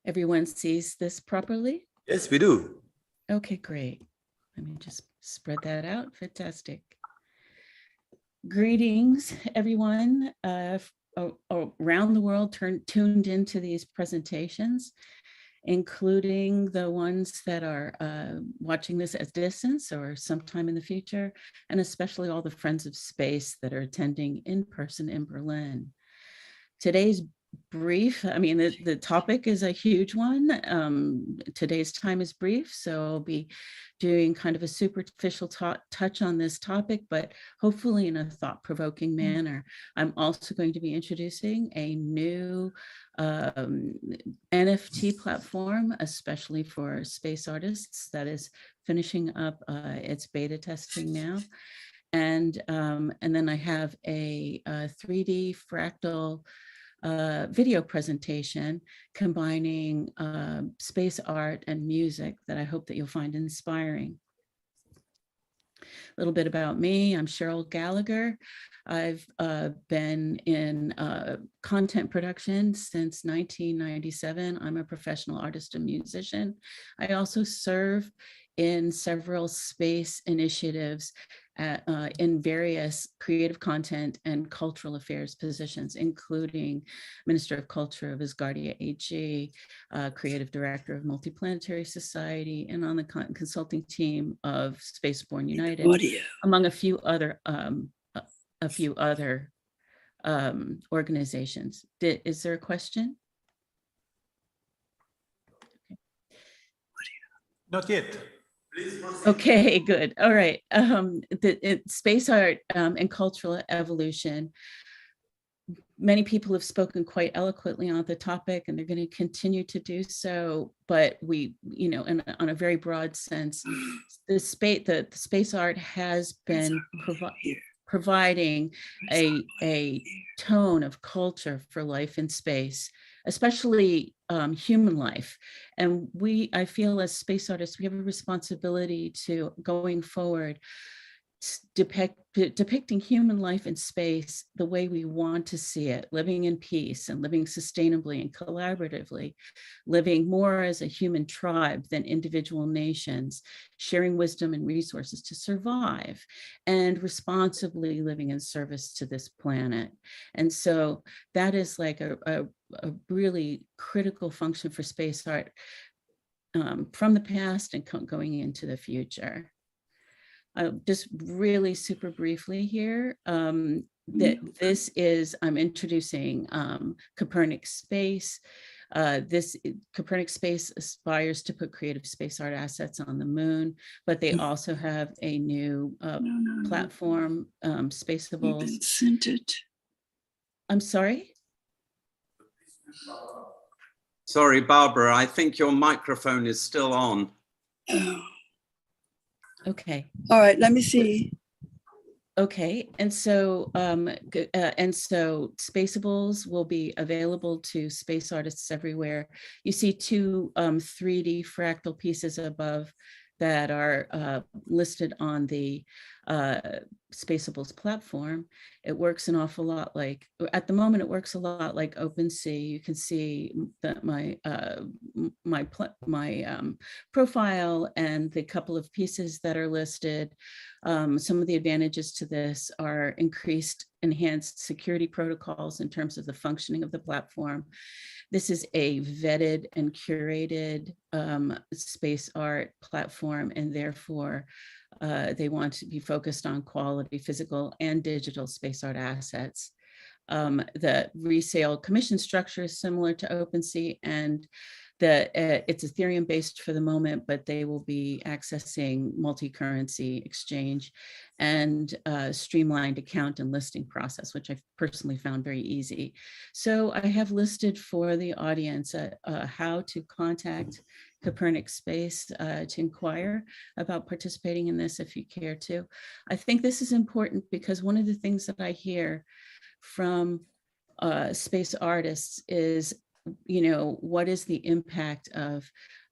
Everyone sees this properly? Yes, we do. Okay, great. Let me just spread that out. Fantastic. Greetings, everyone around the world tuned into these presentations, including the ones that are watching this at distance or sometime in the future, and especially all the friends of space that are attending in person in Berlin. Today's brief, I mean, the topic is a huge one. Today's time is brief, so I'll be doing kind of a superficial touch on this topic, but hopefully in a thought-provoking manner. I'm also going to be introducing a new NFT platform, especially for space artists, that is finishing up its beta testing now. And then I have a 3D fractal video presentation combining space art and music that I hope that you'll find inspiring. A little bit about me. I'm Cheryl Gallagher. I've been in content production since 1997. I'm a professional artist and musician. I also serve in several space initiatives in various creative content and cultural affairs positions, including Minister of Culture of Asgardia AG, Creative Director of Multiplanetary Society, and on the consulting team of Spaceborne United, among a few other organizations. Is there a question? Not yet. Okay, good. All right. Space art and cultural evolution. Many people have spoken quite eloquently on the topic, and they're going to continue to do so. But we, on a very broad sense, the space art has been providing a tone of culture for life in space, especially human life. And I feel as space artists, we have a responsibility to, going forward, depicting human life in space the way we want to see it, living in peace and living sustainably and collaboratively, living more as a human tribe than individual nations, sharing wisdom and resources to survive, and responsibly living in service to this planet. And so that is like a really critical function for space art from the past and going into the future. Just really super briefly here, this is, I'm introducing Copernic Space. This Copernic Space aspires to put creative space art assets on the moon, but they also have a new platform, Spaceables. Sent it. I'm sorry? Sorry, Barbara, I think your microphone is still on. Oh. Okay. All right, let me see. Okay, and so Spaceables will be available to space artists everywhere. You see two 3D fractal pieces above that are listed on the Spaceables platform. It works an awful lot like, at the moment, it works a lot like OpenSea. You can see that my profile and the couple of pieces that are listed. Some of the advantages to this are enhanced security protocols in terms of the functioning of the platform. This is a vetted and curated space art platform, and therefore they want to be focused on quality physical and digital space art assets. The resale commission structure is similar to OpenSea, and it's Ethereum based for the moment, but they will be accessing multi-currency exchange and streamlined account and listing process, which I've personally found very easy. So I have listed for the audience how to contact Copernic Space to inquire about participating in this if you care to. I think this is important because one of the things that I hear from space artists is, what is the impact of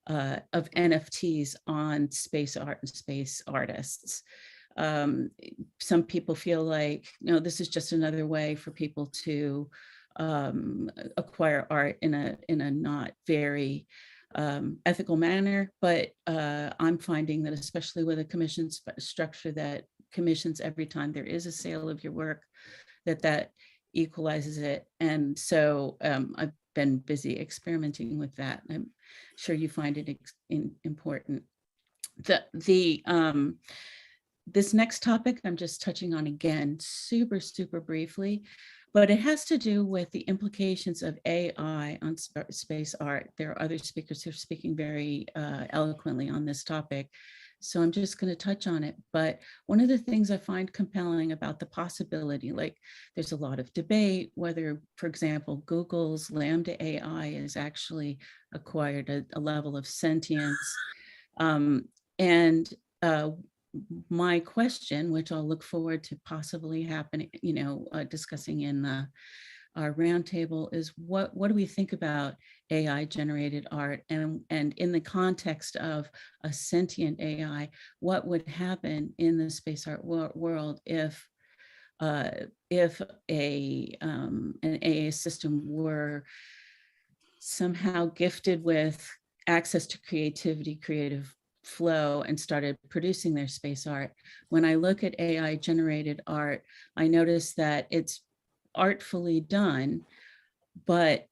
NFTs on space art and space artists? Some people feel like, this is just another way for people to acquire art in a not very ethical manner. But I'm finding that, especially with a commission structure that commissions every time there is a sale of your work, that equalizes it. And so I've been busy experimenting with that. I'm sure you find it important. This next topic I'm just touching on again, super briefly, but it has to do with the implications of AI on space art. There are other speakers who are speaking very eloquently on this topic, so I'm just going to touch on it. But one of the things I find compelling about the possibility, like there's a lot of debate whether, for example, Google's Lambda AI has actually acquired a level of sentience. My question, which I'll look forward to possibly happening, discussing in our roundtable, is what do we think about AI generated art, and in the context of a sentient AI, what would happen in the space art world if an AI system were somehow gifted with access to creativity, creative flow, and started producing their space art? When I look at AI generated art, I notice that it's artfully done, but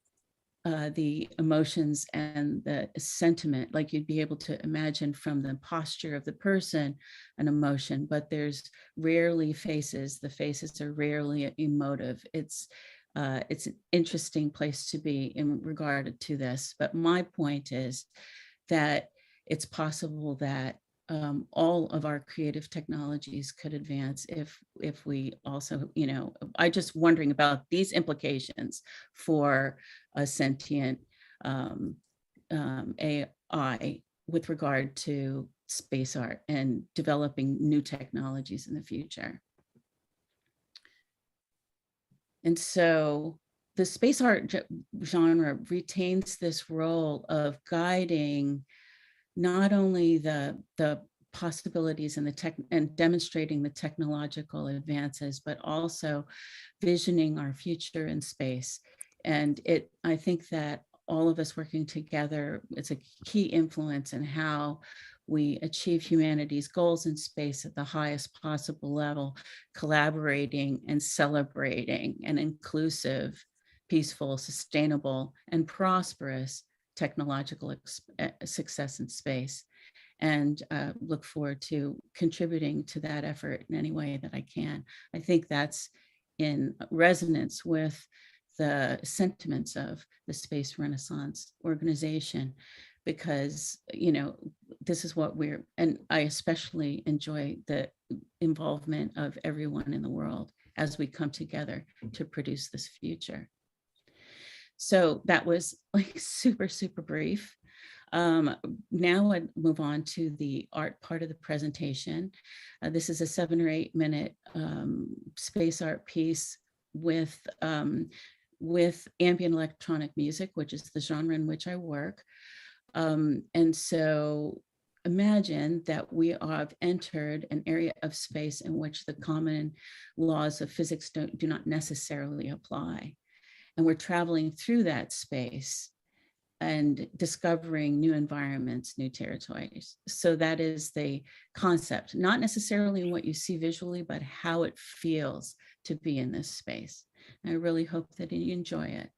the emotions and the sentiment, like you'd be able to imagine from the posture of the person, an emotion, but there's rarely faces. The faces are rarely emotive. It's an interesting place to be in regard to this. But my point is that it's possible that all of our creative technologies could advance if we also, I just wondering about these implications for a sentient AI with regard to space art and developing new technologies in the future. And so the space art genre retains this role of guiding not only the possibilities and demonstrating the technological advances, but also visioning our future in space. And I think that all of us working together, it's a key influence in how we achieve humanity's goals in space at the highest possible level, collaborating and celebrating an inclusive, peaceful, sustainable, and prosperous technological success in space. And look forward to contributing to that effort in any way that I can. I think that's in resonance with the sentiments of the Space Renaissance organization, because, this is what and I especially enjoy the involvement of everyone in the world as we come together to produce this future. So that was like super brief. Now I move on to the art part of the presentation. This is a 7 or 8 minute space art piece with ambient electronic music, which is the genre in which I work. And so imagine that we have entered an area of space in which the common laws of physics do not necessarily apply. And we're traveling through that space and discovering new environments, new territories. So that is the concept, not necessarily what you see visually, but how it feels to be in this space. And I really hope that you enjoy it.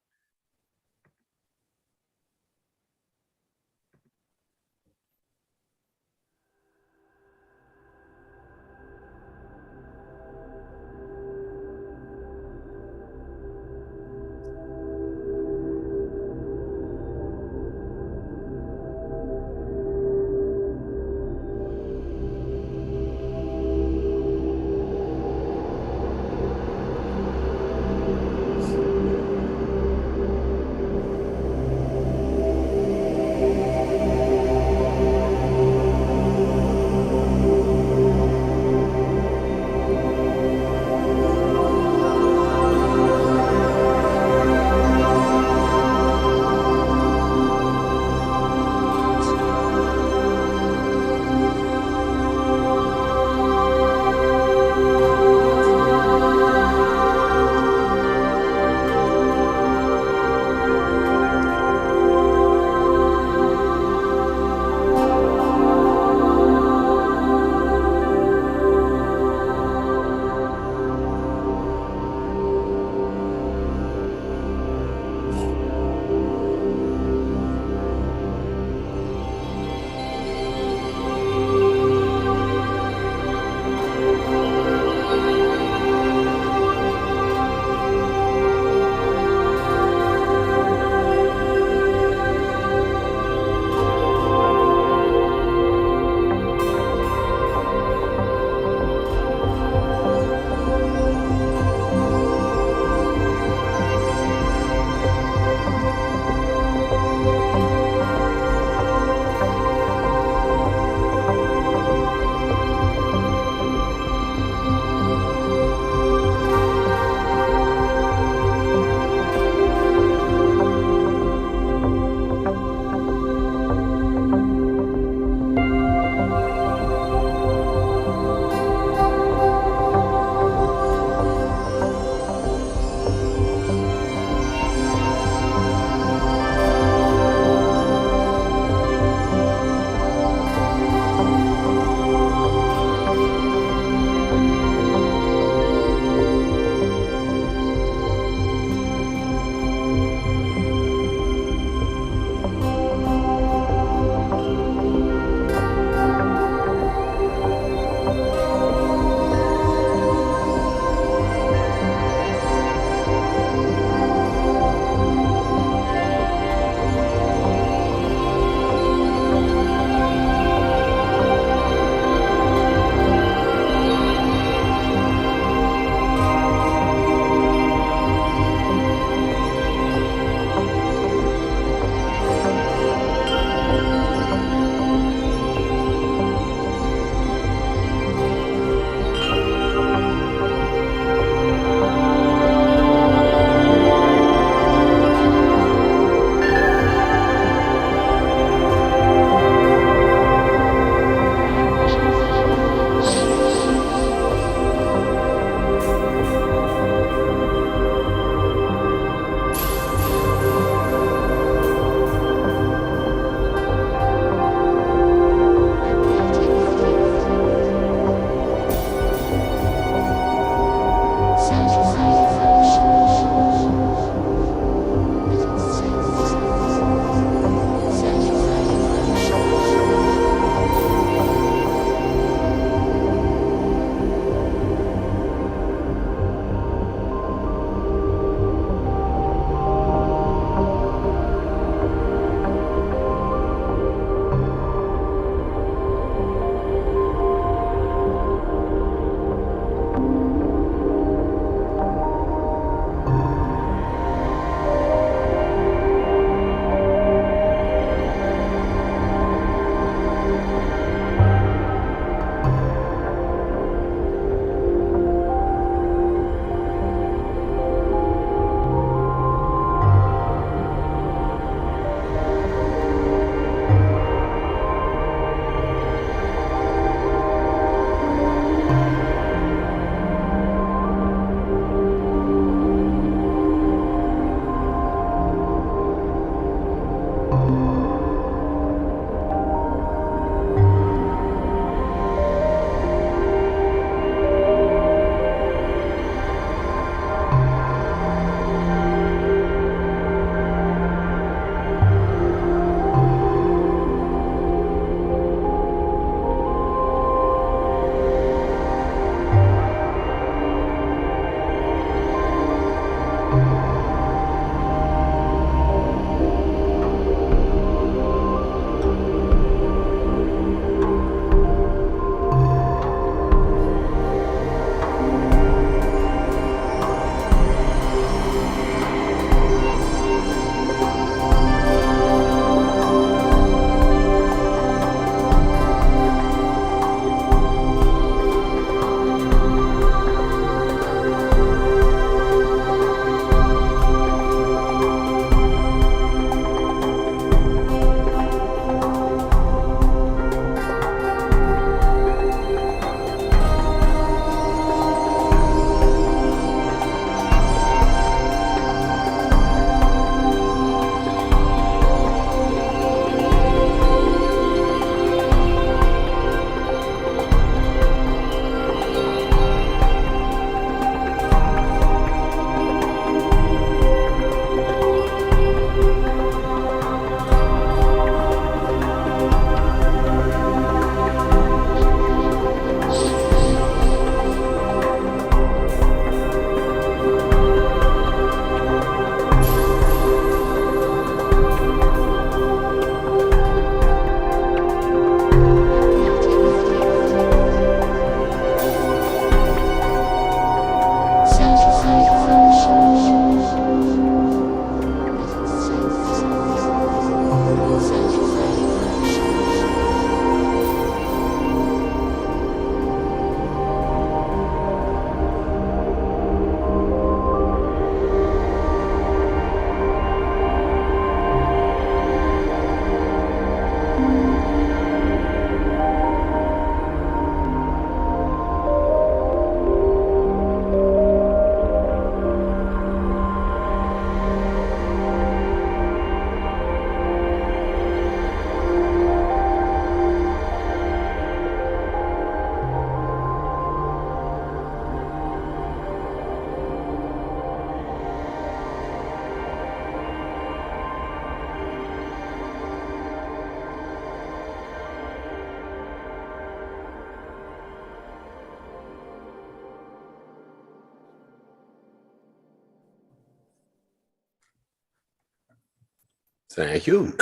Thank you.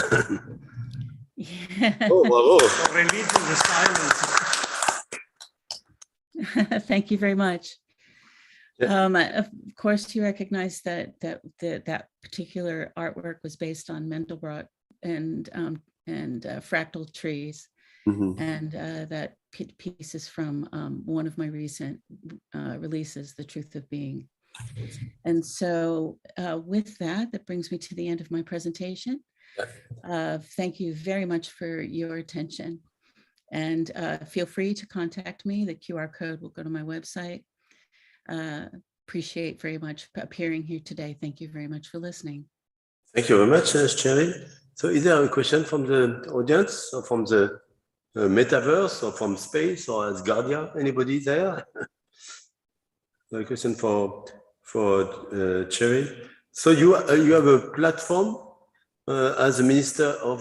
Yeah. Oh, bravo. Religion is silence. Thank you very much. Yeah. Of course, you recognize that particular artwork was based on Mandelbrot and fractal trees, Mhm. and that piece is from one of my recent releases, The Truth of Being. And so with that, that brings me to the end of my presentation. Thank you very much for your attention. And feel free to contact me. The QR code will go to my website. Appreciate very much appearing here today. Thank you very much for listening. Thank you very much, Sherry. So is there a question from the audience or from the metaverse or from space or Asgardia? Anybody there? A question for Cherry. So you have a platform as a Minister of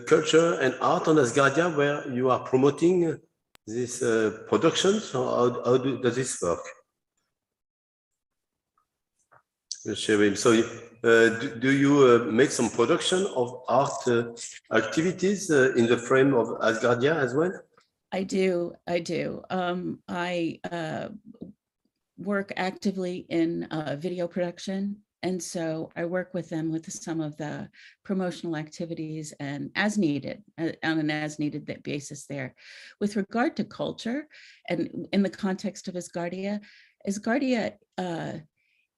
Culture and Art on Asgardia where you are promoting these productions, or how does this work? Cherry, so do you make some production of art activities in the frame of Asgardia as well? I do. I work actively in video production. And so I work with them with some of the promotional activities and as needed, on an as needed basis there. With regard to culture and in the context of Asgardia, Asgardia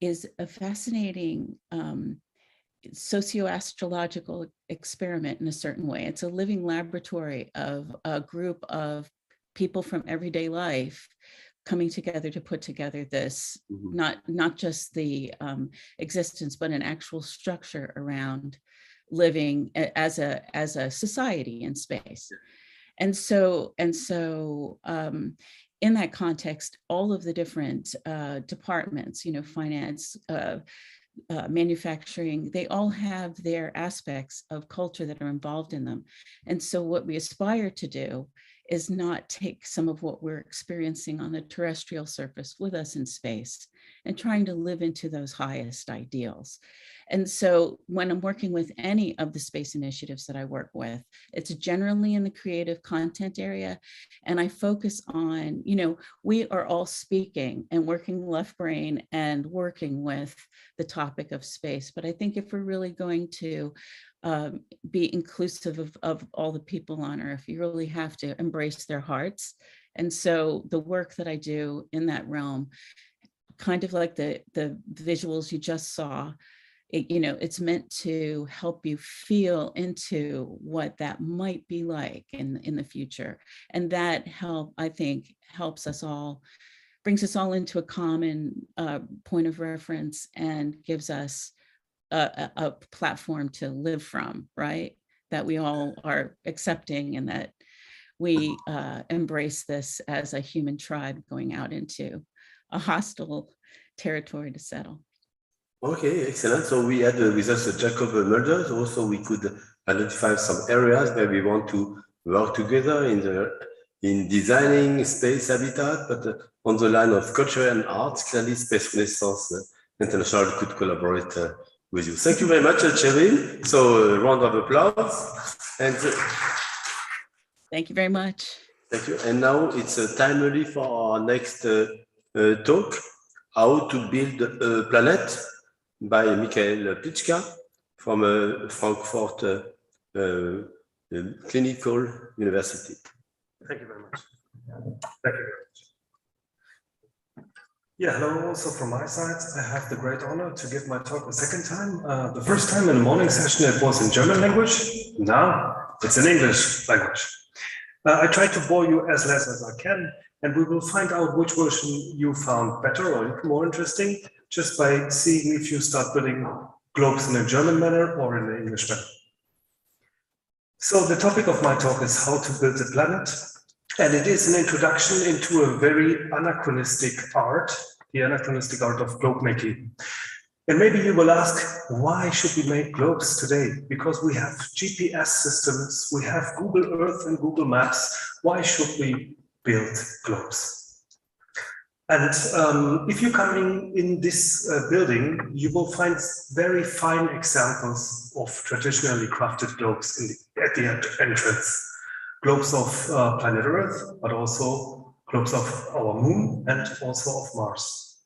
is a fascinating socio-astrological experiment in a certain way. It's a living laboratory of a group of people from everyday life coming together to put together this, not just the existence, but an actual structure around living as a society in space. And so in that context, all of the different departments, finance, manufacturing, they all have their aspects of culture that are involved in them. And so what we aspire to do is not take some of what we're experiencing on the terrestrial surface with us in space and trying to live into those highest ideals. And so when I'm working with any of the space initiatives that I work with, it's generally in the creative content area. And I focus on, we are all speaking and working left brain and working with the topic of space. But I think if we're really going to be inclusive of all the people on Earth, you really have to embrace their hearts. And so the work that I do in that realm, kind of like the visuals you just saw, it's meant to help you feel into what that might be like in the future. And that I think helps us all, brings us all into a common point of reference and gives us a platform to live from, right? That we all are accepting and that we embrace this as a human tribe going out into a hostile territory to settle. Okay, excellent. So we had with us Jacob Mulder. Also, we could identify some areas where we want to work together in designing space habitat, but on the line of culture and arts, clearly Space Renaissance International could collaborate with you. Thank you very much, Cherry. So a round of applause. And thank you very much. thank you. And now it's timely for our next talk, How to Build a Planet, by Michael Pitschka from Frankfurt Clinical University. Thank you very much. Thank you very much. Yeah, hello also from my side. I have the great honor to give my talk a second time. The first time in the morning session it was in German language. Now it's in English language. I try to bore you as less as I can, and we will find out which version you found better or more interesting just by seeing if you start building globes in a German manner or in an English manner. So the topic of my talk is how to build a planet. And it is an introduction into a very anachronistic art, the anachronistic art of globe making. And maybe you will ask, why should we make globes today? Because we have GPS systems, we have Google Earth and Google Maps. Why should we build globes? And if you come in this building, you will find very fine examples of traditionally crafted globes at the entrance. Globes of planet Earth, but also globes of our moon and also of Mars.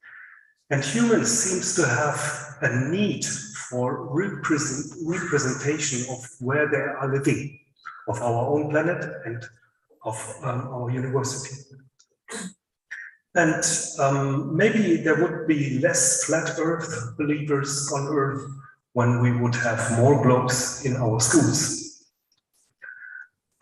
And humans seems to have a need for representation of where they are living, of our own planet and of our university. And maybe there would be less flat Earth believers on Earth when we would have more globes in our schools.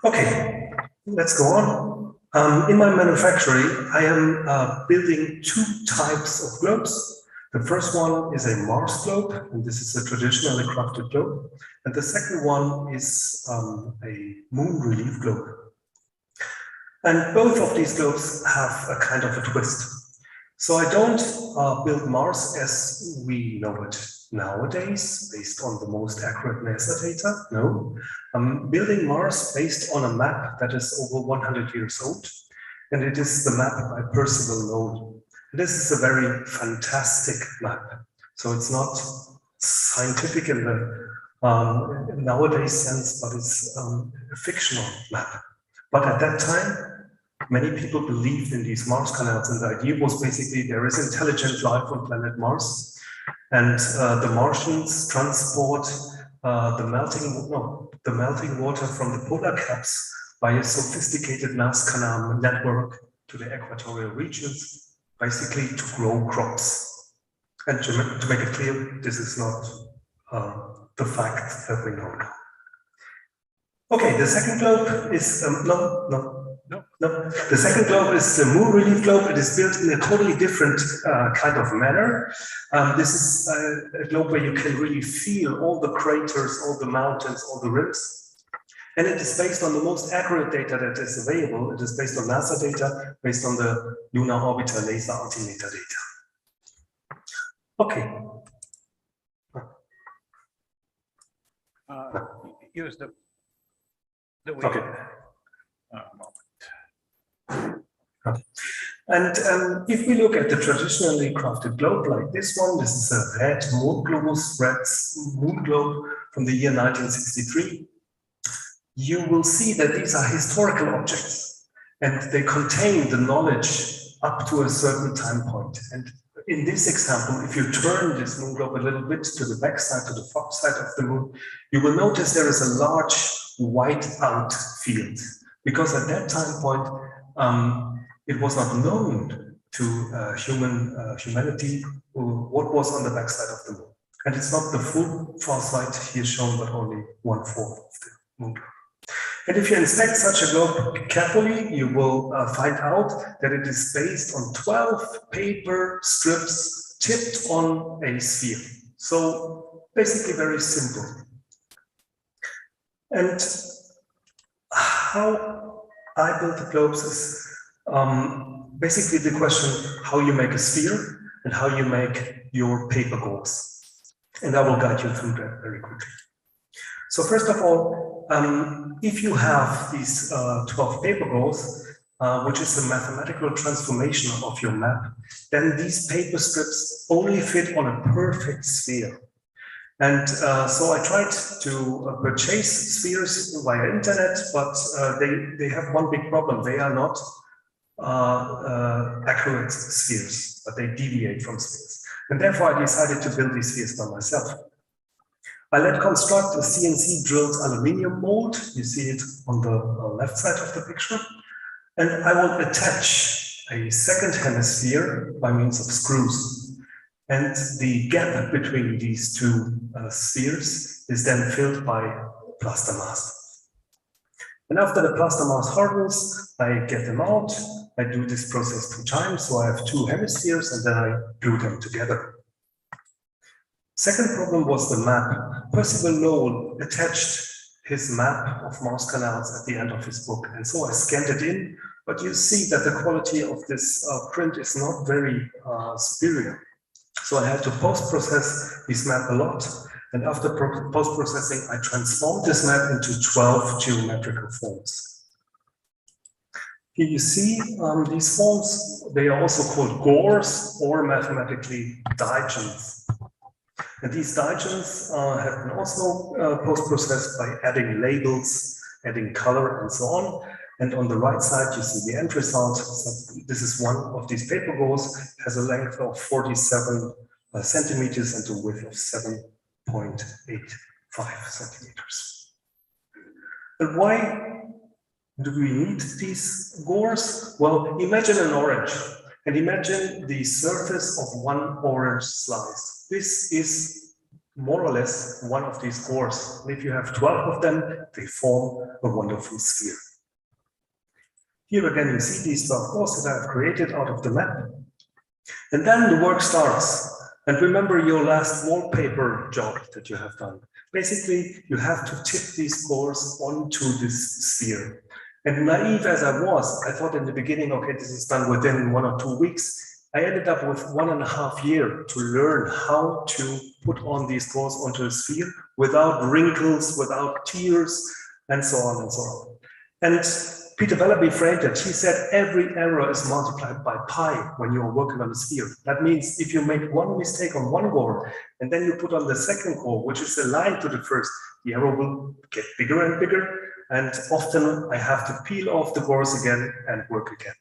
Okay, let's go on. In my manufactory, I am building two types of globes. The first one is a Mars globe, and this is a traditionally crafted globe. And the second one is a moon relief globe. And both of these globes have a kind of a twist. So I don't build Mars as we know it nowadays, based on the most accurate NASA data. No, I'm building Mars based on a map that is over 100 years old. And it is the map by Percival Lowell. This is a very fantastic map. So it's not scientific in the nowadays sense, but it's a fictional map. But at that time, many people believed in these Mars canals, and the idea was basically there is intelligent life on planet Mars, and the Martians transport the melting water from the polar caps by a sophisticated mass canal network to the equatorial regions, basically to grow crops. And to make it clear, this is not the fact that we know now. Okay, the second globe is, the second globe is the moon relief globe. It is built in a totally different kind of manner. This is a globe where you can really feel all the craters, all the mountains, all the rims. And it is based on the most accurate data that is available. It is based on NASA data, based on the Lunar Orbiter Laser Altimeter data. Okay. Use the Okay. Okay. And if we look at the traditionally crafted globe like this one, this is a red moon globe from the year 1963. You will see that these are historical objects and they contain the knowledge up to a certain time point. And in this example, if you turn this moon globe a little bit to the back side, to the far side of the moon, you will notice there is a large white out field, because at that time point, it was not known to humanity what was on the back side of the moon. And it's not the full far side here shown, but only 1/4 of the moon globe. And if you inspect such a globe carefully, you will find out that it is based on 12 paper strips tipped on a sphere. So basically very simple. And how I built the globes is basically the question how you make a sphere and how you make your paper gauze. And I will guide you through that very quickly. So first of all, if you have these 12 paper gauze, which is a mathematical transformation of your map, then these paper strips only fit on a perfect sphere. And so I tried to purchase spheres via internet, but they have one big problem. They are not accurate spheres, but they deviate from spheres. And therefore I decided to build these spheres by myself. I let construct a CNC drilled aluminium mold. You see it on the left side of the picture. And I will attach a second hemisphere by means of screws. And the gap between these two spheres is then filled by plaster mass. And after the plaster mass hardens, I get them out. I do this process 2 times. So I have 2 hemispheres and then I glue them together. Second problem was the map. Percival Lowell attached his map of Mars canals at the end of his book. And so I scanned it in, but you see that the quality of this print is not very superior. So I had to post-process this map a lot. And after post-processing, I transformed this map into 12 geometrical forms. Here you see these forms, they are also called gores or mathematically digens. And these digens have been also post-processed by adding labels, adding color and so on. And on the right side, you see the end result. So this is one of these paper gores, has a length of 47 centimeters and a width of 7.85 centimeters. And why do we need these gores? Well, imagine an orange and imagine the surface of one orange slice. This is more or less one of these gores. And if you have 12 of them, they form a wonderful sphere. Here again, you see these 12 gores that I've created out of the map. And then the work starts. And remember your last wallpaper job that you have done. Basically, you have to tip these gores onto this sphere. And naive as I was, I thought in the beginning, okay, this is done within 1 or 2 weeks. I ended up with 1.5 years to learn how to put on these gores onto a sphere without wrinkles, without tears, and so on and so on. And Peter Bellaby framed it. He said every error is multiplied by pi when you are working on a sphere. That means if you make one mistake on one gore and then you put on the second gore, which is aligned to the first, the error will get bigger and bigger. And often I have to peel off the gores again and work again.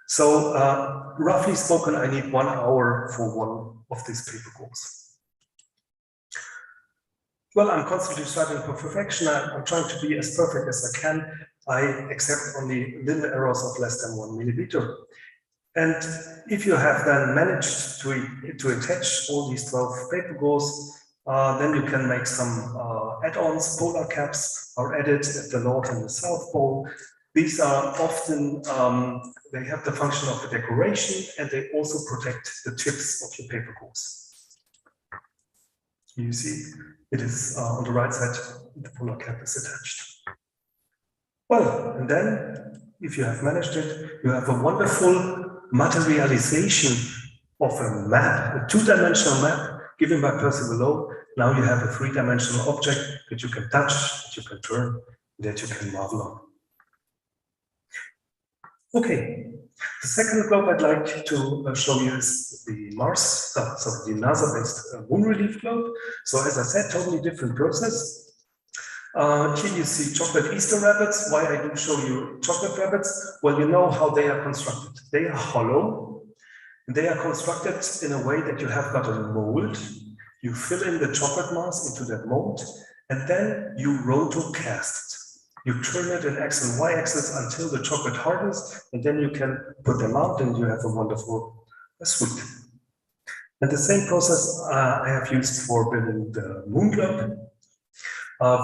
So roughly spoken, I need 1 hour for one of these paper gores. Well, I'm constantly striving for perfection. I'm trying to be as perfect as I can. I accept only little errors of less than 1 millimeter. And if you have then managed to attach all these 12 paper gores, then you can make some add-ons. Polar caps are added at the North and the South Pole. These are often, they have the function of a decoration and they also protect the tips of your paper gores. You see, it is on the right side, the polar cap is attached. Well, and then if you have managed it, you have a wonderful materialization of a map, a 2-dimensional map given by Percy Below. Now you have a 3-dimensional object that you can touch, that you can turn, that you can marvel on. Okay, the second globe I'd like to show you is the the NASA-based moon relief globe. So as I said, totally different process. Here you see chocolate Easter rabbits. Why I do show you chocolate rabbits? Well, you know how they are constructed. They are hollow. They are constructed in a way that you have got a mold. You fill in the chocolate mass into that mold, and then you rotocast it. You turn it in X and Y axis until the chocolate hardens, and then you can put them out and you have a wonderful sweet. And the same process I have used for building the moon globe.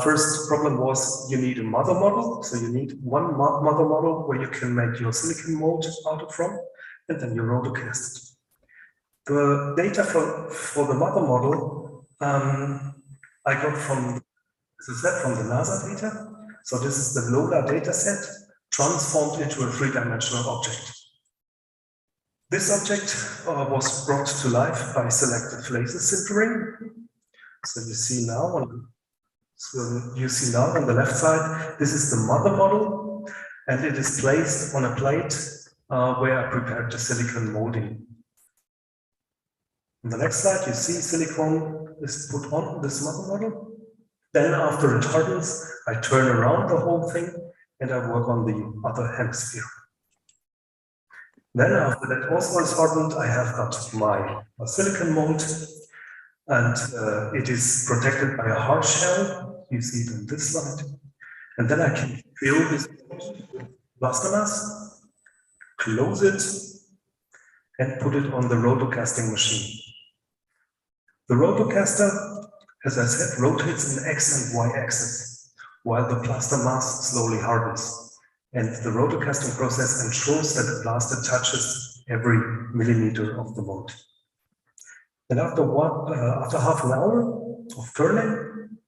First problem was you need a mother model. So you need one mother model where you can make your silicon mold out of from, and then you rotocast it. The data for the mother model I got from, as I said, from the NASA data. So this is the LOLA data set transformed into a 3-dimensional object. This object was brought to life by selective laser sintering. So you see now on the left side, this is the mother model, and it is placed on a plate where I prepared the silicon molding. On the next slide, you see silicone is put on this mother model. Then after it hardens, I turn around the whole thing and I work on the other hemisphere. Then after that also is hardened, I have got my silicon mold, and it is protected by a hard shell. You see it in this slide. And then I can fill this with plaster mass, close it, and put it on the rotocasting machine. The rotocaster, as I said, rotates in X and Y axis, while the plaster mass slowly hardens. And the rotocasting process ensures that the plaster touches every millimeter of the mold. And after half an hour of turning,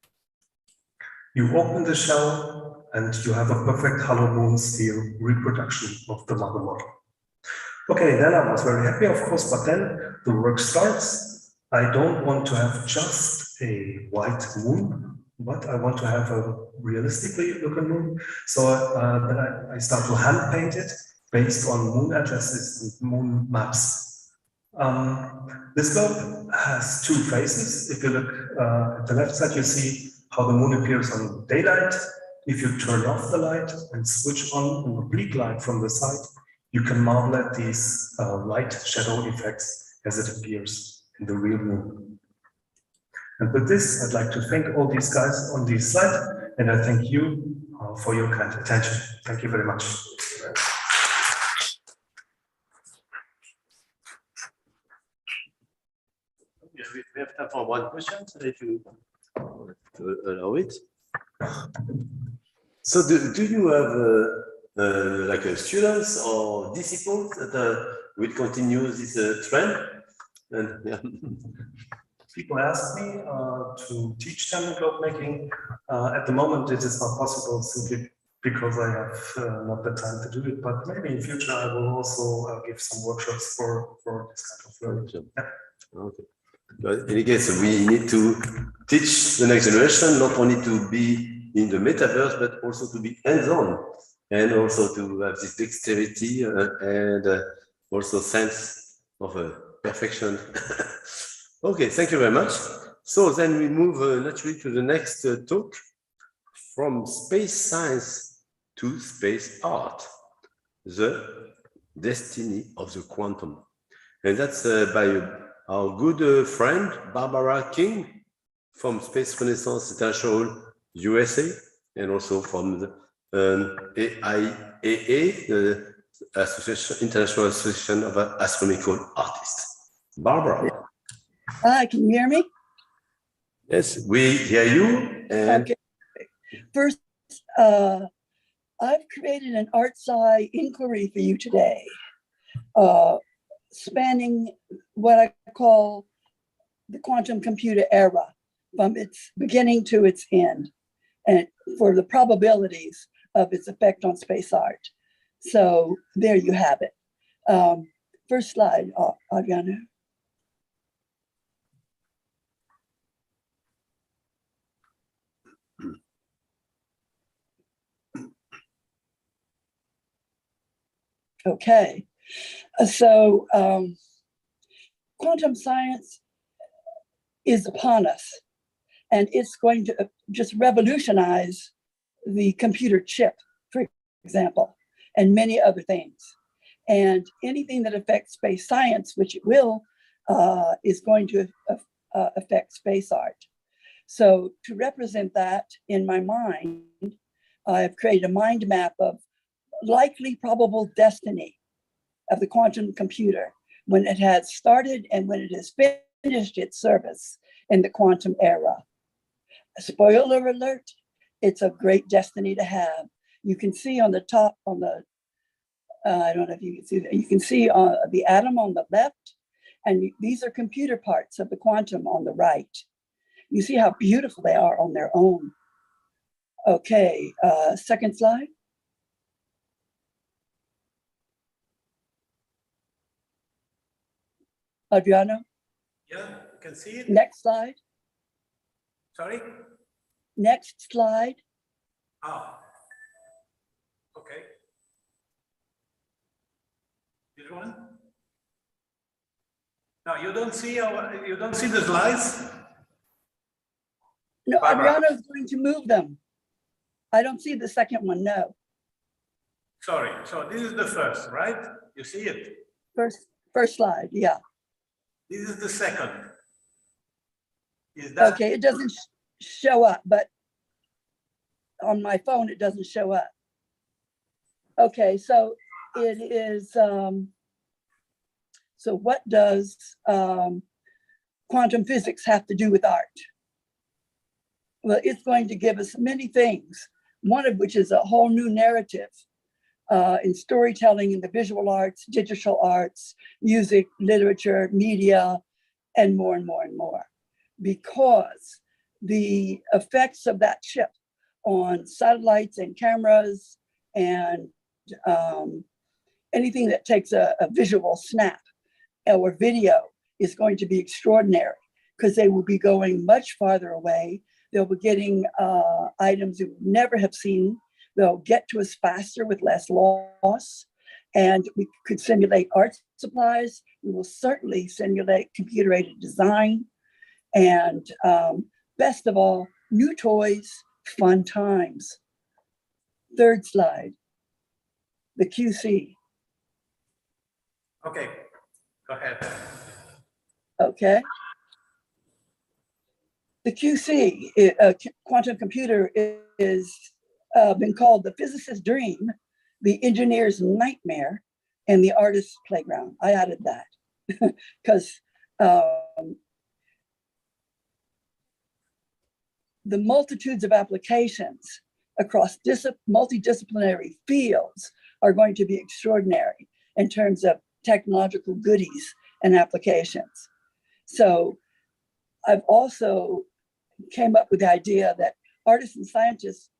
you open the shell and you have a perfect hollow moon sphere reproduction of the mother model. Okay, then I was very happy, of course, but then the work starts. I don't want to have just a white moon. but I want to have a realistically looking moon. So then I start to hand paint it based on moon addresses and moon maps. This globe has two faces. If you look at the left side, you see how the moon appears on daylight. If you turn off the light and switch on an oblique light from the side, you can marvel at these light shadow effects as it appears in the real moon. And with this, I'd like to thank all these guys on this slide, and I thank you for your kind attention. Thank you very much. We have time for one question, so if you allow it. So do you have like students or disciples that will continue this trend? And, yeah. People ask me to teach them globe making. At the moment, it is not possible simply because I have not the time to do it. But maybe in future, I will also give some workshops for this kind of learning. Yeah. Okay. But in any case, we need to teach the next generation not only to be in the metaverse, but also to be hands-on and also to have this dexterity and also sense of perfection. Okay, thank you very much. So then we move naturally to the next talk, from space science to space art, the destiny of the quantum. And that's by our good friend, Barbara King, from Space Renaissance International USA, and also from the AIAA, the International Association of Astronomical Artists. Barbara. Hi, can you hear me? Yes, we hear you. And Okay. First, I've created an art sci inquiry for you today, spanning what I call the quantum computer era, from its beginning to its end, and for the probabilities of its effect on space art. So there you have it. First slide, Adriano. Okay, so quantum science is upon us, and it's going to just revolutionize the computer chip, for example, and many other things. And anything that affects space science, which it will, is going to affect space art. So to represent that in my mind, I've created a mind map of likely probable destiny of the quantum computer when it has started and when it has finished its service in the quantum era. Spoiler alert, it's a great destiny to have. You can see on the top, on the, I don't know if you can see that, you can see the atom on the left, and these are computer parts of the quantum on the right. You see how beautiful they are on their own. Okay, second slide. Adriano? Yeah, you can see it. Next slide. Sorry? Next slide. Oh. Okay. This one? No, you don't see the slides? No, Barbara. Adriano is going to move them. I don't see the second one, no. Sorry, so this is the first, right? You see it? First slide, yeah. This is the second. Is that Okay, it doesn't show up, but on my phone, it doesn't show up. Okay, so it is, so what does quantum physics have to do with art? Well, it's going to give us many things, one of which is a whole new narrative in storytelling, in the visual arts, digital arts, music, literature, media, and more and more and more. Because the effects of that chip on satellites and cameras and anything that takes a visual snap or video is going to be extraordinary, because they will be going much farther away They'll be getting items you would never have seen. They'll get to us faster with less loss. And we could simulate art supplies. We will certainly simulate computer-aided design. And best of all, new toys, fun times. Third slide, the QC. Okay, go ahead. Okay. The QC, quantum computer, is been called the physicist's dream, the engineer's nightmare, and the artist's playground. I added that because the multitudes of applications across multidisciplinary fields are going to be extraordinary in terms of technological goodies and applications. So I've also came up with the idea that artists and scientists,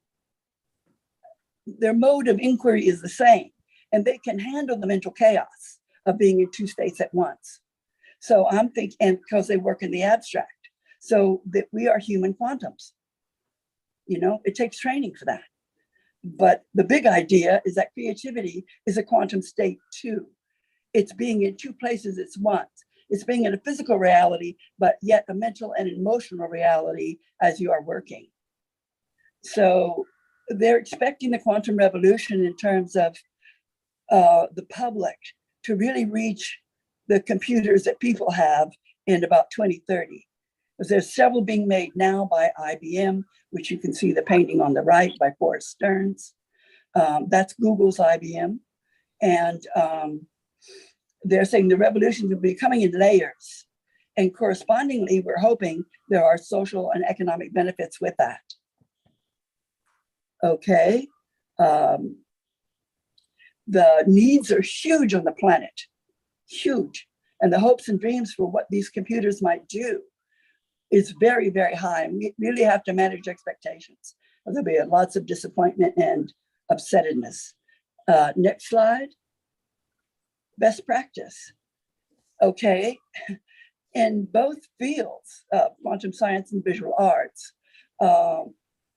their mode of inquiry is the same, and they can handle the mental chaos of being in two states at once. So I'm thinking, and because they work in the abstract, so that we are human quantums. You know, it takes training for that. But the big idea is that creativity is a quantum state too. It's being in two places at once. It's being in a physical reality, but yet a mental and emotional reality as you are working. So they're expecting the quantum revolution in terms of the public to really reach the computers that people have in about 2030. Because there's several being made now by IBM, which you can see the painting on the right by Forrest Stearns. That's Google's IBM. And they're saying the revolution will be coming in layers. And correspondingly, we're hoping there are social and economic benefits with that. Okay. The needs are huge on the planet, huge. And the hopes and dreams for what these computers might do is very, very high. And we really have to manage expectations. There'll be lots of disappointment and upsettedness. Next slide. Best practice. Okay. In both fields, quantum science and visual arts,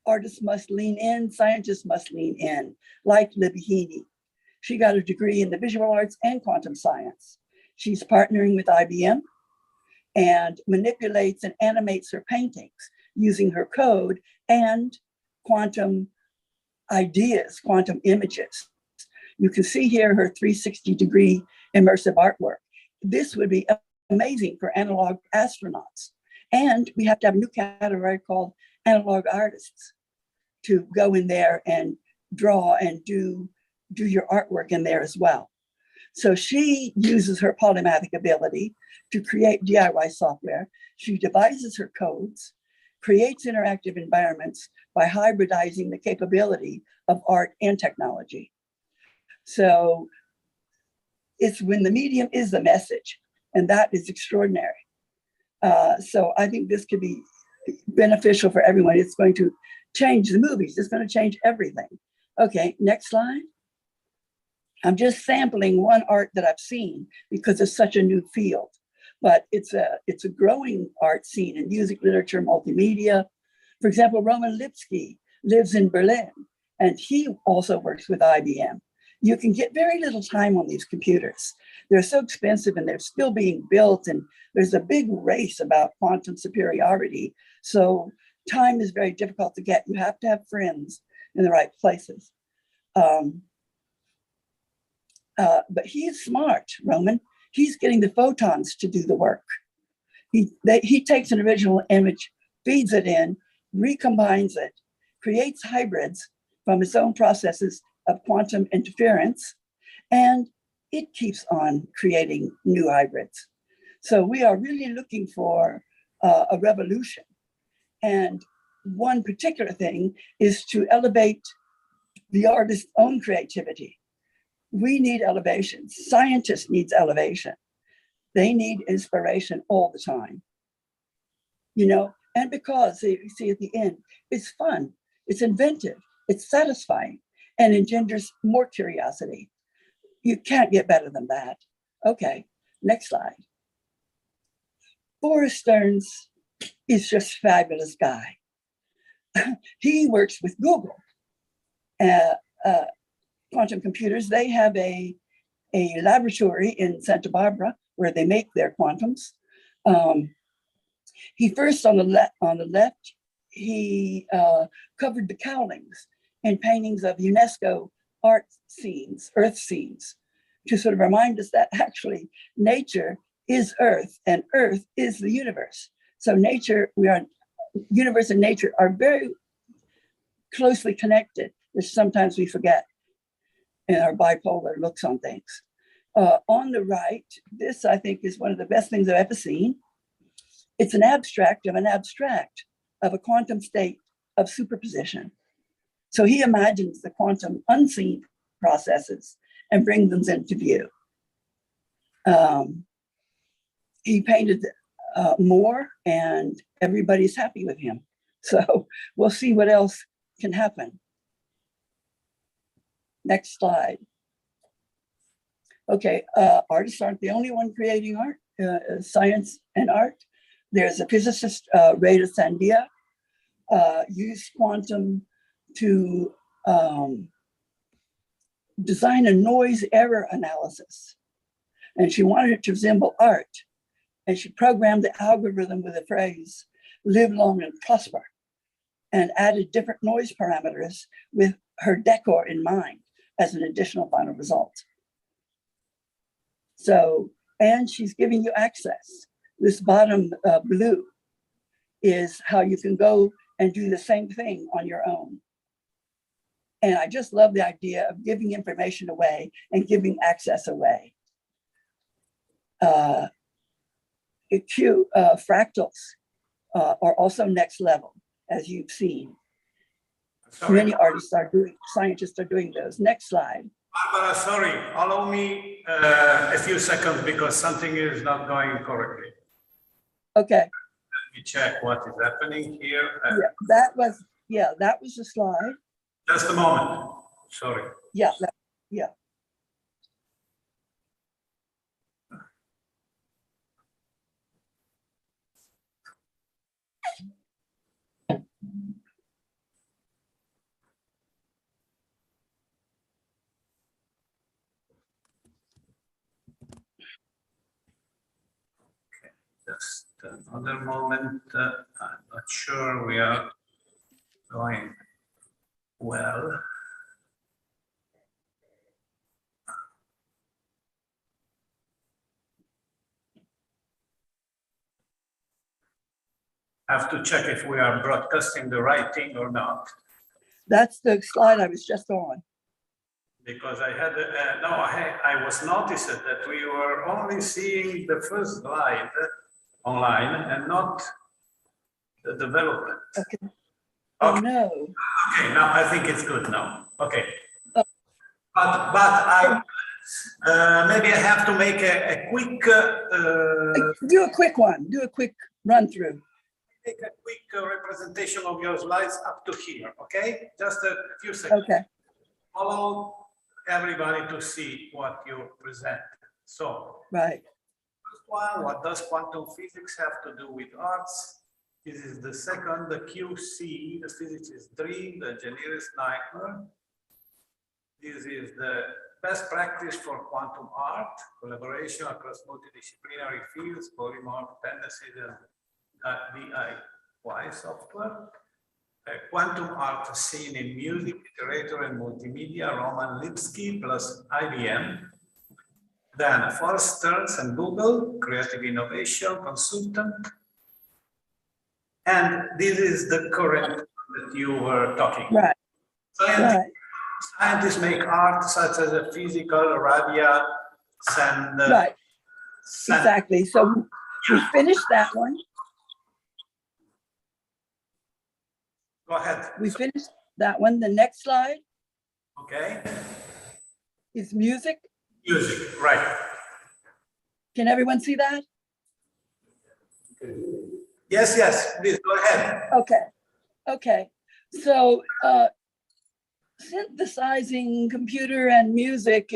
artists must lean in, scientists must lean in, like Libby Heaney. She got a degree in the visual arts and quantum science. She's partnering with IBM and manipulates and animates her paintings using her code and quantum ideas, quantum images. You can see here her 360-degree immersive artwork. This would be amazing for analog astronauts. And we have to have a new category called analog artists to go in there and draw and do your artwork in there as well. So she uses her polymathic ability to create DIY software. She devises her codes, creates interactive environments by hybridizing the capability of art and technology. So it's when the medium is the message, and that is extraordinary. So I think this could be beneficial for everyone. It's going to change the movies. It's going to change everything. Okay, next slide. I'm just sampling one art that I've seen because it's such a new field, but it's a growing art scene in music, literature, multimedia. For example, Roman Lipsky lives in Berlin, and he also works with IBM. You can get very little time on these computers. They're so expensive and they're still being built, and there's a big race about quantum superiority. So time is very difficult to get. You have to have friends in the right places. But he's smart, Roman. He's getting the photons to do the work. He takes an original image, feeds it in, recombines it, creates hybrids from his own processes of quantum interference, and it keeps on creating new hybrids. So we are really looking for a revolution. And one particular thing is to elevate the artist's own creativity. We need elevation. Scientists need elevation. They need inspiration all the time. You know, and because you see at the end, it's fun, it's inventive, it's satisfying, and engenders more curiosity. You can't get better than that. Okay, next slide. Forrest Stearns is just a fabulous guy. he works with Google. Quantum computers, they have a laboratory in Santa Barbara where they make their quantums. He first on the left, he covered the cowlings in paintings of UNESCO art scenes, earth scenes, to sort of remind us that actually nature is earth and earth is the universe. So universe and nature are very closely connected, which sometimes we forget in our bipolar looks on things. On the right, this I think is one of the best things I've ever seen. It's an abstract of an abstract of a quantum state of superposition. So he imagines the quantum unseen processes and brings them into view. He painted more and everybody's happy with him. So we'll see what else can happen. Next slide. Okay, artists aren't the only one creating art, science and art. There's a physicist, Rita Sandia, used quantum to design a noise error analysis. And she wanted it to resemble art. And she programmed the algorithm with the phrase, live long and prosper, and added different noise parameters with her decor in mind as an additional final result. So, and she's giving you access. This bottom blue is how you can go and do the same thing on your own. And I just love the idea of giving information away and giving access away. Fractals are also next level, as you've seen. Sorry. Many artists are doing, scientists are doing those. Next slide. Barbara, sorry, allow me a few seconds because something is not going correctly. Okay. Let me check what is happening here. That was the slide. Just a moment, sorry. Yeah. Just another moment. I'm not sure we are going well. Have to check if we are broadcasting the right thing or not. That's the slide I was just on. Because I had, I was noticed that we were only seeing the first slide online and not the development. Okay. Oh, Okay. no. Okay, now I think it's good now. Okay. Oh. But I maybe I have to make a quick Do a quick one. Do a quick run through. make a quick representation of your slides up to here, okay? Just a few seconds. Okay. Allow everybody to see what you present. So, Right. first one, what does quantum physics have to do with arts? This is the second, the QC, the physics is dream, the engineer's nightmare. This is the best practice for quantum art, collaboration across multidisciplinary fields, polymorph tendencies, and DIY software. Quantum art seen in music, literature, and multimedia, Roman Lipsky plus IBM. Then Forrest Stearns and Google, creative innovation consultant. And this is the current that you were talking about. Right. Scientists make art such as a physical, radia, and Right. Exactly. So we finished that one. Go ahead. We finished that one. The next slide Okay. is music. Music, right. Can everyone see that? Yes, yes, please go ahead. Okay. So synthesizing computer and music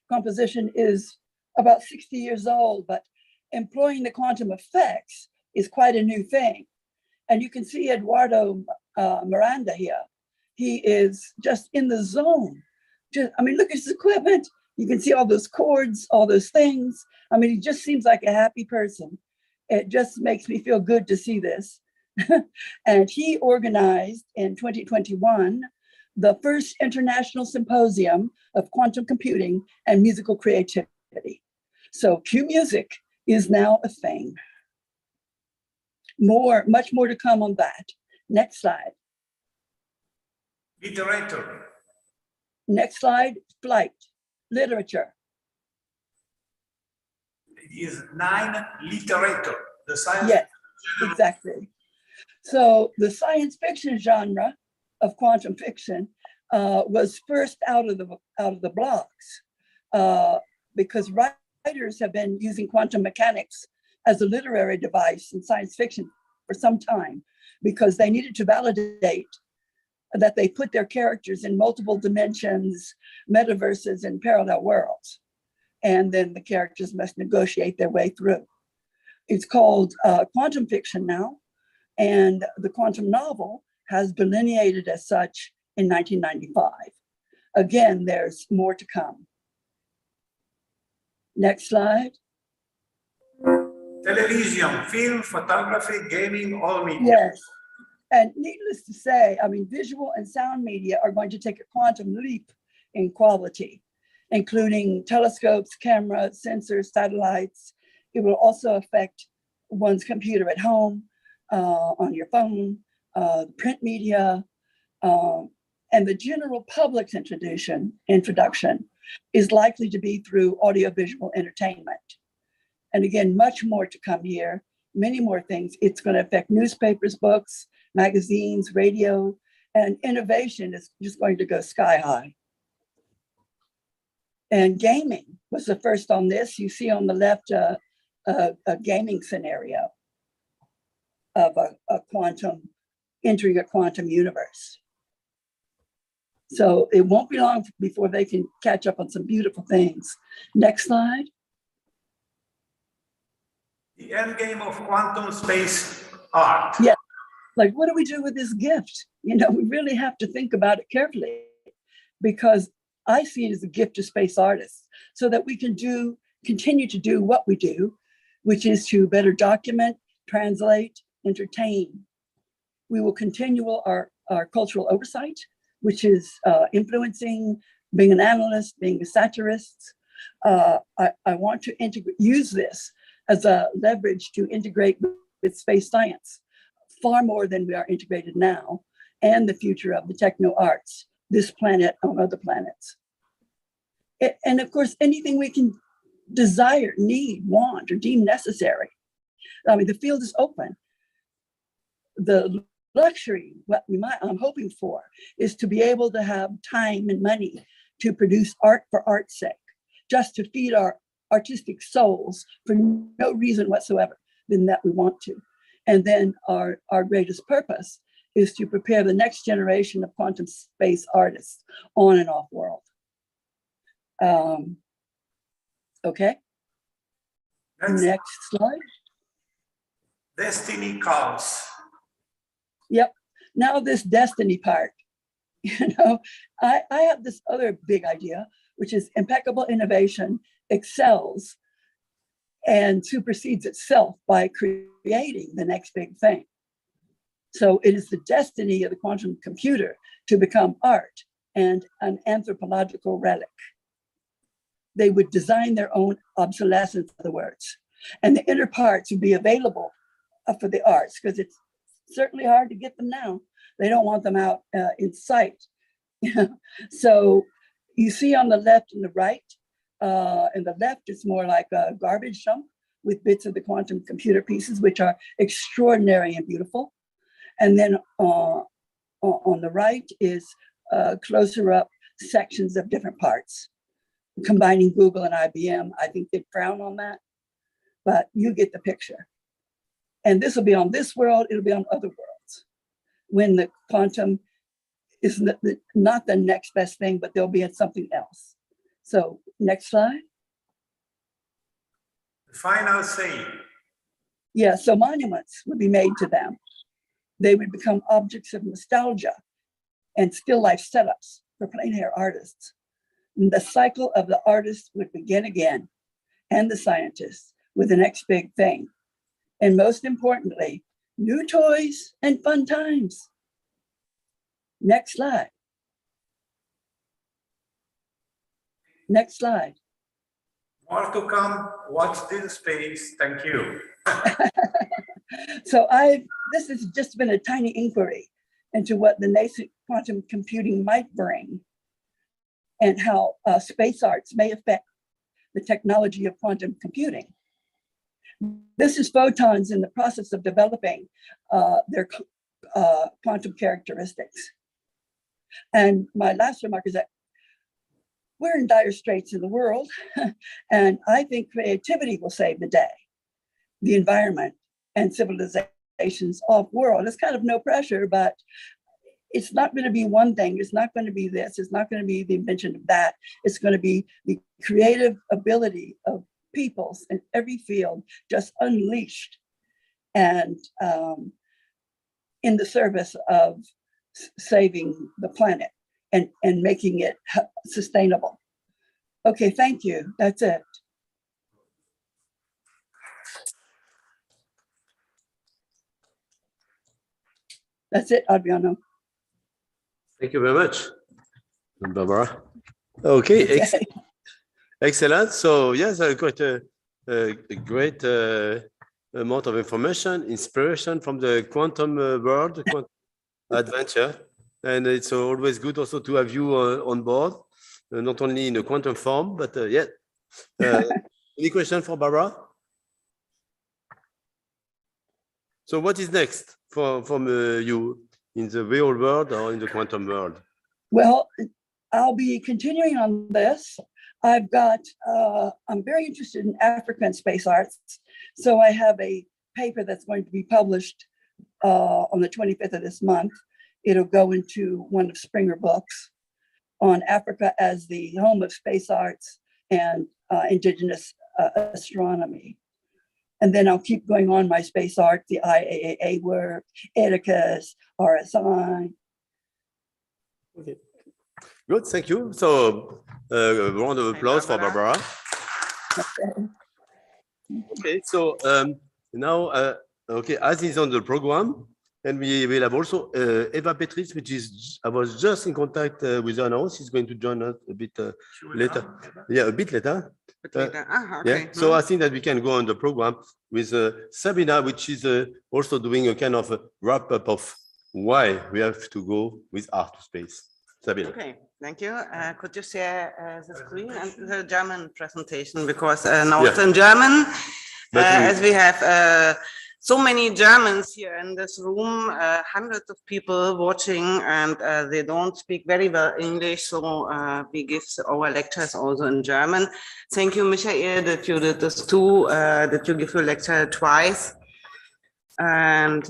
composition is about 60 years old, but employing the quantum effects is quite a new thing. And you can see Eduardo Miranda here. He is just in the zone. I mean, look at his equipment. You can see all those cords, all those things. I mean, he just seems like a happy person. It just makes me feel good to see this. And he organized in 2021 the first international symposium of quantum computing and musical creativity. So Q Music is now a thing. Much more to come on that. Next slide. Literature. Next slide, flight, literature. It is 9 literature. The science. Yes, exactly. So the science fiction genre of quantum fiction was first out of the blocks because writers have been using quantum mechanics as a literary device in science fiction for some time because they needed to validate that they put their characters in multiple dimensions, metaverses, and parallel worlds. And then the characters must negotiate their way through. It's called quantum fiction now, and the quantum novel has been delineated as such in 1995. Again, there's more to come. Next slide. Television, film, photography, gaming, all media. Yes. And needless to say, I mean, visual and sound media are going to take a quantum leap in quality, including telescopes, cameras, sensors, satellites. It will also affect one's computer at home, on your phone, print media, and the general public's introduction is likely to be through audiovisual entertainment. And again, much more to come here, many more things. It's going to affect newspapers, books, magazines, radio, and innovation is just going to go sky high. And gaming was the first on this. You see on the left a gaming scenario of a quantum, entering a quantum universe. So it won't be long before they can catch up on some beautiful things. Next slide. The end game of quantum space art. Yeah, like what do we do with this gift? You know, we really have to think about it carefully because I see it as a gift to space artists so that we can continue to do what we do, which is to better document, translate, entertain. We will continue our cultural oversight, which is influencing, being an analyst, being a satirist. I want to use this as a leverage to integrate with space science far more than we are integrated now, and the future of the techno arts, this planet on other planets. And of course, anything we can desire, need, want, or deem necessary. I mean, the field is open. The luxury, what I'm hoping for, is to be able to have time and money to produce art for art's sake, just to feed our artistic souls for no reason whatsoever than that we want to. And then our greatest purpose is to prepare the next generation of quantum space artists on and off world. Okay. Next slide. Destiny calls. Yep. Now this destiny part, I have this other big idea, which is impeccable innovation excels and supersedes itself by creating the next big thing. So it is the destiny of the quantum computer to become art and an anthropological relic. They would design their own obsolescence, in other words, and the inner parts would be available for the arts because it's certainly hard to get them now. They don't want them out in sight. So you see on the left and the right, and the left is more like a garbage dump with bits of the quantum computer pieces, which are extraordinary and beautiful. And then on the right is closer up sections of different parts. Combining Google and IBM, I think they frown on that, but you get the picture. And this will be on this world, it'll be on other worlds. When the quantum is not the next best thing, but they'll be at something else. So next slide. The final say. Yeah, so monuments would be made to them. They would become objects of nostalgia and still life setups for plein air artists. And the cycle of the artist would begin again, and the scientists with the next big thing. And most importantly, new toys and fun times. Next slide. Next slide. More to come. Watch this space. Thank you. So this has just been a tiny inquiry into what the nascent quantum computing might bring and how space arts may affect the technology of quantum computing. This is photons in the process of developing their quantum characteristics. And my last remark is that we're in dire straits in the world, and I think creativity will save the day, the environment, and civilizations off world. It's kind of no pressure, but it's not going to be one thing. It's not going to be this. It's not going to be the invention of that. It's going to be the creative ability of peoples in every field just unleashed and in the service of saving the planet and making it sustainable. Okay, thank you. That's it. That's it, Adriano. Thank you very much, Barbara. Okay, excellent. So yes, I got a great amount of information, inspiration from the quantum world, quantum adventure. And it's always good also to have you on board, not only in a quantum form, but yeah. Any question for Barbara? So what is next from you in the real world or in the quantum world? Well, I'll be continuing on this. I've got, I'm very interested in African space arts. So I have a paper that's going to be published on the 25th of this month. It'll go into one of Springer books on Africa as the home of space arts and indigenous astronomy. And then I'll keep going on my space art, the IAAA work, EDICAS, RSI. Okay. Good, thank you. So a round of applause for Barbara. Okay, so now, okay, as is on the program, and we will have also Eva Petris, which is, I was just in contact with her now. She's going to join us a bit later. Yeah, a bit later. Okay. Yeah, so I think that we can go on the program with Sabina, which is also doing a kind of a wrap up of why we have to go with art to space. Sabina. Okay, thank you. Could you share the screen and the German presentation? Because now it's in German, as we have so many Germans here in this room, hundreds of people watching, and they don't speak very well English, so we give our lectures also in German. Thank you, Michael, that you did this too, that you give your lecture twice. And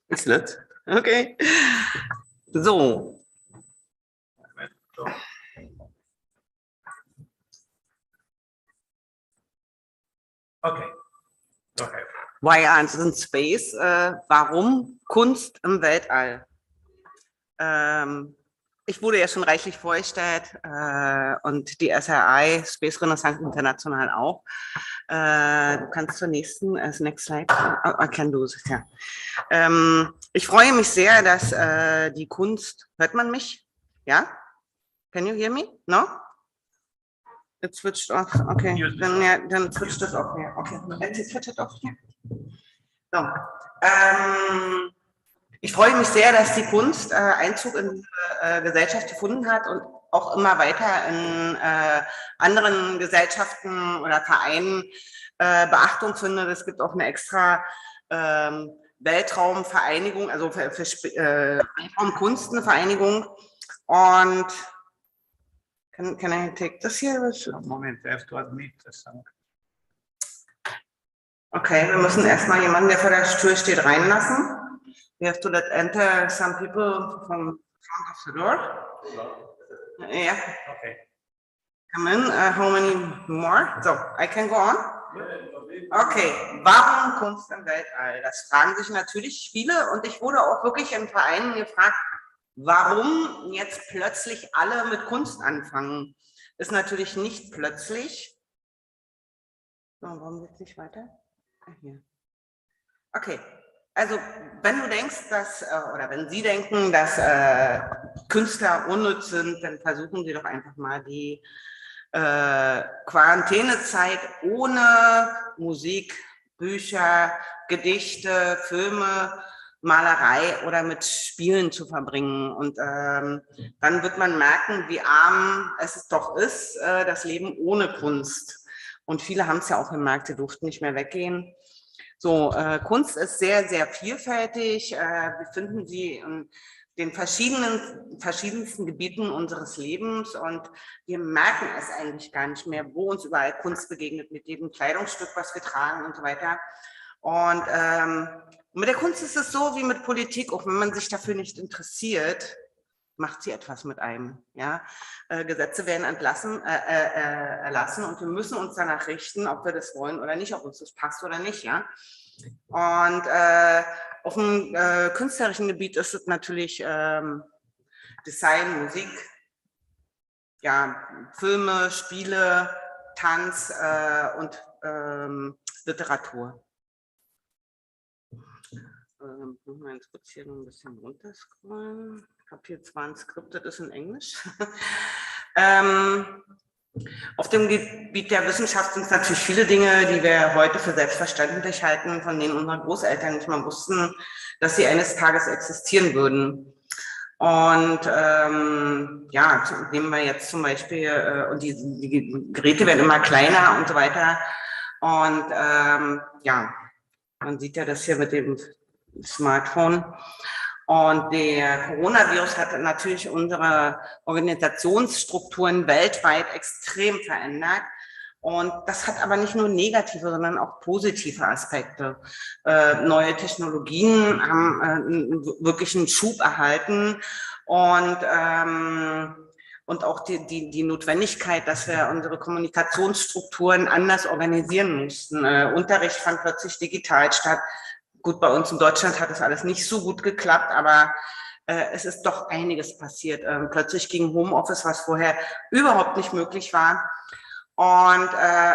Excellent. okay. So. Okay. Okay. Why Art in Space? Warum Kunst im Weltall? Ich wurde ja schon reichlich vorgestellt und die SRI, Space Renaissance International auch. Du kannst zur nächsten, als next slide, I can do this, ja. Ich freue mich sehr, dass die Kunst, hört man mich? Ja? Can you hear me? No? It switched off, okay, dann switcht das off, ja, okay, let's switch it off, ja. So, ich freue mich sehr, dass die Kunst Einzug in die Gesellschaft gefunden hat und auch immer weiter in anderen Gesellschaften oder Vereinen Beachtung findet. Es gibt auch eine extra Weltraumvereinigung, also für Weltraumkunstenvereinigung. Und can I take this here? Moment, I have to admit something. Okay, wir müssen erstmal jemanden, der vor der Tür steht, reinlassen. We have to let enter some people from front of the door. Yeah. Okay. Come in. How many more? So, I can go on. Okay, warum Kunst im Weltall? Das fragen sich natürlich viele und ich wurde auch wirklich in Vereinen gefragt, warum jetzt plötzlich alle mit Kunst anfangen. Ist natürlich nicht plötzlich. So, warum geht's nicht weiter? Hier. Okay, also wenn du denkst, dass, oder wenn Sie denken, dass Künstler unnütz sind, dann versuchen Sie doch einfach mal die Quarantänezeit ohne Musik, Bücher, Gedichte, Filme, Malerei oder mit Spielen zu verbringen. Und dann wird man merken, wie arm es doch ist, das Leben ohne Kunst. Und viele haben es ja auch gemerkt, sie durften nicht mehr weggehen. So, Kunst ist sehr, sehr vielfältig. Wir finden sie in den verschiedensten Gebieten unseres Lebens und wir merken es eigentlich gar nicht mehr, wo uns überall Kunst begegnet, mit jedem Kleidungsstück, was wir tragen und so weiter. Und mit der Kunst ist es so wie mit Politik, auch wenn man sich dafür nicht interessiert, macht sie etwas mit einem. Ja? Gesetze werden erlassen und wir müssen uns danach richten, ob wir das wollen oder nicht, ob uns das passt oder nicht. Ja? Und auf dem künstlerischen Gebiet ist es natürlich Design, Musik, ja, Filme, Spiele, Tanz und Literatur. Müssen wir jetzt kurz hier noch ein bisschen runterscrollen. Ich habe hier zwar ein Skript, das ist in Englisch. Auf dem Gebiet der Wissenschaft sind es natürlich viele Dinge, die wir heute für selbstverständlich halten, von denen unsere Großeltern nicht mal wussten, dass sie eines Tages existieren würden. Und ja, nehmen wir jetzt zum Beispiel, und die Geräte werden immer kleiner und so weiter. Und ja, man sieht ja das hier mit dem Smartphone. Und der Coronavirus hat natürlich unsere Organisationsstrukturen weltweit extrem verändert. Und das hat aber nicht nur negative, sondern auch positive Aspekte. Neue Technologien haben wirklich einen Schub erhalten und auch die Notwendigkeit, dass wir unsere Kommunikationsstrukturen anders organisieren mussten. Unterricht fand plötzlich digital statt. Gut, bei uns in Deutschland hat das alles nicht so gut geklappt, aber es ist doch einiges passiert. Plötzlich ging Homeoffice, was vorher überhaupt nicht möglich war. Und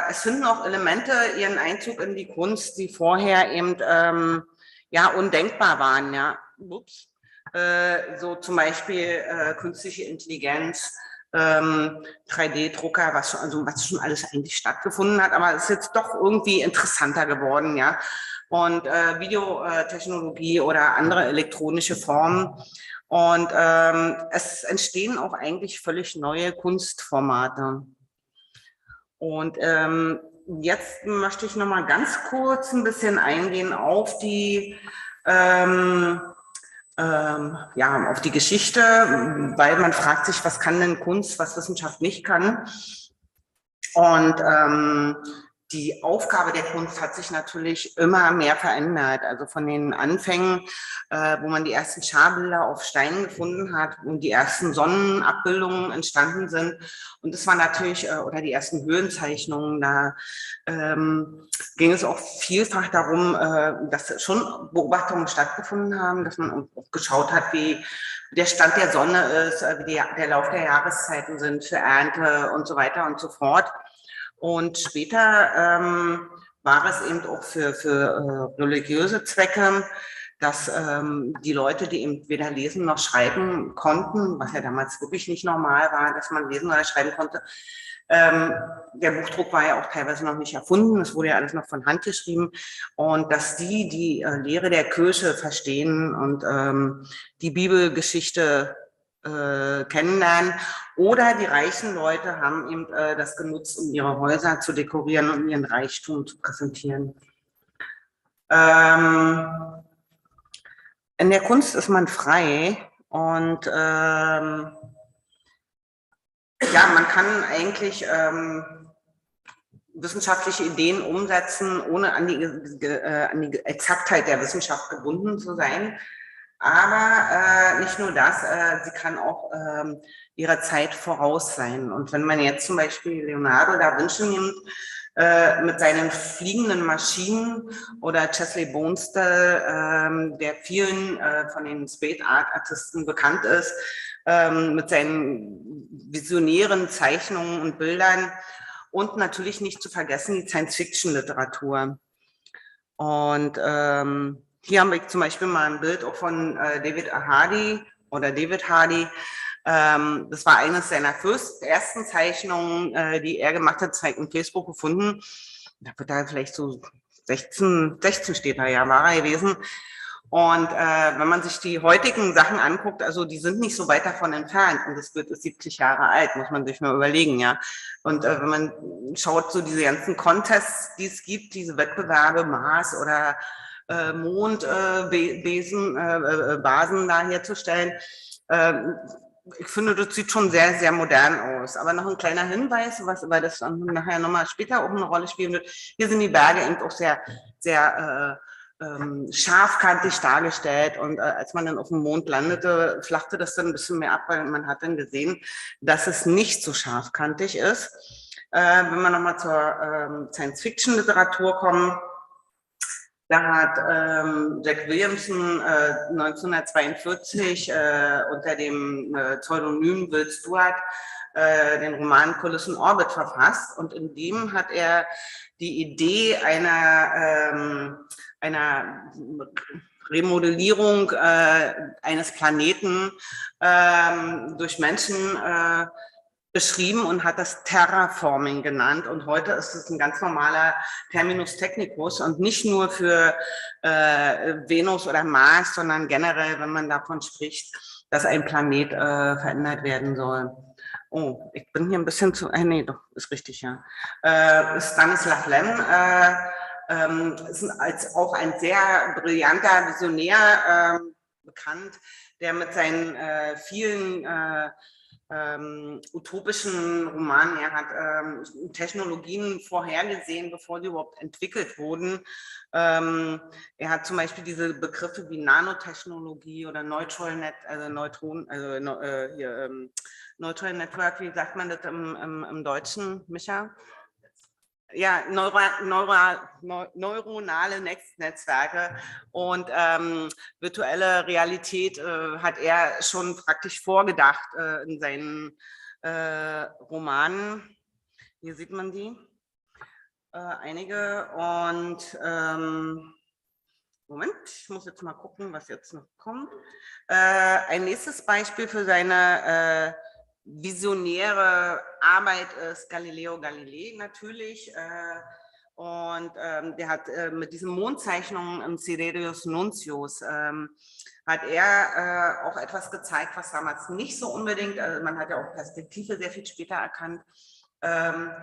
es finden auch Elemente ihren Einzug in die Kunst, die vorher eben ja undenkbar waren. Ja, ups. So zum Beispiel künstliche Intelligenz, 3D-Drucker, was schon alles eigentlich stattgefunden hat, aber es ist jetzt doch irgendwie interessanter geworden, ja. Und Videotechnologie oder andere elektronische Formen. Und es entstehen auch eigentlich völlig neue Kunstformate. Und jetzt möchte ich noch mal ganz kurz ein bisschen eingehen auf die ja, auf die Geschichte, weil man fragt sich, was kann denn Kunst, was Wissenschaft nicht kann. Und die Aufgabe der Kunst hat sich natürlich immer mehr verändert. Also von den Anfängen, wo man die ersten Scharbilder auf Steinen gefunden hat und die ersten Sonnenabbildungen entstanden sind. Und das war natürlich, oder die ersten Höhenzeichnungen, da ging es auch vielfach darum, dass schon Beobachtungen stattgefunden haben, dass man auch geschaut hat, wie der Stand der Sonne ist, wie der Lauf der Jahreszeiten sind für Ernte und so weiter und so fort. Und später war es eben auch für religiöse Zwecke, dass die Leute, die eben weder lesen noch schreiben konnten, was ja damals wirklich nicht normal war, dass man lesen oder schreiben konnte, der Buchdruck war ja auch teilweise noch nicht erfunden, es wurde ja alles noch von Hand geschrieben, und dass die Lehre der Kirche verstehen und die Bibelgeschichte kennenlernen, oder die reichen Leute haben eben das genutzt, um ihre Häuser zu dekorieren und ihren Reichtum zu präsentieren. In der Kunst ist man frei und ja, man kann eigentlich wissenschaftliche Ideen umsetzen, ohne an die Exaktheit der Wissenschaft gebunden zu sein. Aber nicht nur das, sie kann auch ihrer Zeit voraus sein. Und wenn man jetzt zum Beispiel Leonardo da Vinci nimmt, mit seinen fliegenden Maschinen oder Chesley Bonestell, der vielen von den Spade Art Artisten bekannt ist, mit seinen visionären Zeichnungen und Bildern und natürlich nicht zu vergessen die Science-Fiction-Literatur. Und hier haben wir zum Beispiel mal ein Bild auch von David Hardy oder David Hardy. Das war eines seiner ersten Zeichnungen, die er gemacht hat, zeigt in Facebook gefunden. Da wird er vielleicht so 16 steht da, ja, war er gewesen. Und wenn man sich die heutigen Sachen anguckt, also die sind nicht so weit davon entfernt. Und das Bild ist 70 Jahre alt, muss man sich mal überlegen, ja. Und wenn man schaut, so diese ganzen Contests, die es gibt, diese Wettbewerbe, Mars oder Basen da herzustellen, ich finde, das sieht schon sehr, sehr modern aus. Aber noch ein kleiner Hinweis, weil das dann nachher nochmal später auch eine Rolle spielen wird. Hier sind die Berge eben auch sehr, sehr scharfkantig dargestellt. Und als man dann auf dem Mond landete, flachte das dann ein bisschen mehr ab, weil man hat dann gesehen, dass es nicht so scharfkantig ist. Wenn wir nochmal zur Science-Fiction-Literatur kommen, da hat Jack Williamson 1942 unter dem Pseudonym Will Stewart den Roman Kulissen Orbit verfasst. Und in dem hat er die Idee einer Remodellierung eines Planeten durch Menschen beschrieben und hat das Terraforming genannt. Und heute ist es ein ganz normaler Terminus technicus und nicht nur für Venus oder Mars, sondern generell, wenn man davon spricht, dass ein Planet verändert werden soll. Oh, ich bin hier ein bisschen zu, nee, doch, ist richtig, ja. Stanislav Lem ist als auch ein sehr brillanter Visionär bekannt, der mit seinen vielen utopischen Romanen, er hat Technologien vorhergesehen, bevor die überhaupt entwickelt wurden. Er hat zum Beispiel diese Begriffe wie Nanotechnologie oder Neutral Network, wie sagt man das im Deutschen, Micha? Ja, neuronale Netzwerke und virtuelle Realität hat er schon praktisch vorgedacht in seinen Romanen. Hier sieht man die, einige. Und Moment, ich muss jetzt mal gucken, was jetzt noch kommt. Ein nächstes Beispiel für seine visionäre Arbeit ist Galileo Galilei natürlich. Und der hat mit diesen Mondzeichnungen im Sidereus Nuntius hat er auch etwas gezeigt, was damals nicht so unbedingt, man hat ja auch Perspektive sehr viel später erkannt, aber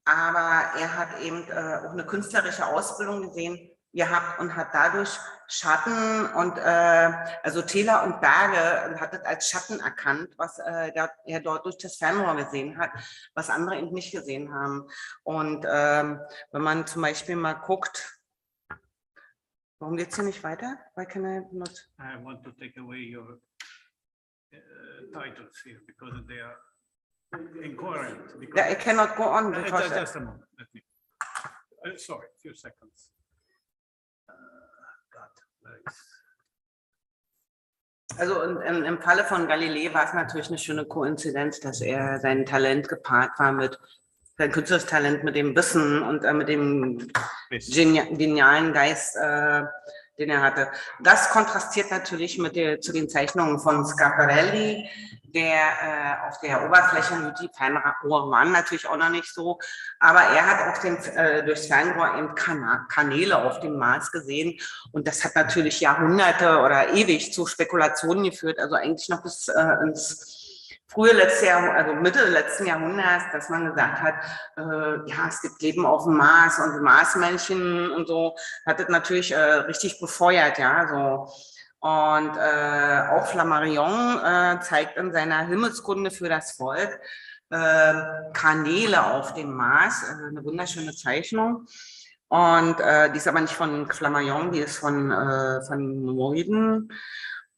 er hat eben auch eine künstlerische Ausbildung gesehen gehabt und hat dadurch Schatten und also Täler und Berge hat das als Schatten erkannt, was er dort durch das Fernrohr gesehen hat, was andere eben nicht gesehen haben. Und wenn man zum Beispiel mal guckt, warum geht es hier nicht weiter? Why can I not? I want to take away your titles here because they are incoherent. I cannot go on because Just a moment. Let me. Sorry, a few seconds. Also im Falle von Galilei war es natürlich eine schöne Koinzidenz, dass er sein Talent gepaart war mit sein künstlerisches Talent mit dem Wissen und mit dem genialen Geist, den er hatte. Das kontrastiert natürlich zu den Zeichnungen von Schiaparelli, der auf der Oberfläche, die Fernrohr waren natürlich auch noch nicht so, aber er hat auch durchs Fernrohr eben Kanäle auf dem Mars gesehen und das hat natürlich Jahrhunderte oder ewig zu Spekulationen geführt, also eigentlich noch bis ins frühe letzte Jahr, also Mitte letzten Jahrhunderts, dass man gesagt hat, ja, es gibt Leben auf dem Mars und Marsmännchen und so, hat das natürlich richtig befeuert, ja, so. Und auch Flammarion zeigt in seiner Himmelskunde für das Volk Kanäle auf dem Mars, eine wunderschöne Zeichnung. Und die ist aber nicht von Flammarion, die ist von Moiden.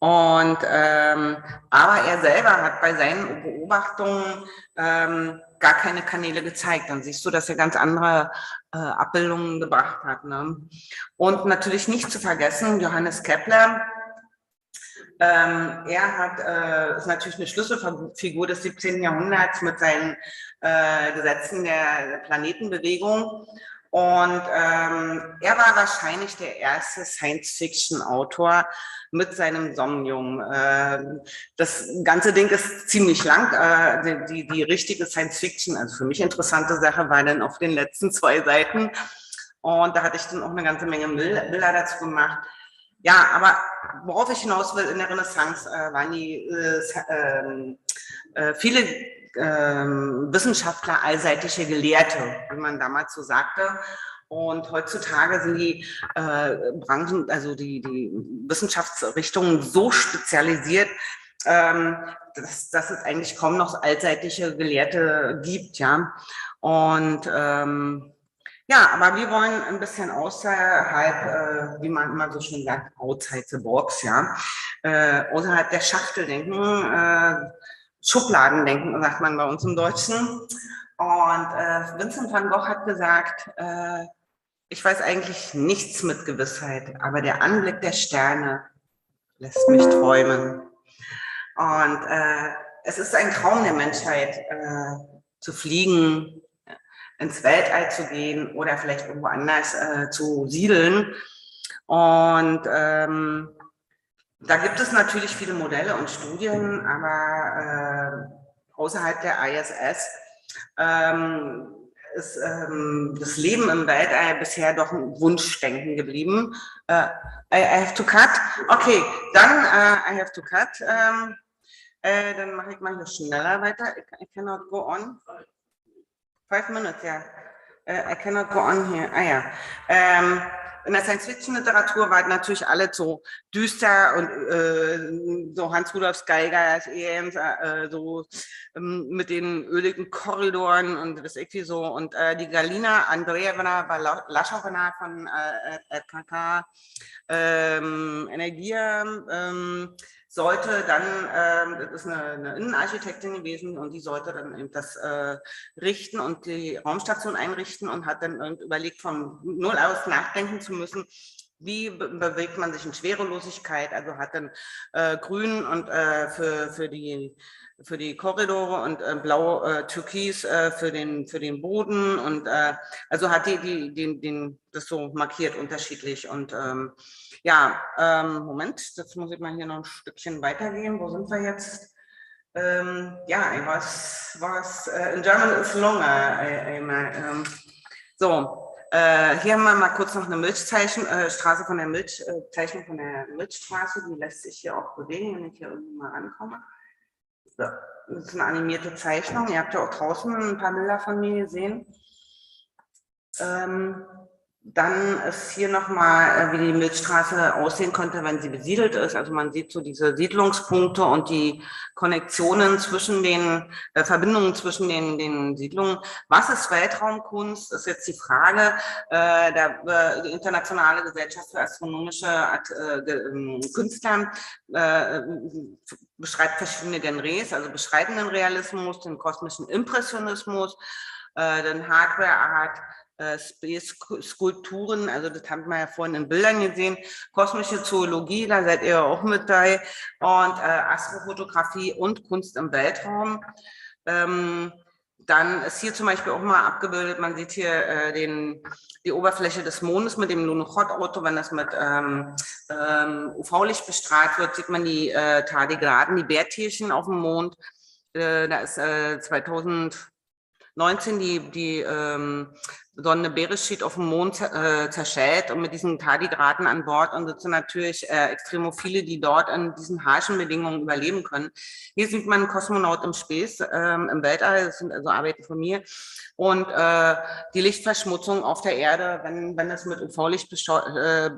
Und aber er selber hat bei seinen Beobachtungen gar keine Kanäle gezeigt. Dann siehst du, dass er ganz andere Abbildungen gebracht hat. Ne? Und natürlich nicht zu vergessen, Johannes Kepler. Er hat, ist natürlich eine Schlüsselfigur des 17. Jahrhunderts mit seinen Gesetzen der Planetenbewegung. Und er war wahrscheinlich der erste Science-Fiction-Autor mit seinem Sonnenjungen. Das ganze Ding ist ziemlich lang. Die richtige Science-Fiction, also für mich interessante Sache, war dann auf den letzten 2 Seiten. Und da hatte ich dann auch eine ganze Menge Bilder dazu gemacht. Ja, aber worauf ich hinaus will, in der Renaissance waren die viele Wissenschaftler allseitige Gelehrte, wie man damals so sagte. Und heutzutage sind die Branchen, also die Wissenschaftsrichtungen so spezialisiert, dass es eigentlich kaum noch allseitige Gelehrte gibt, ja. Und ja, aber wir wollen ein bisschen außerhalb, wie man immer so schön sagt, outside the box, ja, außerhalb der Schachtel denken, Schubladen denken, sagt man bei uns im Deutschen. Und Vincent van Gogh hat gesagt, ich weiß eigentlich nichts mit Gewissheit, aber der Anblick der Sterne lässt mich träumen. Und es ist ein Traum der Menschheit, zu fliegen, ins Weltall zu gehen oder vielleicht irgendwo anders zu siedeln. Und da gibt es natürlich viele Modelle und Studien, aber außerhalb der ISS ist das Leben im Weltall bisher doch ein Wunschdenken geblieben. I have to cut. Okay, dann I have to cut. Dann mache ich mal hier schneller weiter. I cannot go on. 5 minutes, ja. I cannot go on here. Ah ja. In der Science-Fiction-Literatur war natürlich alles so düster und so Hans-Rudolf Geigers so mit den öligen Korridoren und das irgendwie so. Und die Galina Andreevna Balashowna von RKK Energie sollte dann, das ist eine Innenarchitektin gewesen und die sollte dann eben das richten und die Raumstation einrichten und hat dann überlegt, von null aus nachdenken zu müssen, wie bewegt man sich in Schwerelosigkeit, also hat dann grün und für die Korridore und blau türkis für den Boden und also hat das so markiert unterschiedlich und ja, Moment, jetzt muss ich mal hier noch ein Stückchen weitergehen. Wo sind wir jetzt? Ja, I was in German is longer. So, hier haben wir mal kurz noch eine Milchstraße von der Zeichnung von der Milchstraße, die lässt sich hier auch bewegen, wenn ich hier irgendwie mal rankomme. So, das ist eine animierte Zeichnung. Ihr habt ja auch draußen ein paar Bilder von mir gesehen. Dann ist hier nochmal, wie die Milchstraße aussehen konnte, wenn sie besiedelt ist. Also man sieht so diese Siedlungspunkte und die Konnektionen zwischen Verbindungen zwischen den Siedlungen. Was ist Weltraumkunst? Ist jetzt die Frage. Die Internationale Gesellschaft für astronomische Künstler beschreibt verschiedene Genres, also beschreibenden Realismus, den kosmischen Impressionismus, den Hardware Art, Space-Skulpturen, also das haben wir ja vorhin in Bildern gesehen, kosmische Zoologie, da seid ihr auch mit dabei, und Astrofotografie und Kunst im Weltraum. Dann ist hier zum Beispiel auch mal abgebildet, man sieht hier die Oberfläche des Mondes mit dem Lunokhod-Auto, wenn das mit UV-Licht bestrahlt wird, sieht man die Tardigraden, die Bärtierchen auf dem Mond. Da ist 2019 die Sonne Beresheet auf dem Mond zerschellt und mit diesen Tardigraden an Bord und sitzen natürlich Extremophile, die dort in diesen harschen Bedingungen überleben können. Hier sieht man einen Kosmonaut im Space, im Weltall, das sind also Arbeiten von mir. Und die Lichtverschmutzung auf der Erde, wenn es mit UV-Licht bestrahlt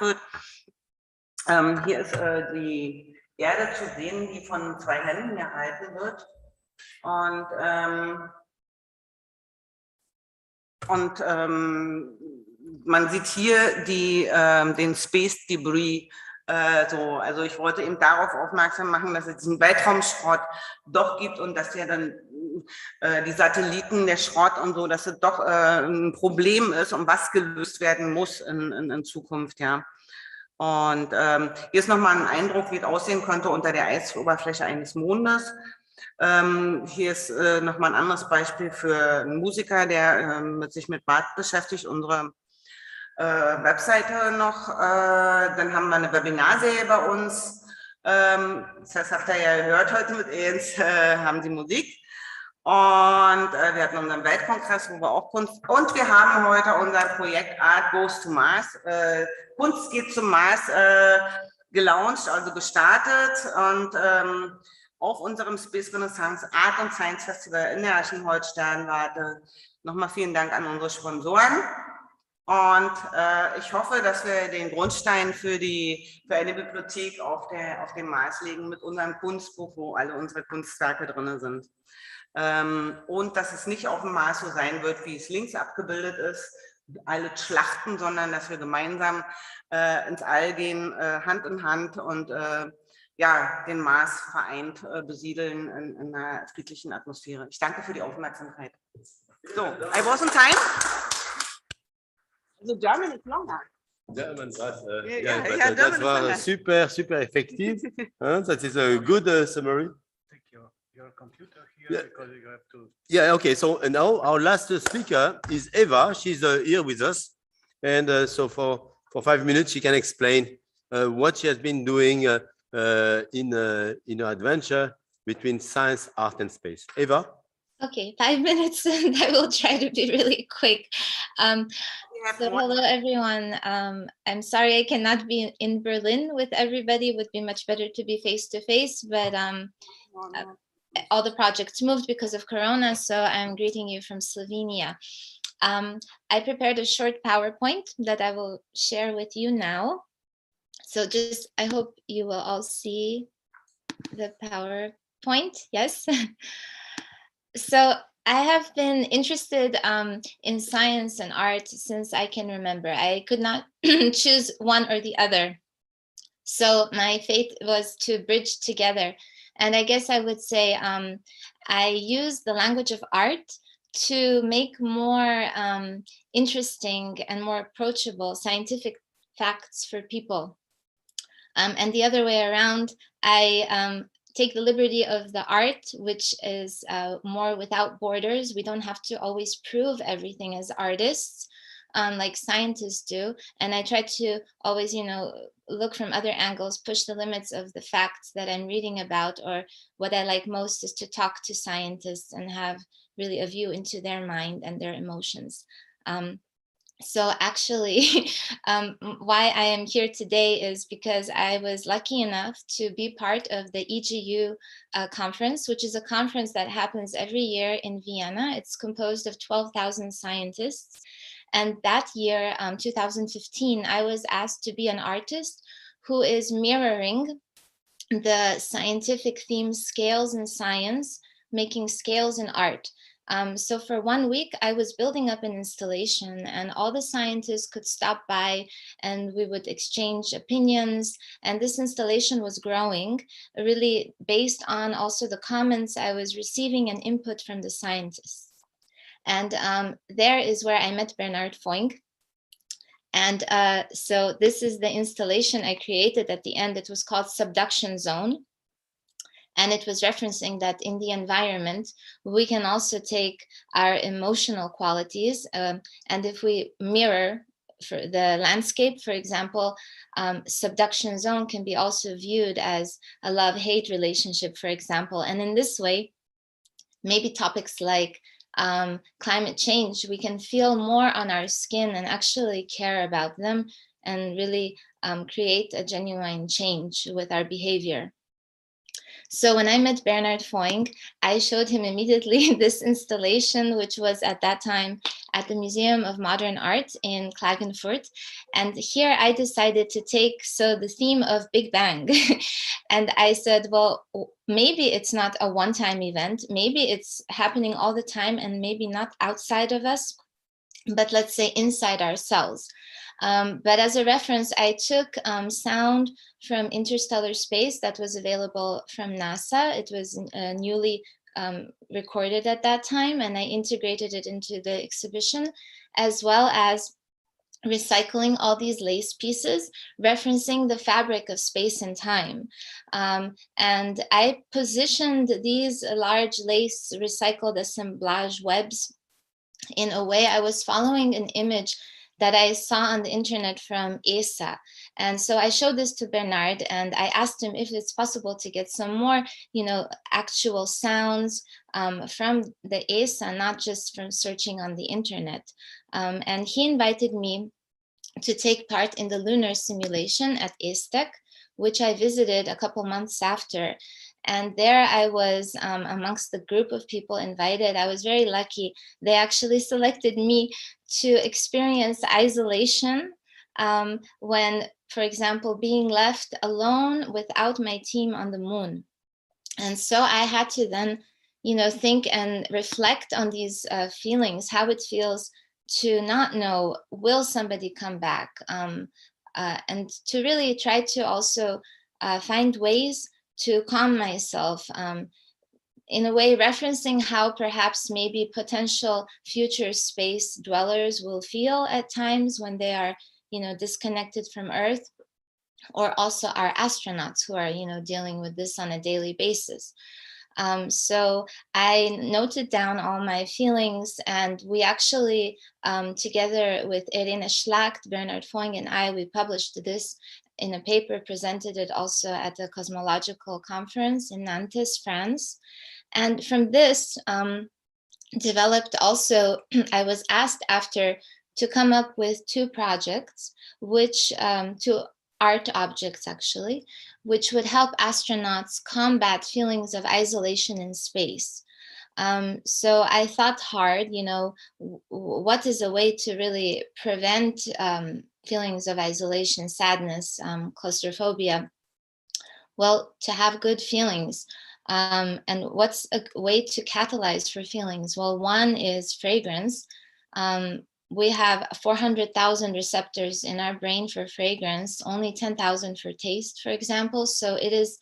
wird. Hier ist die Erde zu sehen, die von 2 Händen gehalten wird. Und man sieht hier den Space Debris Also ich wollte eben darauf aufmerksam machen, dass es diesen Weltraumschrott doch gibt und dass ja dann die Satelliten, der Schrott und so, dass es doch ein Problem ist und was gelöst werden muss in Zukunft, ja. Und hier ist nochmal ein Eindruck, wie es aussehen könnte unter der Eisoberfläche eines Mondes. Hier ist nochmal ein anderes Beispiel für einen Musiker, der sich mit Bart beschäftigt, unsere Webseite noch. Dann haben wir eine Webinarserie bei uns. Das habt ihr ja gehört heute mit uns, haben die Musik. Und wir hatten unseren Weltkongress, wo wir auch Kunst, und wir haben heute unser Projekt Art Goes to Mars, Kunst geht zum Mars, gelauncht, also gestartet, und auf unserem Space Renaissance Art und Science Festival in der Eichenholz-Sternwarte. Nochmal vielen Dank an unsere Sponsoren. Und ich hoffe, dass wir den Grundstein für eine Bibliothek auf den Mars legen mit unserem Kunstbuch, wo alle unsere Kunstwerke drin sind. Und dass es nicht auf dem Mars so sein wird, wie es links abgebildet ist, alle Schlachten, sondern dass wir gemeinsam ins All gehen, Hand in Hand, und ja, den Mars vereint besiedeln in einer friedlichen Atmosphäre. Ich danke für die Aufmerksamkeit. So, I was on time. So German is longer. German, but, Yeah, but, German that is was longer. super effective. That is a good summary. Take your computer here Yeah. because you have to. Yeah, okay. So now our last speaker is Eva. She's here with us. And so for 5 minutes, she can explain what she has been doing in her adventure between science, art, and space. Eva? Okay, 5 minutes, and I will try to be really quick. So hello, everyone. I'm sorry I cannot be in Berlin with everybody. It would be much better to be face-to-face, but all the projects moved because of Corona, so I'm greeting you from Slovenia. I prepared a short PowerPoint that I will share with you now. So I hope you will all see the PowerPoint. Yes. So I have been interested in science and art since I can remember. I could not choose one or the other. So my fate was to bridge together. And I guess I would say I use the language of art to make more interesting and more approachable scientific facts for people. And the other way around, I take the liberty of the art, which is more without borders. We don't have to always prove everything as artists, like scientists do. And I try to always, look from other angles, push the limits of the facts that I'm reading about. Or what I like most is to talk to scientists and have really a view into their mind and their emotions. So actually, why I am here today is because I was lucky enough to be part of the EGU conference, which is a conference that happens every year in Vienna. It's composed of 12,000 scientists. And that year, 2015, I was asked to be an artist who is mirroring the scientific theme scales in science, making scales in art. So for 1 week, I was building up an installation, and all the scientists could stop by and we would exchange opinions. And this installation was growing, really based on also the comments I was receiving and input from the scientists. And there is where I met Bernard Foink. And so this is the installation I created at the end. It was called Subduction Zone. And it was referencing that in the environment, we can also take our emotional qualities. And if we mirror for the landscape, for example, subduction zone can be also viewed as a love-hate relationship, for example. And in this way, maybe topics like climate change, we can feel more on our skin and actually care about them and really create a genuine change with our behavior. So when I met Bernard Foink, I showed him immediately this installation, which was at that time at the Museum of Modern Art in Klagenfurt. And here I decided to take the theme of Big Bang. And I said, well, maybe it's not a one-time event. Maybe it's happening all the time and maybe not outside of us. but let's say inside our cells. But as a reference, I took sound from interstellar space that was available from NASA. It was newly recorded at that time, and I integrated it into the exhibition, as well as recycling all these lace pieces, referencing the fabric of space and time. And I positioned these large lace recycled assemblage webs in a way. I was following an image that I saw on the internet from ESA. And so I showed this to Bernard, and I asked him if it's possible to get some more, actual sounds from the ESA, not just from searching on the internet. And he invited me to take part in the lunar simulation at ESTEC, which I visited a couple months after. And there I was amongst the group of people invited. I was very lucky. They actually selected me to experience isolation when, for example, being left alone without my team on the moon. And so I had to then, think and reflect on these feelings, how it feels to not know, will somebody come back? And to really try to also find ways to calm myself, in a way referencing how perhaps maybe potential future space dwellers will feel at times when they are, disconnected from Earth, or also our astronauts who are, dealing with this on a daily basis. So I noted down all my feelings, and we actually, together with Irene Schlacht, Bernard Foing, and I, we published this in a paper, presented it also at the Cosmological Conference in Nantes, France. And from this developed also, I was asked after to come up with two projects, which, two art objects actually, which would help astronauts combat feelings of isolation in space. So I thought hard, what is a way to really prevent feelings of isolation, sadness, claustrophobia? Well, to have good feelings. And what's a way to catalyze for feelings? Well, one is fragrance. We have 400,000 receptors in our brain for fragrance, only 10,000 for taste, for example. So it is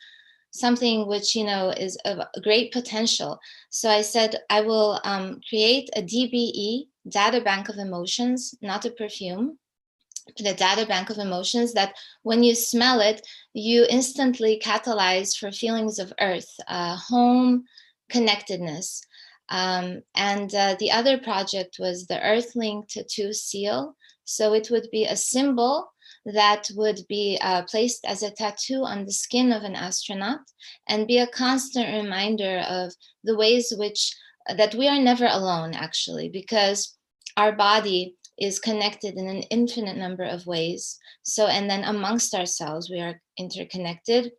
something which, is of great potential. So I said, I will create a DBE, data bank of emotions, not a perfume, but a data bank of emotions that when you smell it, you instantly catalyze for feelings of earth, home, connectedness. And the other project was the Earth-Link Tattoo Seal. So it would be a symbol that would be placed as a tattoo on the skin of an astronaut and be a constant reminder of the ways that we are never alone, actually, because our body is connected in an infinite number of ways. So, and then amongst ourselves, we are interconnected,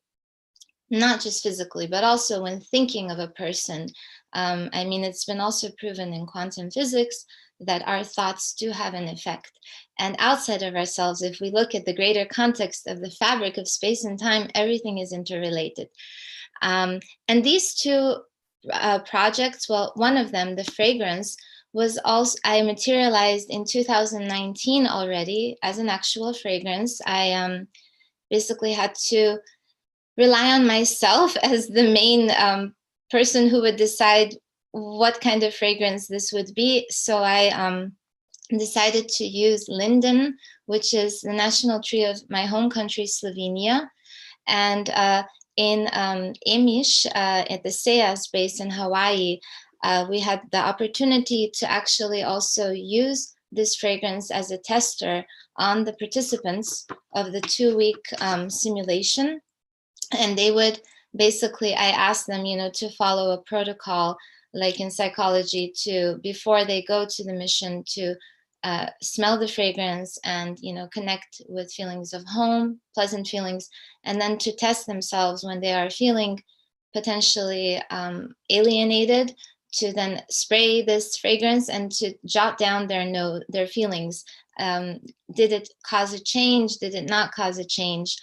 not just physically, but also when thinking of a person. I mean, it's been also proven in quantum physics that our thoughts do have an effect. And outside of ourselves, if we look at the greater context of the fabric of space and time, everything is interrelated. And these two projects, well, one of them, the fragrance, was also, I materialized in 2019 already as an actual fragrance. I basically had to rely on myself as the main person who would decide what kind of fragrance this would be. So I decided to use linden, which is the national tree of my home country, Slovenia. And in Amish, at the SEAS base in Hawaii, we had the opportunity to actually also use this fragrance as a tester on the participants of the 2-week simulation. And they would basically, I asked them, to follow a protocol, like in psychology, before they go to the mission, to smell the fragrance and, connect with feelings of home, pleasant feelings, and then to test themselves when they are feeling potentially alienated, to then spray this fragrance and to jot down their feelings. Did it cause a change? Did it not cause a change?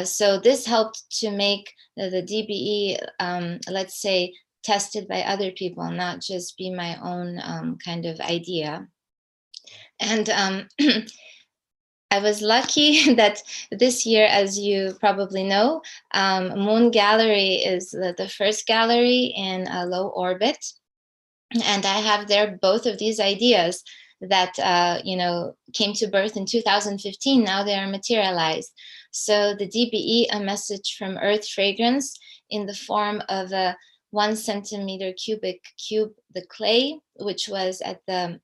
So this helped to make the DBE, let's say, tested by other people, not just be my own kind of idea. And I was lucky that this year, as you probably know, Moon Gallery is the first gallery in a low orbit. And I have there both of these ideas that came to birth in 2015. Now they are materialized. So the DBE, a message from Earth fragrance, in the form of a 1 centimeter cubic cube, the clay, which was at the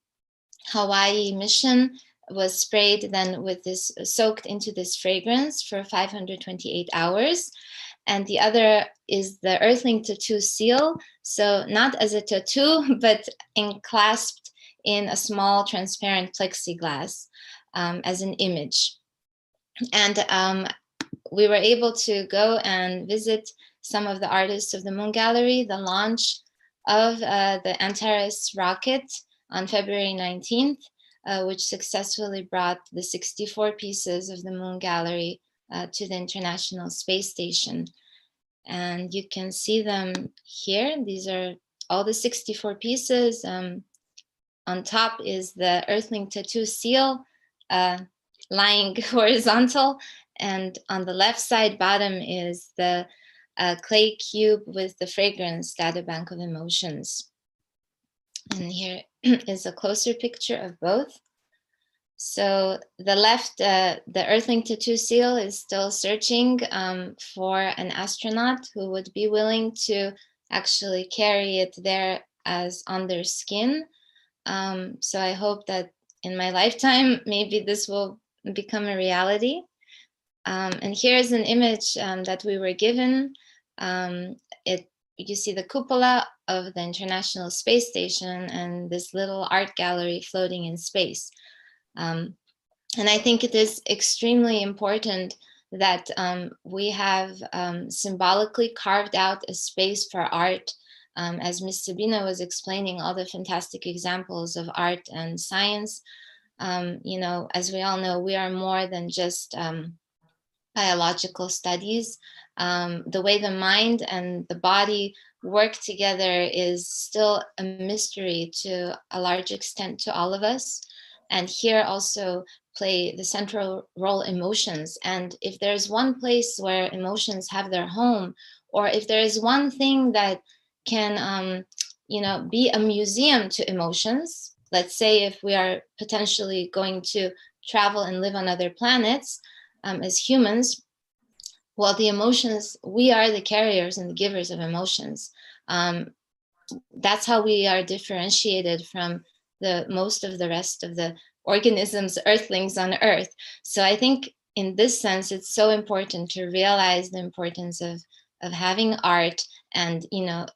Hawaii mission, was sprayed then with this, soaked into this fragrance for 528 hours. And the other is the Earthling tattoo seal. So not as a tattoo, but enclasped in a small transparent plexiglass as an image. And we were able to go and visit some of the artists of the Moon Gallery, the launch of the Antares rocket on February 19th, which successfully brought the 64 pieces of the Moon Gallery to the International Space Station. And you can see them here. These are all the 64 pieces. On top is the Earthling tattoo seal lying horizontal. And on the left side bottom is the clay cube with the fragrance data bank of emotions. And here is a closer picture of both. So the left, the Earthling tattoo seal is still searching for an astronaut who would be willing to actually carry it there as on their skin. So I hope that in my lifetime, maybe this will become a reality. And here's an image that we were given. You see the cupola of the International Space Station and this little art gallery floating in space. And I think it is extremely important that we have symbolically carved out a space for art. As Ms. Sabina was explaining all the fantastic examples of art and science, as we all know, we are more than just biological studies. The way the mind and the body work together is still a mystery to a large extent to all of us. And here also play the central role emotions. And if there's one place where emotions have their home, or if there is one thing that can, be a museum to emotions, let's say if we are potentially going to travel and live on other planets as humans, well, the emotions, we are the carriers and the givers of emotions. That's how we are differentiated from most of the rest of the organisms, earthlings on Earth. So I think in this sense, it's so important to realize the importance of having art and,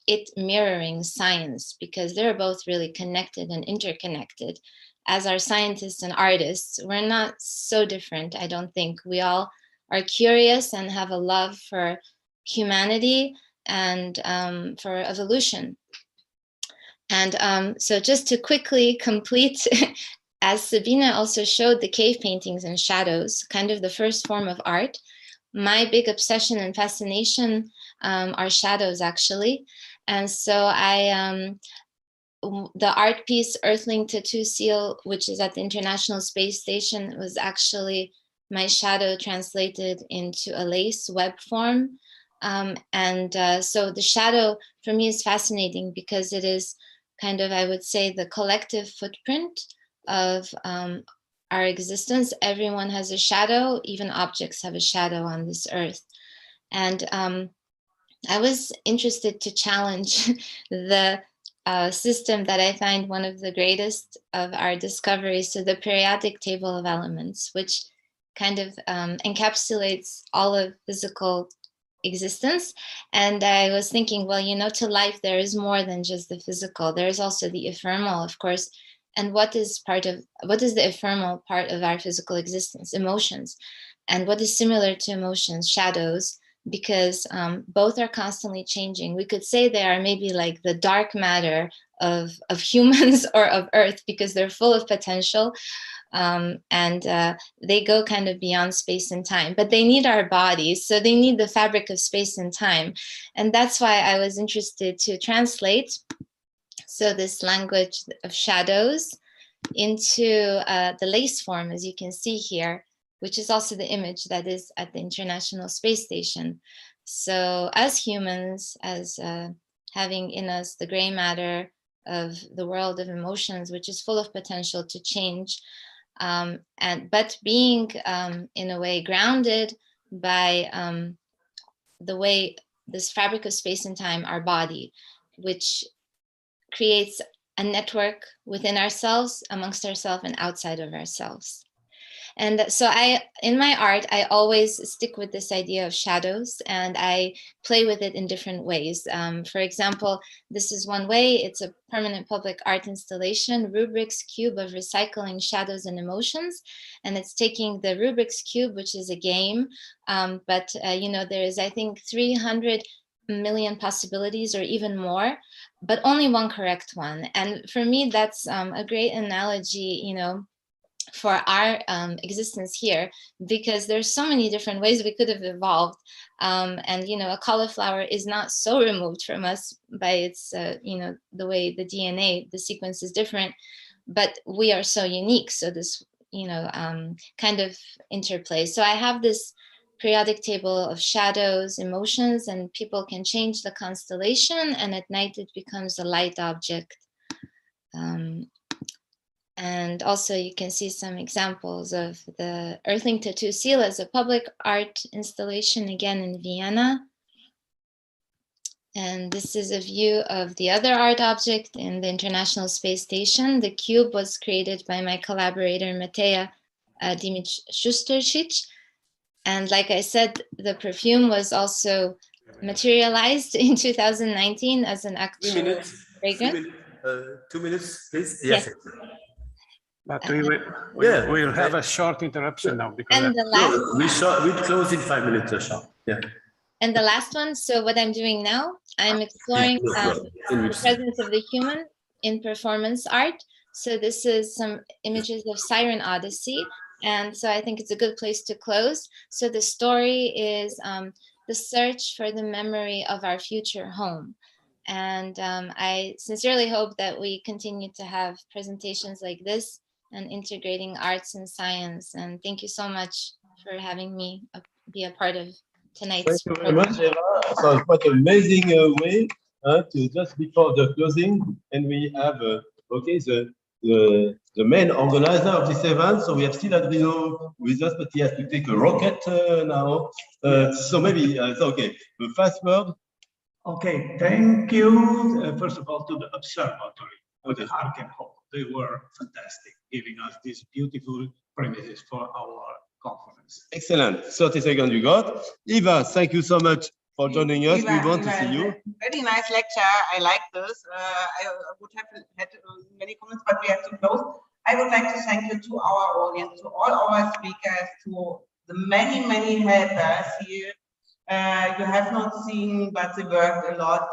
it mirroring science, because they're both really connected and interconnected. As our scientists and artists, we're not so different, I don't think. We all are curious and have a love for humanity and for evolution. And so just to quickly complete, as Sabina also showed the cave paintings and shadows, kind of the first form of art, my big obsession and fascination are shadows, actually. And so the art piece Earthling Tattoo Seal, which is at the International Space Station, was actually my shadow translated into a lace web form. So the shadow for me is fascinating because it is kind of, I would say, the collective footprint of our existence. Everyone has a shadow, even objects have a shadow on this earth. And I was interested to challenge the system that I find one of the greatest of our discoveries, so the periodic table of elements, which kind of encapsulates all of physical existence. And I was thinking, well, to life, there is more than just the physical. There is also the ephemeral, of course. And what is the ephemeral part of our physical existence? Emotions. And what is similar to emotions? Shadows, because both are constantly changing. We could say they are maybe like the dark matter of humans or of Earth, because they're full of potential. And they go kind of beyond space and time, but they need our bodies. So they need the fabric of space and time. And that's why I was interested to translate. So this language of shadows into the lace form, as you can see here, which is also the image that is at the International Space Station. So as humans, as having in us the gray matter of the world of emotions, which is full of potential to change, but being in a way grounded by the way this fabric of space and time, our body, which creates a network within ourselves, amongst ourselves, and outside of ourselves. And so in my art, I always stick with this idea of shadows, and I play with it in different ways. For example, this is one way. It's a permanent public art installation, Rubik's Cube of Recycling Shadows and Emotions. And it's taking the Rubik's Cube, which is a game, but there is, I think, 300 million possibilities or even more, but only one correct one. And for me, that's a great analogy, for our existence here, because there's so many different ways we could have evolved. And, a cauliflower is not so removed from us by its, the way the DNA, the sequence is different, but we are so unique. So this, kind of interplay. So I have this periodic table of shadows, emotions, and people can change the constellation, and at night it becomes a light object. And also you can see some examples of the Earthling Tattoo Seal as a public art installation, again in Vienna. And this is a view of the other art object in the International Space Station. The cube was created by my collaborator, Mateja Dimic-Šusteršić. And like I said, the perfume was also materialized in 2019 as an actual fragrance. 2 minutes, please. Yes. But we will have a short interruption now. Because and the last, we close in 5 minutes sharp. Yeah. And the last one, so what I'm doing now, I'm exploring the presence of the human in performance art. So this is some images of Siren Odyssey. And so I think it's a good place to close. So the story is the search for the memory of our future home. And I sincerely hope that we continue to have presentations like this and integrating arts and science. And thank you so much for having me be a part of tonight's Thank you very much, Eva. So it's quite an amazing way to just before the closing, and we have the main organizer of this event. So we have still Adrino with us, but he has to take a rocket now. So maybe okay. The fast word. Okay, thank you. First of all, to the observatory of the Ark and Hall. They were fantastic, giving us these beautiful premises for our conference. Excellent. 30 seconds you got. Eva, thank you so much for joining us. We want to see you. Very nice lecture. I like this. I would have had many comments, but we have to close. I would like to thank you to our audience, to all our speakers, to the many, many helpers here. You have not seen, but they worked a lot.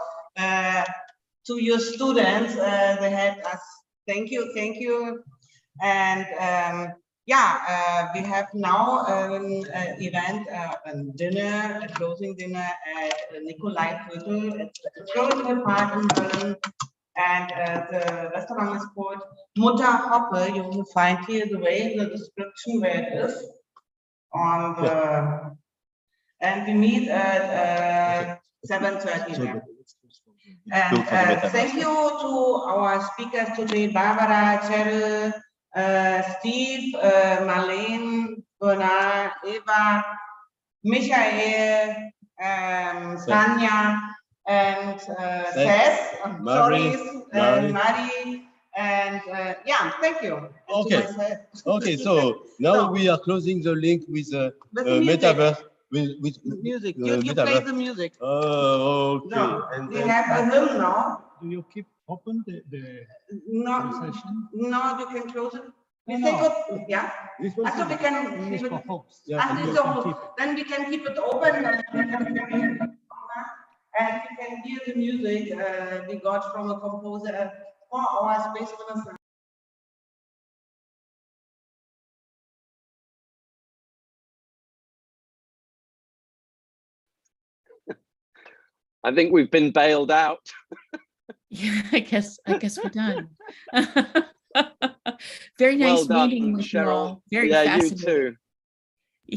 To your students, they helped us. Thank you, thank you. And we have now an event, a dinner, a closing dinner at Nikolai Viertel at the Florida Park in Berlin. And the restaurant is called Mutter Hoppe. You will find here the way in the description where it is on the. And we meet at 7:30 there. And thank you to our speakers today, Barbara, Cheryl, Steve, Marlene, Bernard, Eva, Michael, Tanya, and Seth, Marie, and thank you. Okay. Okay, so now we are closing the link with Metaverse. With music. You play the music. Oh, okay. No, and we have a hymn now. Do you keep open the session? No, you can close it. We No. think of, yeah. After we can keep it. Then we can keep it open and we can hear the music we got from a composer for our space renaissance. I think we've been bailed out. Yeah, I guess we're done. Very Well nice done, meeting with you Cheryl. all. Very Yeah, you fascinating. too.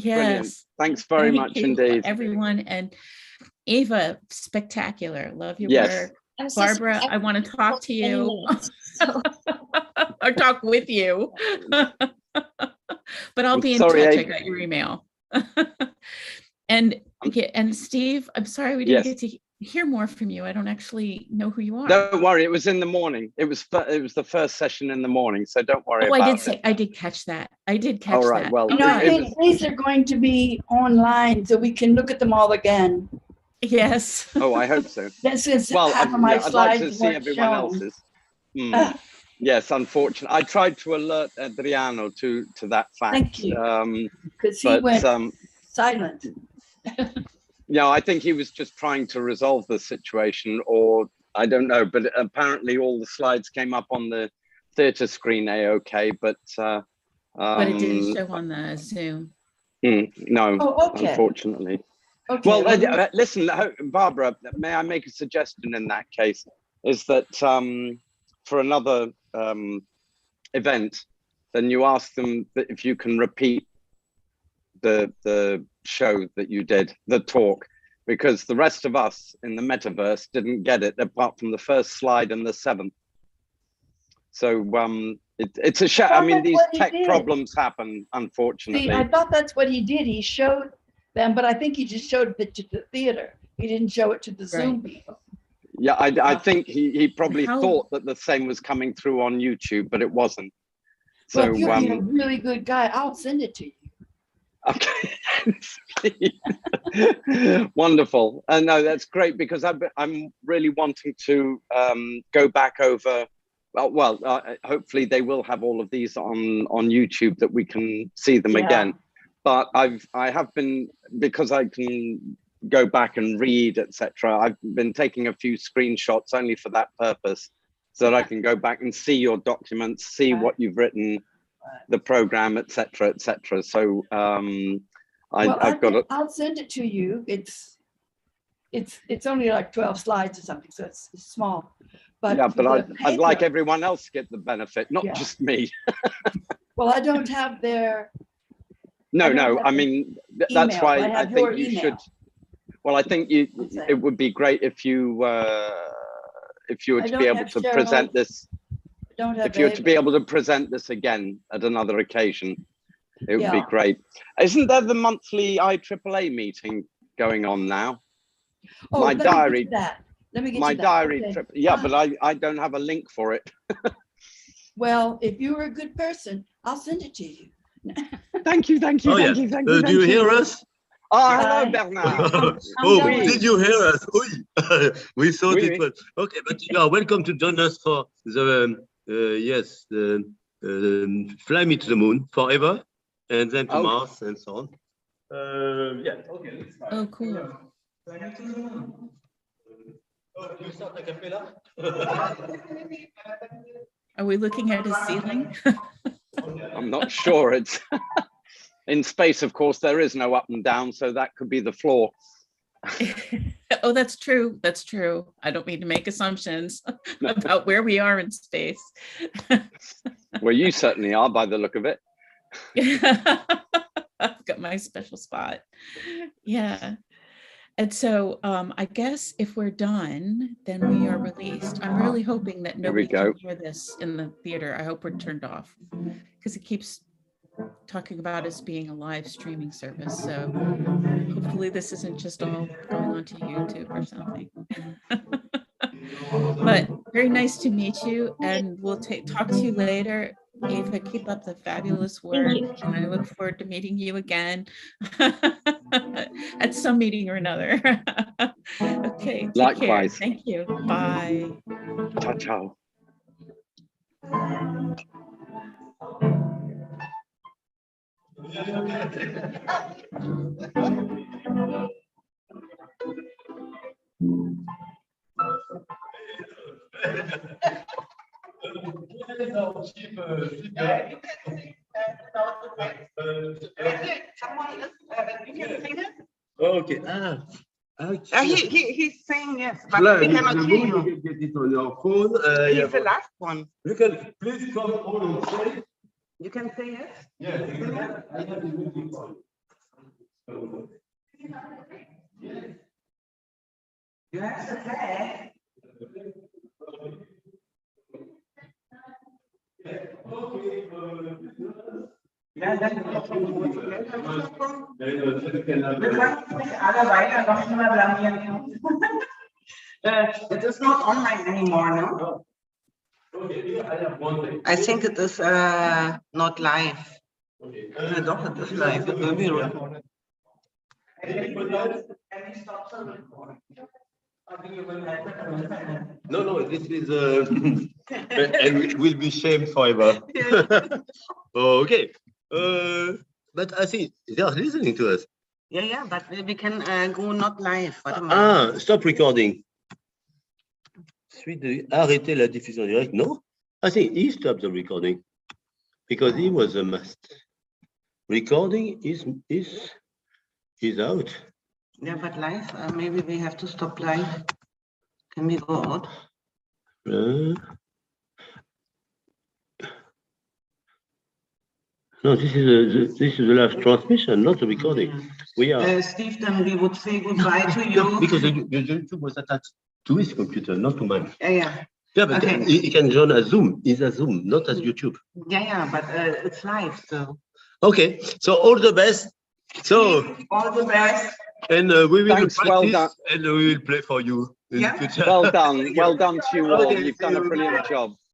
Brilliant. Yes. Thanks very Thank much you, indeed. everyone. And Ava, spectacular. Love your Yes. work. I'm so Barbara, sorry. I want to talk to you So, or talk with you. But I'll I'm be in sorry, touch. I Ava. got your email. And Steve, I'm sorry we didn't Yes. get to hear more from you. I don't actually know who you are. Don't worry, it was in the morning. It was the first session in the morning, so don't worry Oh, about it. I did catch that. I did catch All right, that. well, You know, I it think was, these are going to be online so we can look at them all again. Yes. oh, I hope so. That's since Well, half of my I'd like to slides see weren't everyone shown. else's. Hmm. Ah, Yes, unfortunately. I tried to alert Adriano to that fact. Thank you. Because he But went silent. yeah, I think he was just trying to resolve the situation, or I don't know, but apparently all the slides came up on the theatre screen A-OK, but But it didn't show on the Zoom. no, Oh, okay. unfortunately. Okay. Well, well, listen, Barbara, may I make a suggestion in that case? Is that for another event, then you ask them that if you can repeat the show that you did, the talk, because the rest of us in the metaverse didn't get it apart from the first slide and the 7th. So it's a shame. I mean, these tech problems happen, unfortunately. see, I thought that's what he did. He showed them, but I think he just showed it to the theater. He didn't show it to the Zoom people. Yeah, I think he probably How- thought that the same was coming through on YouTube, but it wasn't. So Well, if you're a really good guy, I'll send it to you. okay. Wonderful. No, that's great, because I'm really wanting to go back over. Hopefully they will have all of these on YouTube that we can see them again. But I have been, because I can go back and read, etc. I've been taking a few screenshots only for that purpose, so that I can go back and see your documents, see what you've written, the program, etc., etc. So I've got it. I'll send it to you. It's only like 12 slides or something, so it's small. But yeah, but I'd like paper, everyone else to get the benefit, not just me. well, I don't have their. No, I mean, that's email, why I I think you should. Well, I think it would be great if you were to be able to present this. If you were to be able to present this again at another occasion, it would be great. Isn't there the monthly IAAA meeting going on now? Oh, my diary. Let me get my to that. diary Okay. trip. Yeah, but I don't have a link for it. Well, if you were a good person, I'll send it to you. Thank you. Do you hear us? Hello, Bernard. Did you hear us? We thought it was okay, but you are welcome to join us for the Fly Me to the Moon Forever, and then to Mars and so on. Okay. Oh, cool. Are we looking at a ceiling? I'm not sure. It's in space, of course, there is no up and down, so that could be the floor. Oh, that's true. That's true. I don't mean to make assumptions about where we are in space. Well, you certainly are, by the look of it. I've got my special spot. Yeah. And so I guess if we're done, then we are released. I'm really hoping that nobody can hear this in the theater. I hope we're turned off, because it keeps talking about us being a live streaming service. So hopefully this isn't just all going onto YouTube or something. But very nice to meet you, and we'll talk to you later. Ava, keep up the fabulous work, and I look forward to meeting you again at some meeting or another. Okay, take Likewise. care. Thank you. Bye. Ciao, ciao. Okay. He's saying yes, but we cannot hear you. You can get it on your phone. He's the last one. You can please come on and say. You can say yes? Yeah. I have the music on. You have to say. Ja, dann alle weiter noch immer blamieren. It is not online anymore, no? I think it is not live. Doch, it is live. It will be recorded. No, this is and will be shamed forever. Okay. But I think they are listening to us. Yeah, but we can go not live. Warte mal. Stop recording. Arrêter la diffusion directe. No, I think he stopped the recording because he was a must. Recording is out. Yeah, but live, maybe we have to stop live. Can we go out? No, this is the live transmission, not the recording. We are. Steve, then we would say goodbye to you. No, because the YouTube was attached to his computer, not to mine. Yeah. Yeah, but Okay. he can join as Zoom. It's a Zoom, not as YouTube. Yeah, but it's live, so. Okay, so all the best. So all the best. And we will Thanks, practice, well done. and we will play for you in the future. Well done to you all. Okay, You've done a brilliant job.